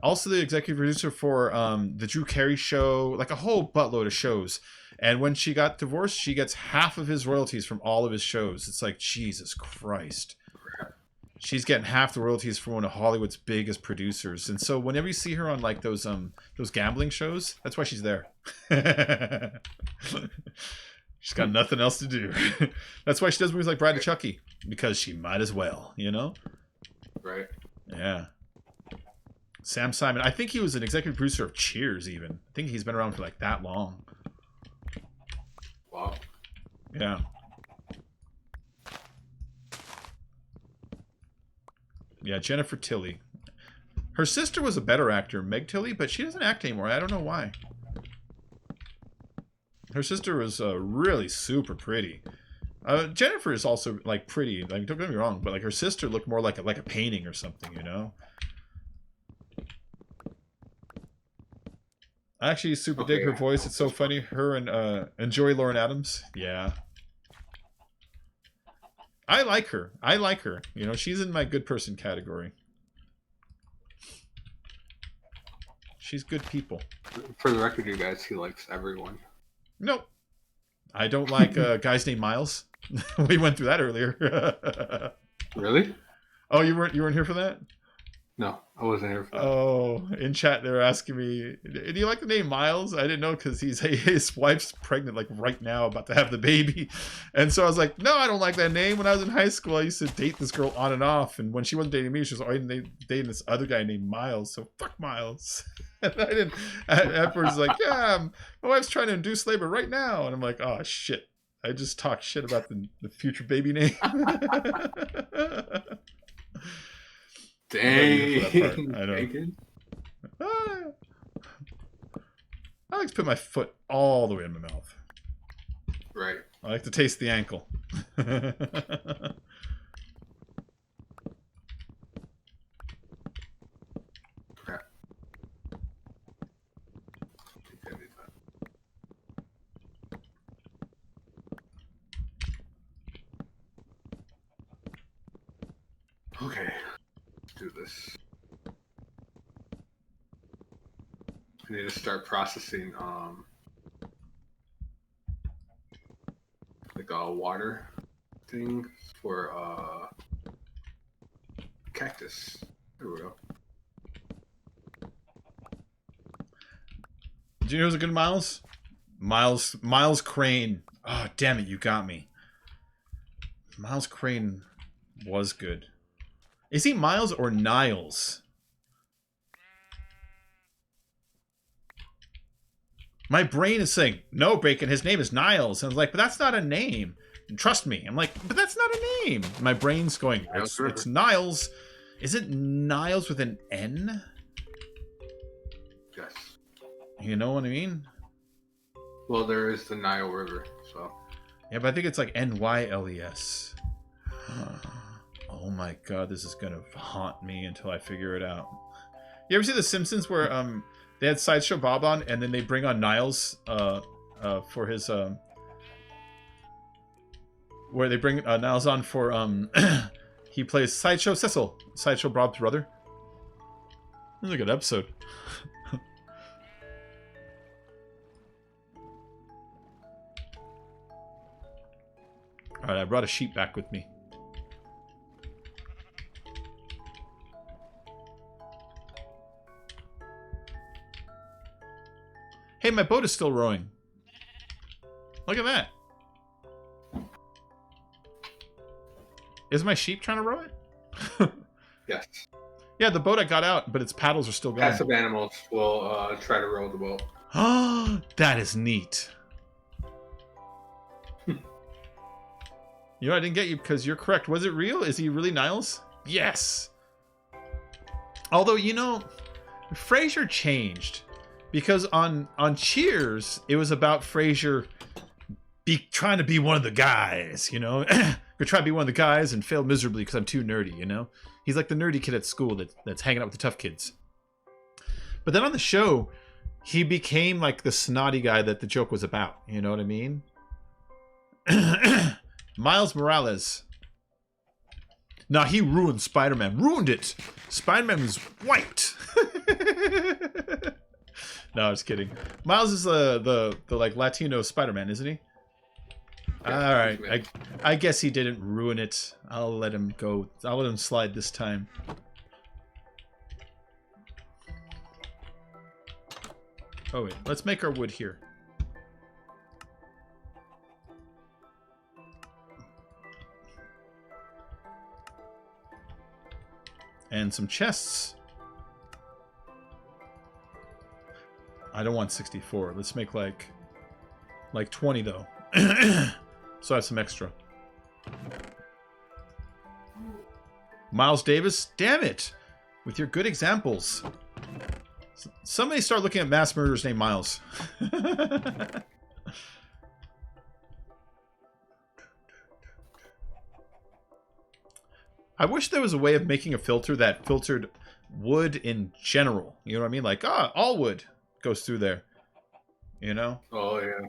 Also the executive producer for the Drew Carey Show, like a whole buttload of shows. And when she got divorced, she gets half of his royalties from all of his shows. It's like, Jesus Christ. She's getting half the royalties from one of Hollywood's biggest producers. And so whenever you see her on like those gambling shows, that's why she's there. She's got nothing else to do. That's why she does movies like Bride of Chucky, because she might as well, you know? Right. Yeah. Sam Simon. I think he was an executive producer of Cheers even. I think he's been around for like that long. Wow. Yeah. Yeah, Jennifer Tilly. Her sister was a better actor, Meg Tilly, but she doesn't act anymore. I don't know why. Her sister was really super pretty. Jennifer is also like pretty. Like, don't get me wrong, but like her sister looked more like a painting or something, you know. I actually super dig her voice. It's so funny. Her and Joey Lauren Adams. Yeah. I like her. You know, she's in my good person category. She's good people. For the record, you guys, he likes everyone. Nope. I don't like guys named Miles. We went through that earlier. Really? Oh, you weren't here for that? No, I wasn't here for that. Oh, in chat they were asking me, do you like the name Miles? I didn't know because his wife's pregnant like right now, about to have the baby. And so I was like, no, I don't like that name. When I was in high school, I used to date this girl on and off. And when she wasn't dating me, she was always dating this other guy named Miles. So fuck Miles. And I didn't, at first like, yeah, my wife's trying to induce labor right now. And I'm like, oh shit. I just talked shit about the future baby name. Dang. I know. I like to put my foot all the way in my mouth. Right. I like to taste the ankle. Crap. Okay. Let's do this. I need to start processing like a water thing for cactus. There we go. Do you know who's a good Miles? Miles Crane. Oh, damn it, you got me. Miles Crane was good. Is he Miles or Niles? My brain is saying, no, Bacon, his name is Niles. And I was like, but that's not a name. And trust me. I'm like, but that's not a name. My brain's going, it's Niles. Is it Niles with an N? Yes. You know what I mean? Well, there is the Nile River, so. Yeah, but I think it's like Nyles. Oh my god, this is gonna haunt me until I figure it out. You ever see The Simpsons where they had Sideshow Bob on and then they bring on Niles for his where they bring Niles on for he plays Sideshow Cecil, Sideshow Bob's brother. This is a good episode. Alright, I brought a sheep back with me. Hey, my boat is still rowing. Look at that. Is my sheep trying to row it? Yes. Yeah, the boat I got out, but its paddles are still going. Passive animals will try to row the boat. Oh, that is neat. You know, I didn't get you because you're correct. Was it real? Is he really Niles? Yes. Although, you know, Frasier changed. Because on Cheers, it was about Frasier trying to be one of the guys, you know? Go try to be one of the guys and fail miserably because I'm too nerdy, you know? He's like the nerdy kid at school that's hanging out with the tough kids. But then on the show, he became like the snotty guy that the joke was about. You know what I mean? Miles Morales. Nah, he ruined Spider-Man. Ruined it. Spider-Man was white. No, I was kidding. Miles is the like Latino Spider-Man, isn't he? Yeah, All right. I guess he didn't ruin it. I'll let him go. I'll let him slide this time. Oh wait, let's make our wood here. And some chests. I don't want 64. Let's make like 20 though. So I have some extra. Miles Davis, damn it! With your good examples. Somebody start looking at mass murderers named Miles. I wish there was a way of making a filter that filtered wood in general. You know what I mean? Like, all wood goes through there. You know? Oh, yeah.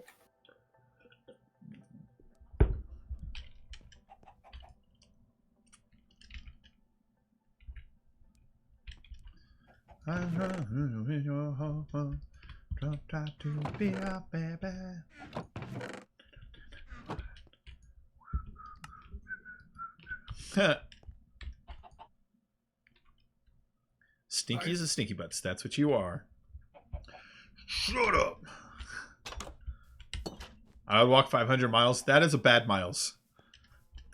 Stinky is a stinky butts. That's what you are. Shut up. I would walk 500 miles. That is a bad miles.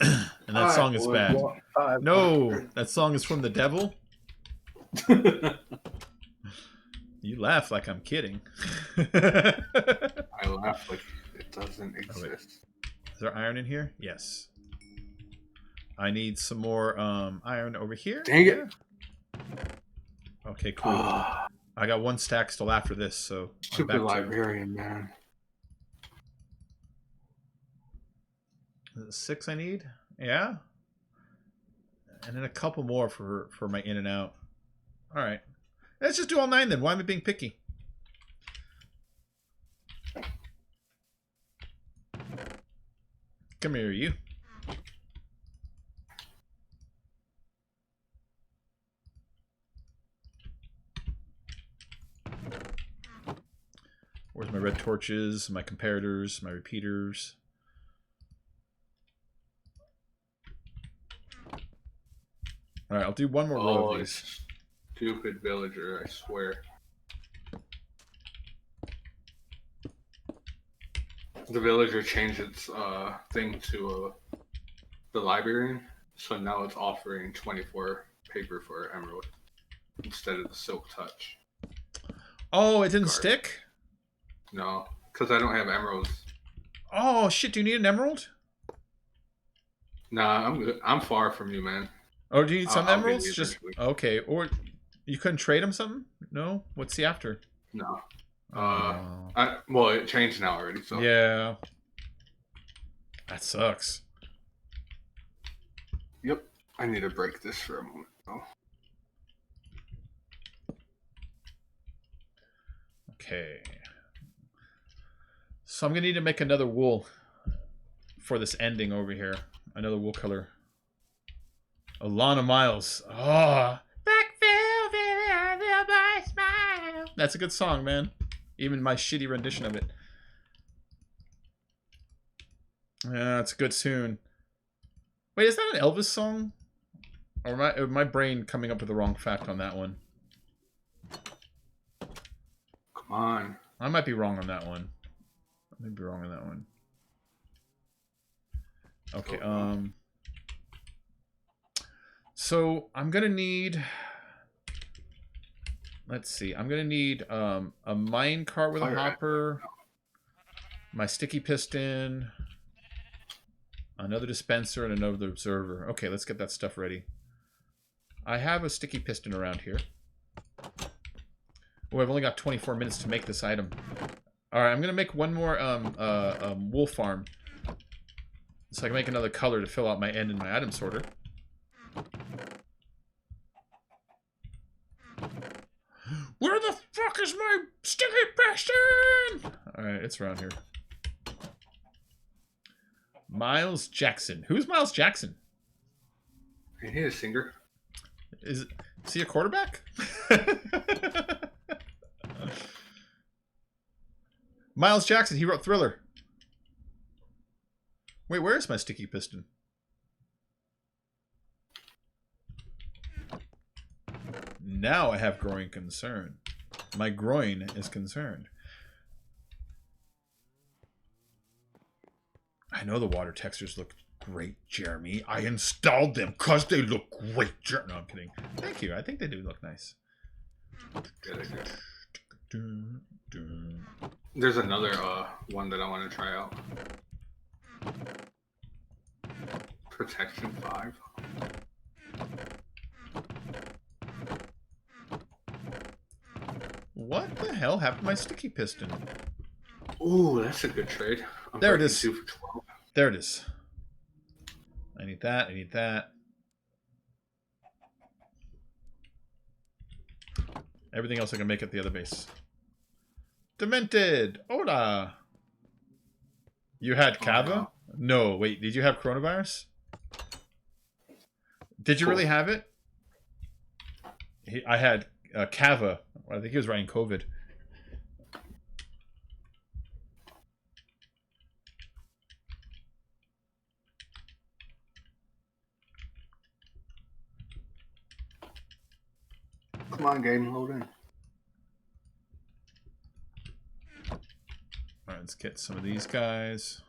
And that song is bad. No, that song is from the devil. You laugh like I'm kidding. I laugh like it doesn't exist. Oh, is there iron in here? Yes. I need some more iron over here. Dang it. Okay, cool. I got 1 stack still after this, so Stupid librarian, man. 6 I need? Yeah. And then a couple more for my in and out. All right. Let's just do all 9 then. Why am I being picky? Come here, you. Where's my red torches, my comparators, my repeaters? All right, I'll do one more row of these. Stupid villager, I swear. The villager changed its thing to the librarian, so now it's offering 24 paper for emerald instead of the silk touch. Oh, it didn't stick? No, because I don't have emeralds. Oh shit! Do you need an emerald? Nah, I'm good. I'm far from you, man. Or do you need some I'll give emeralds? you Just eventually. okay. Or you couldn't trade him something? No. What's he after? No. Oh. Well, it changed now already. So Yeah. That sucks. Yep. I need to break this for a moment, though. Okay. So I'm gonna need to make another wool for this ending over here. Another wool color. Alana Miles. Oh. That's a good song, man. Even my shitty rendition of it. Yeah, it's a good tune. Wait, is that an Elvis song? Or my brain coming up with the wrong fact on that one? Come on. I might be wrong on that one. I might be wrong on that one. Okay, so I'm gonna need, let's see, I'm gonna need a mine cart with a hopper, my sticky piston, another dispenser, and another observer. Okay, let's get that stuff ready. I have a sticky piston around here. Oh, I've only got 24 minutes to make this item. Alright, I'm gonna make one more wool farm. So I can make another color to fill out my end in my item sorter. Where the fuck is my sticky piston? Alright, it's around here. Miles Jackson. Who's Miles Jackson? Ain't he a singer? Is he a quarterback? Miles Jackson, he wrote Thriller. Wait, where is my sticky piston? Now I have growing concern. My groin is concerned. I know the water textures look great, Jeremy. I installed them because they look great. No, I'm kidding. Thank you. I think they do look nice. There's another one that I want to try out. Protection 5. What the hell happened to my sticky piston? Ooh, that's a good trade. I'm There it is. 2 for 12. There it is. I need that. I need that. Everything else I can make at the other base. Demented! Hola! You had Kava? No, wait. Did you have coronavirus? Did you really have it? I had Kava. I think he was writing COVID. Come on, game, load in. Alright, let's get some of these guys.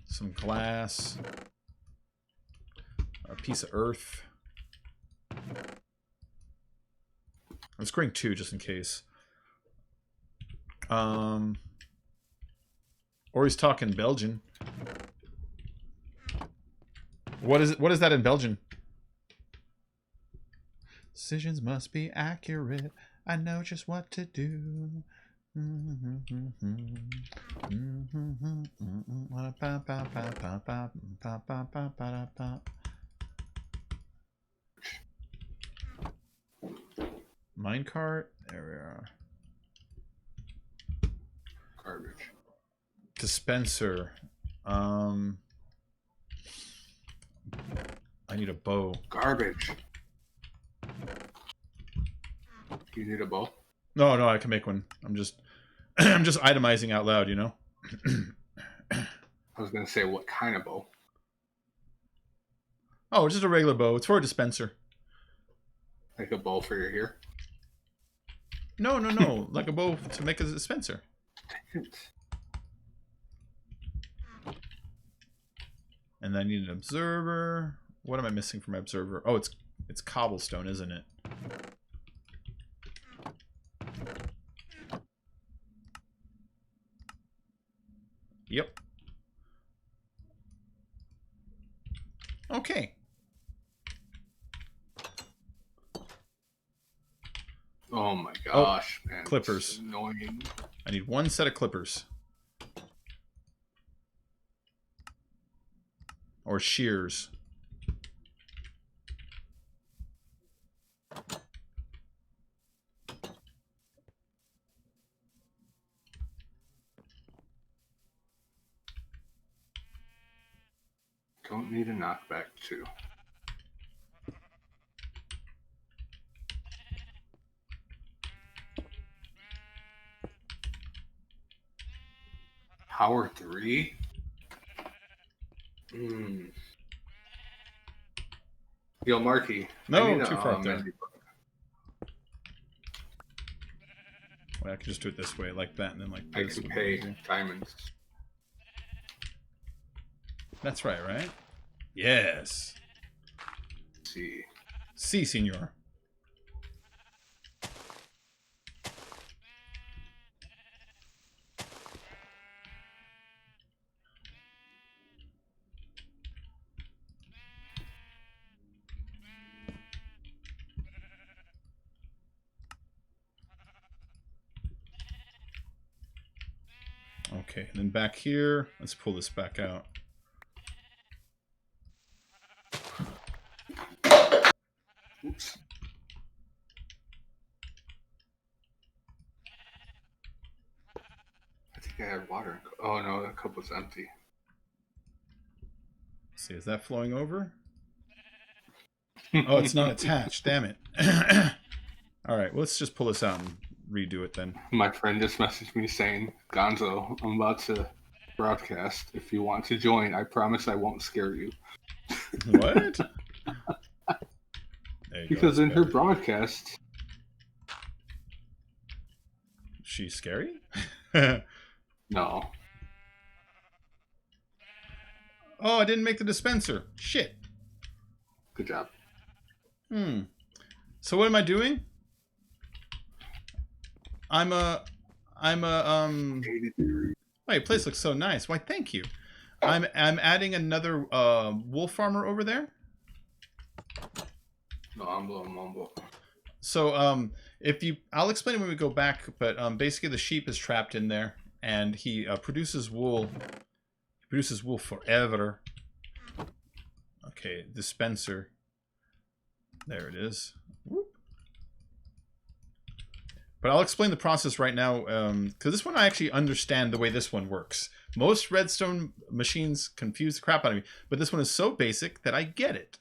Some glass. A piece of earth. Let's bring 2 just in case. Or he's talking Belgian. What is it? What is that in Belgian? Decisions must be accurate. I know just what to do. Minecart. There we are. Garbage. Dispenser. I need a bow. Garbage. You need a bow? No, I can make one. I'm just I'm just itemizing out loud, you know? I was gonna say, what kind of bow? Oh, it's just a regular bow. It's for a dispenser. Like a bow for your hair? No. Like a bow to make a dispenser. And I need an observer. What am I missing from my observer? Oh, it's cobblestone, isn't it? Yep. Okay. Oh my gosh, man. Clippers. It's annoying. I need 1 set of clippers. Or shears. Don't need a knockback too. Power 3? Yo, Marky. No, too far up there. Well, I can just do it this way, like that, and then like I this. can pay diamonds. That's right? Yes. Let's see. Si, senor. Okay, and then back here, let's pull this back out. Oops. I think I had water. Oh no, that cup was empty. see, is that flowing over? Oh, it's not attached. Damn it. All right, well, let's just pull this out and redo it then. My friend just messaged me saying, Gonzo, I'm about to broadcast. If you want to join, I promise I won't scare you. What? Because in her broadcast... She's scary? No. Oh, I didn't make the dispenser. Shit. Good job. So what am I doing? I'm Wait, place looks so nice. Why, thank you. I'm adding another wool farmer over there. No, mumble. So I'll explain it when we go back, but basically the sheep is trapped in there, and he produces wool. He produces wool forever. Okay, dispenser. There it is. Whoop. But I'll explain the process right now, because this one I actually understand the way this one works. Most redstone machines confuse the crap out of me, but this one is so basic that I get it.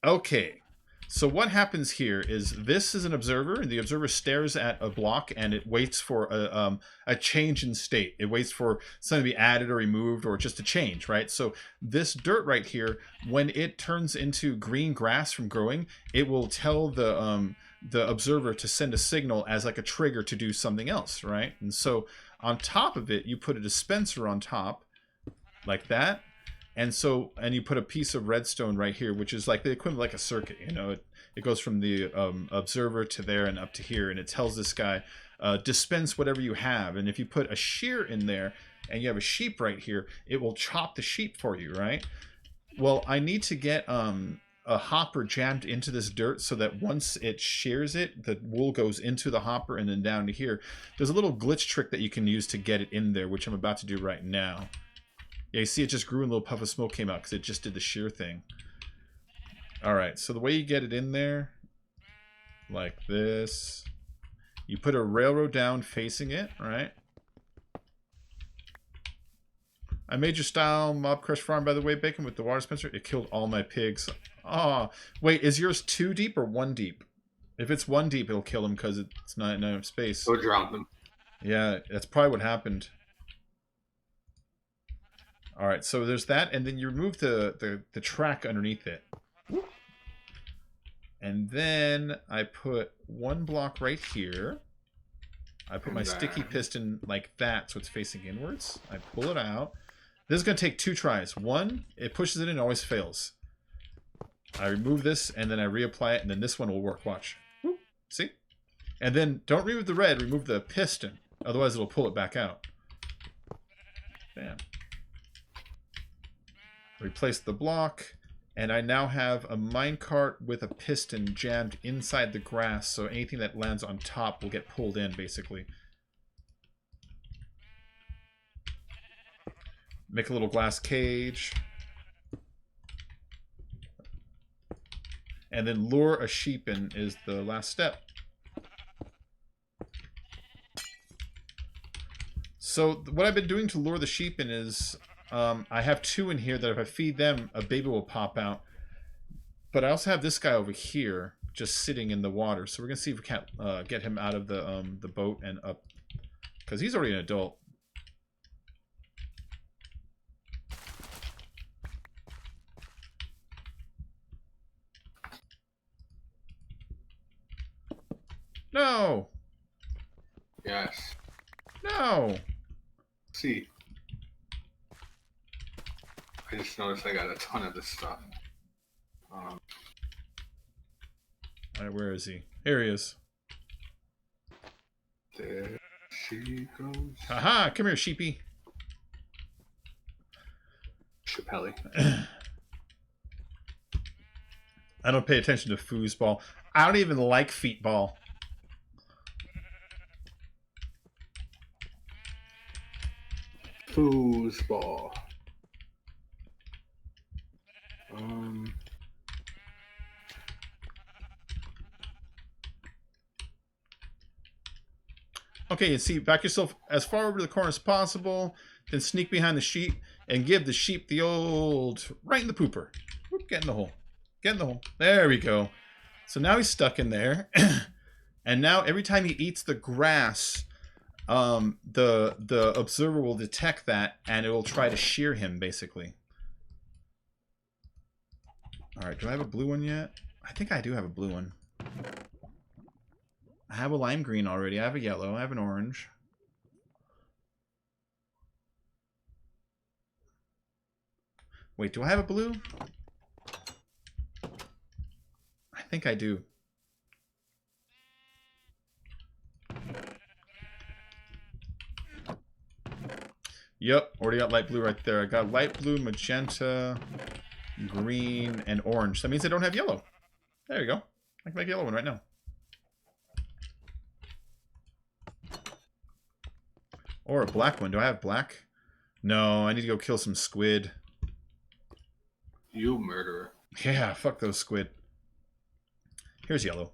Okay, so what happens here is this is an observer, and the observer stares at a block, and it waits for a change in state. It waits for something to be added or removed, or just a change, right? So this dirt right here, when it turns into green grass from growing, it will tell the observer to send a signal as like a trigger to do something else, right? And so on top of it, you put a dispenser on top, like that. And you put a piece of redstone right here, which is like the equivalent, like a circuit, you know, it goes from the observer to there and up to here. And it tells this guy, dispense whatever you have. And if you put a shear in there and you have a sheep right here, it will chop the sheep for you, right? Well, I need to get a hopper jammed into this dirt so that once it shears it, the wool goes into the hopper and then down to here. There's a little glitch trick that you can use to get it in there, which I'm about to do right now. Yeah, you see it just grew and a little puff of smoke came out because it just did the shear thing. Alright, so the way you get it in there, like this, you put a railroad down facing it, right? I made your style Mob Crush Farm, by the way, Bacon, with the water dispenser. It killed all my pigs. Oh, wait, is yours 2 deep or 1 deep? If it's 1 deep, it'll kill them because it's not enough space. Go drown them. Yeah, that's probably what happened. All right, so there's that, and then you remove the track underneath it. And then I put 1 block right here. I put my sticky piston like that, so it's facing inwards. I pull it out. This is going to take 2 tries. 1, it pushes it in, always fails. I remove this, and then I reapply it, and then this one will work. Watch. Whoop. See? And then don't remove the red, remove the piston. Otherwise, it'll pull it back out. Bam. Replace the block, and I now have a minecart with a piston jammed inside the grass, so anything that lands on top will get pulled in, basically. Make a little glass cage. And then lure a sheep in is the last step. So what I've been doing to lure the sheep in is... I have 2 in here that if I feed them, a baby will pop out. But I also have this guy over here just sitting in the water. So we're going to see if we can't get him out of the boat and up. Because he's already an adult. No! Yes. No! See. I just noticed I got a ton of this stuff. Alright, where is he? Here he is. There she goes. Haha! Come here, sheepy. Chappelle. I don't pay attention to foosball. I don't even like feetball. Foosball. Okay, you see, back yourself as far over to the corner as possible, then sneak behind the sheep and give the sheep the old right in the pooper. Whoop, get in the hole. Get in the hole. There we go. So now he's stuck in there. And now every time he eats the grass, the observer will detect that and it will try to shear him, basically. Alright, do I have a blue one yet? I think I do have a blue one. I have a lime green already. I have a yellow. I have an orange. Wait, do I have a blue? I think I do. Yep, already got light blue right there. I got light blue, magenta, green, and orange. That means I don't have yellow. There you go. I can make a yellow one right now. Or a black one. Do I have black? No, I need to go kill some squid. You murderer. Yeah, fuck those squid. Here's yellow.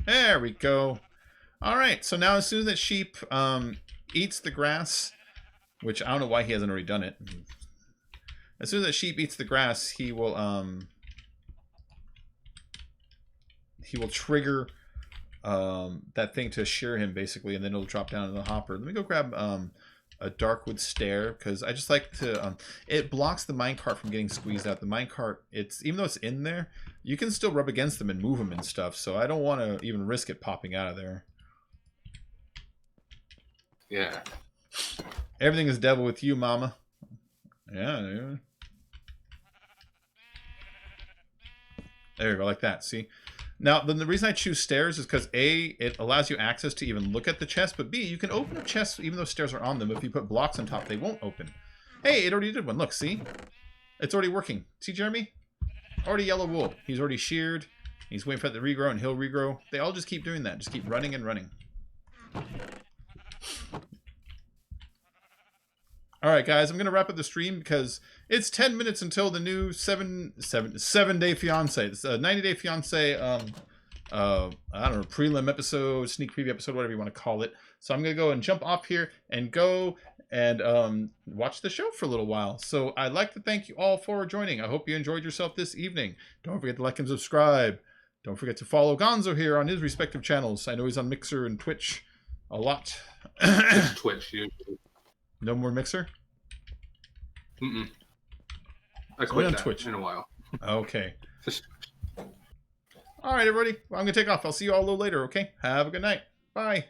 There we go. All right, so now as soon as that sheep eats the grass, which I don't know why he hasn't already done it. As soon as that sheep eats the grass, he will trigger that thing to shear him, basically, and then it'll drop down in the hopper. Let me go grab a Darkwood Stair, because I just like to... it blocks the minecart from getting squeezed out. The minecart, even though it's in there, you can still rub against them and move them and stuff, so I don't want to even risk it popping out of there. Yeah. Everything is devil with you, mama. Yeah. There you go, like that, see? Now, then the reason I choose stairs is because A, it allows you access to even look at the chest, but B, you can open up chests even though stairs are on them. If you put blocks on top, they won't open. Hey, it already did one. Look, see? It's already working. See, Jeremy? Already yellow wool. He's already sheared. He's waiting for it to regrow, and he'll regrow. They all just keep doing that. Just keep running and running. Alright, guys, I'm going to wrap up the stream because it's 10 minutes until the new 7-day fiance. It's a 90-day fiance, I don't know, prelim episode, sneak preview episode, whatever you want to call it. So I'm going to go and jump off here and go and watch the show for a little while. So I'd like to thank you all for joining. I hope you enjoyed yourself this evening. Don't forget to like and subscribe. Don't forget to follow Gonzo here on his respective channels. I know he's on Mixer and Twitch a lot. It's Twitch, usually. No more Mixer? Mm-mm. I quit on that Twitch in a while. Okay. All right, everybody. Well, I'm going to take off. I'll see you all a little later, okay? Have a good night. Bye.